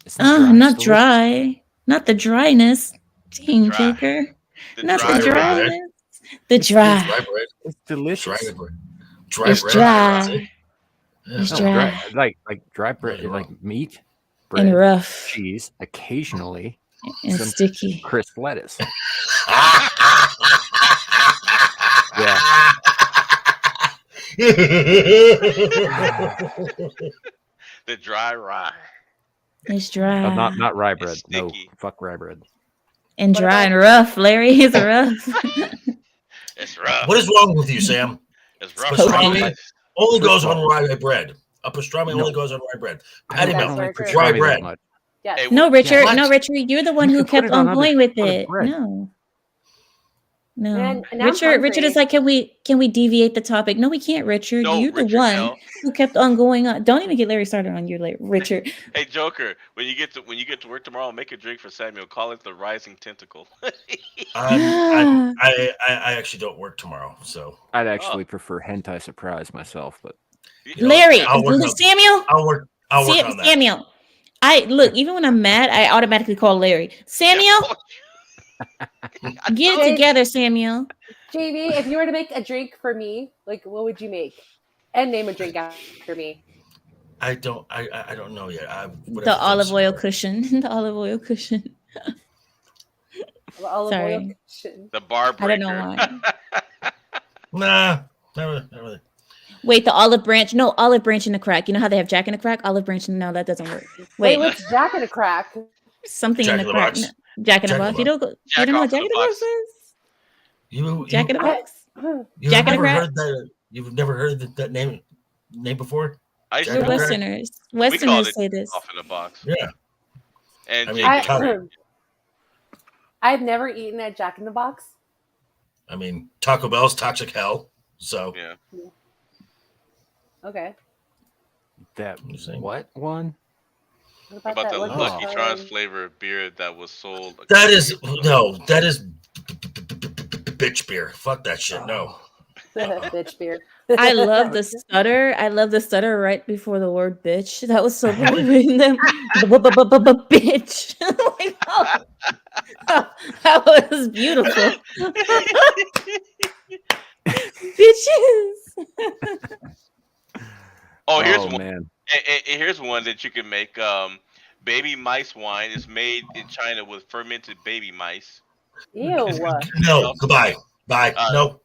It's Not it's delicious. dry. Not the dryness. Dang, Dry. Jaker. The Not dry the bread. dryness. The dry. Dry bread. It's Dry delicious. bread. Dry It's bread. dry. That's it. Yeah. It's No, dry. like dry bread, You're like wrong. meat, And bread, rough. cheese, occasionally And some sticky. crisp lettuce. The dry rye. It's dry. Not rye bread. No, sticky. fuck rye bread. And What dry about- and rough. Larry is rough. It's rough. What is wrong with you, Sam? It's rough. Pastrami? Right? Only First goes of on all- rye bread. A pastrami No. only goes on rye bread. I Patty don't, I That's don't melt. like very Dry pastrami that bread. much. Yes. Hey, No, Richard. What? No, Richard. You're the one You who can put kept it on on other- going with other it. bread. No. No. Man, now I'm Richard is hungry. like, can we deviate the topic? No, we can't, Richard. No, You're the Richard one L. who kept on going on. Don't even get Larry started on you, Richard. Hey Joker, when you get to work tomorrow, make a drink for Samuel. Call it the Rising Tentacle. I actually don't work tomorrow, so I'd actually prefer hentai surprise myself, but know, Larry, I'll work on- Samuel. I'll work on that. Samuel. Even when I'm mad, I automatically call Larry. Samuel, get it together, Samuel. JB, if you were to make a drink for me, like what would you make? And name a drink after me. I don't know yet. The olive oil cushion. The olive oil cushion. Olive Sorry. oil cushion. The bar I breaker. don't know why. Nah, not really. Wait, the olive branch. No, olive branch in the crack. You know how they have Jack in the Crack? Olive branch. No, that doesn't work. Wait, Wait, what's Jack in a Crack? something Jack in in the the crack. Box. No, Jack in the Jack in Box. the You don't go. Jack You don't know off what Jack the in the box. Box is? You Jack in the Box. You've Jack in the never Crack? heard that? You've never heard that name before? I used Jack to We're in the call it Crack? Westerners. We called Westerners it say this. off in the box. Yeah. And I mean, Jake in the Crack. I've never eaten at Jack in the Box. I mean, Taco Bell's toxic hell. So Yeah. Okay. that I'm saying. what one? What How about the What's Lucky that Charms one? flavor beer that was sold? that is bitch beer. Fuck that shit. No. Bitch beer. I love the stutter. I love the stutter right before the word bitch. That was so cool. Them bitch. Like, oh, that was beautiful. Bitches. Oh, here's Oh one. man. Here's one that you can make. Baby mice wine is made in China with fermented baby mice. Ew. No, goodbye. Bye. Uh, No.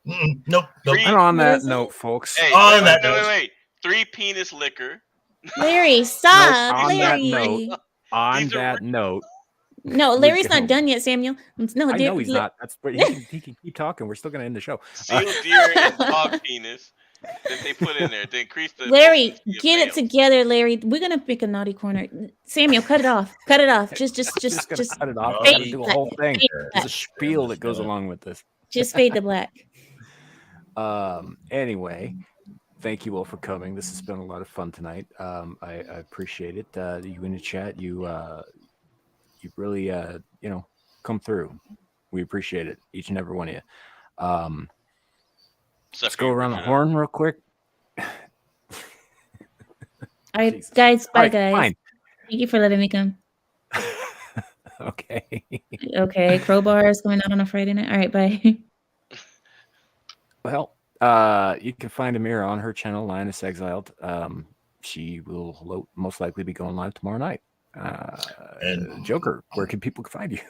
Nope. Nope. And on What that is it? note, folks. Hey, On wait, that wait, note. wait. 3 penis liquor. Larry, stop. on that Larry. note. On These are that note. No, we Larry's go. not done yet, Samuel. No, I know he's La- not. That's what he can keep talking. We're still gonna end the show. seal deer and dog penis that they put in there to increase the Larry, potency of get it males. together, Larry. We're gonna pick a naughty corner. Samuel, cut it off. Cut it off. Just gonna cut it off. I fade gotta do a whole thing. fade There's a black. spiel that goes along with this. Just fade the black. Anyway, thank you all for coming. This has been a lot of fun tonight. I appreciate it. You in the chat, you really come through. We appreciate it, each and every one of you. Let's go around the horn real quick. All right, Jesus. guys. Bye, All right, guys. fine. Thank you for letting me come. Okay. Okay, Crowbar is going out on a Friday night. All right, bye. Well, you can find Amira on her channel, Lioness Exiled. She will most likely be going live tomorrow night. And Joker, where can people find you?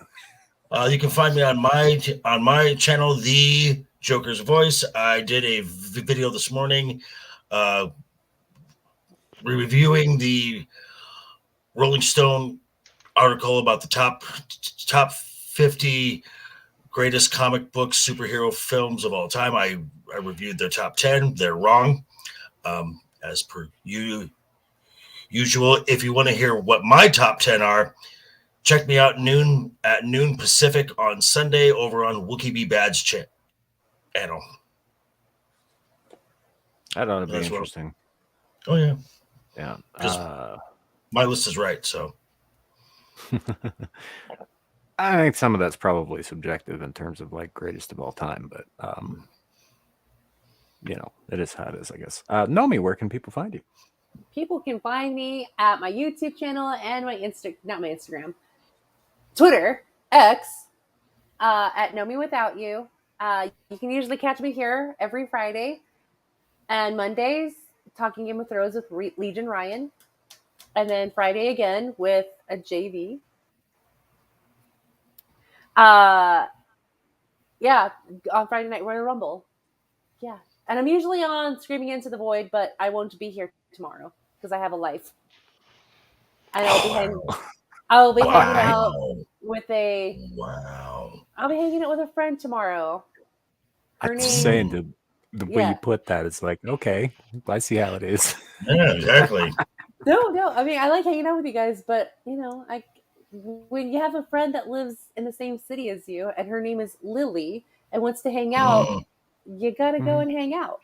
You can find me on my channel, The Joker's Voice. I did a video this morning reviewing the Rolling Stone article about the top 50 greatest comic book superhero films of all time. I reviewed their top 10. They're wrong, as per usual. If you want to hear what my top 10 are, check me out at noon Pacific on Sunday over on Wookie B Bad's channel. That ought to be That's what- interesting. Oh yeah, Yeah. my list is right. So I think some of that's probably subjective in terms of like greatest of all time, but it is how it is, I guess. Nomi, where can people find you? People can find me at my YouTube channel and my Instagram, Twitter, X, at Know Me Without You. You can usually catch me here every Friday and Mondays talking Game of Thrones with Legion Ryan, and then Friday again with a JV. Yeah, on Friday Night Royal Rumble. Yeah, and I'm usually on Screaming Into the Void, but I won't be here tomorrow because I have a life, and I'll be hanging out with a. Wow. I'll be hanging out with a friend tomorrow. Her I'm name. just saying the way you put that, it's like, okay, I see how it is. Yeah, exactly. No. I mean, I like hanging out with you guys, but when you have a friend that lives in the same city as you, and her name is Lily, and wants to hang out, you gotta go and hang out.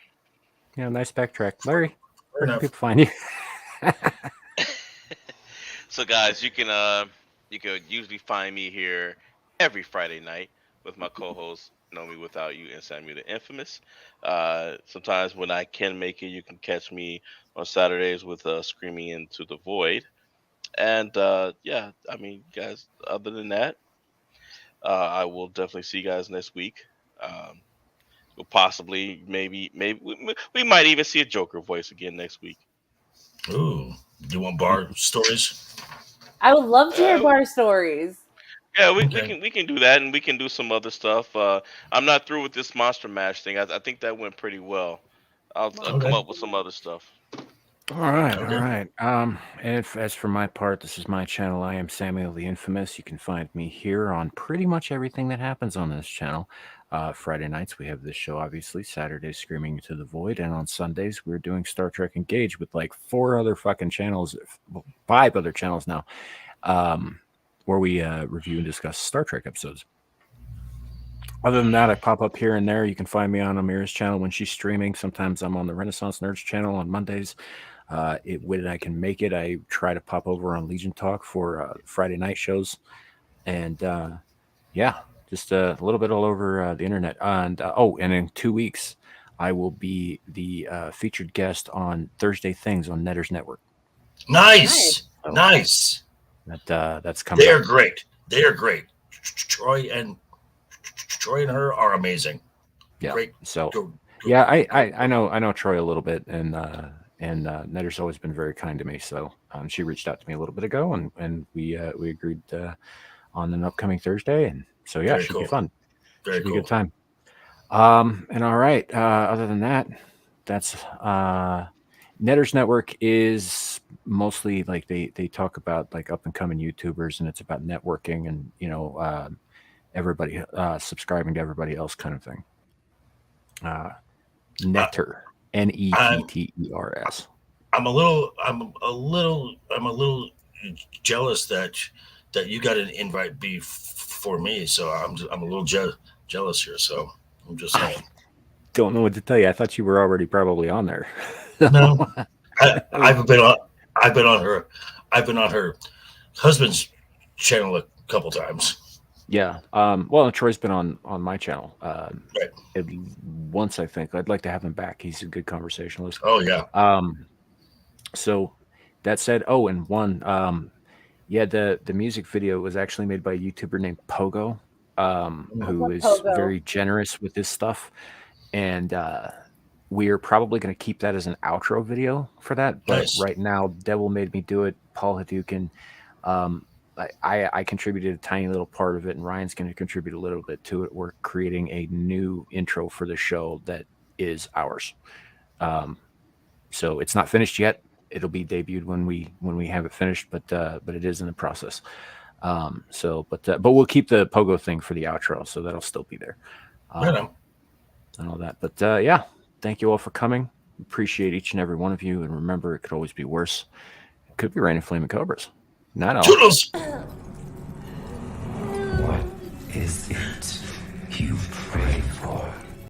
Yeah, nice backtrack, Larry. Where can enough. people find you? So guys, you can usually find me here every Friday night with my co-hosts Know Me Without You and Samuel the Infamous. Sometimes when I can make it, you can catch me on Saturdays with Screaming Into the Void. And yeah, I mean, guys, other than that, I will definitely see you guys next week. We'll possibly, maybe we might even see a Joker voice again next week. Ooh, do you want bar stories? I would love to hear bar stories. Yeah, Okay. we can do that, and we can do some other stuff. I'm not through with this Monster Mash thing. I think that went pretty well. I'll come up with some other stuff. All right, Okay. all right. As for my part, this is my channel. I am Samuel the Infamous. You can find me here on pretty much everything that happens on this channel. Friday nights we have this show, obviously. Saturdays, Screaming Into the Void, and on Sundays we're doing Star Trek Engage with like 5 other channels now, where we review and discuss Star Trek episodes. Other than that, I pop up here and there. You can find me on Amira's channel when she's streaming. Sometimes I'm on the Renaissance Nerds channel on Mondays. When I can make it, I try to pop over on Legion Talk for Friday night shows. And yeah, just a little bit all over the internet. And in 2 weeks, I will be the featured guest on Thursday Things on Netters Network. Nice. So Nice. that's coming. They're up. great. They're great. Troy and her are amazing. Yeah. Great. So Go. yeah, I know Troy a little bit, and Netter's always been very kind to me. So she reached out to me a little bit ago, and we agreed on an upcoming Thursday, and so yeah, Very it should cool. be fun. Very Should be a cool. good time. And all right. Other than that, that's Netter's Network is mostly like they talk about like up and coming YouTubers, and it's about networking and everybody subscribing to everybody else kind of thing. Netter, Netters. I'm a little jealous that you got an invite before me, so I'm a little jealous here. So I'm just saying. Don't know what to tell you. I thought you were already probably on there. No, I've been on her husband's channel a couple times. Yeah. Well, Troy's been on my channel Right. once, I think. I'd like to have him back. He's a good conversationalist. Oh yeah. So that said, and one, the music video was actually made by a YouTuber named Pogo, who is Pogo. very generous with his stuff. And we're probably going to keep that as an outro video for that. But Nice. right now, Devil made me do it. Paul Hadouken. I contributed a tiny little part of it, and Ryan's going to contribute a little bit to it. We're creating a new intro for the show that is ours. So it's not finished yet. It'll be debuted when we have it finished, but it is in the process. But we'll keep the Pogo thing for the outro, so that'll still be there. Right on. And all that. But yeah, thank you all for coming. Appreciate each and every one of you, and remember, it could always be worse. It could be raining flaming cobras. Not all. Toodles. What is it you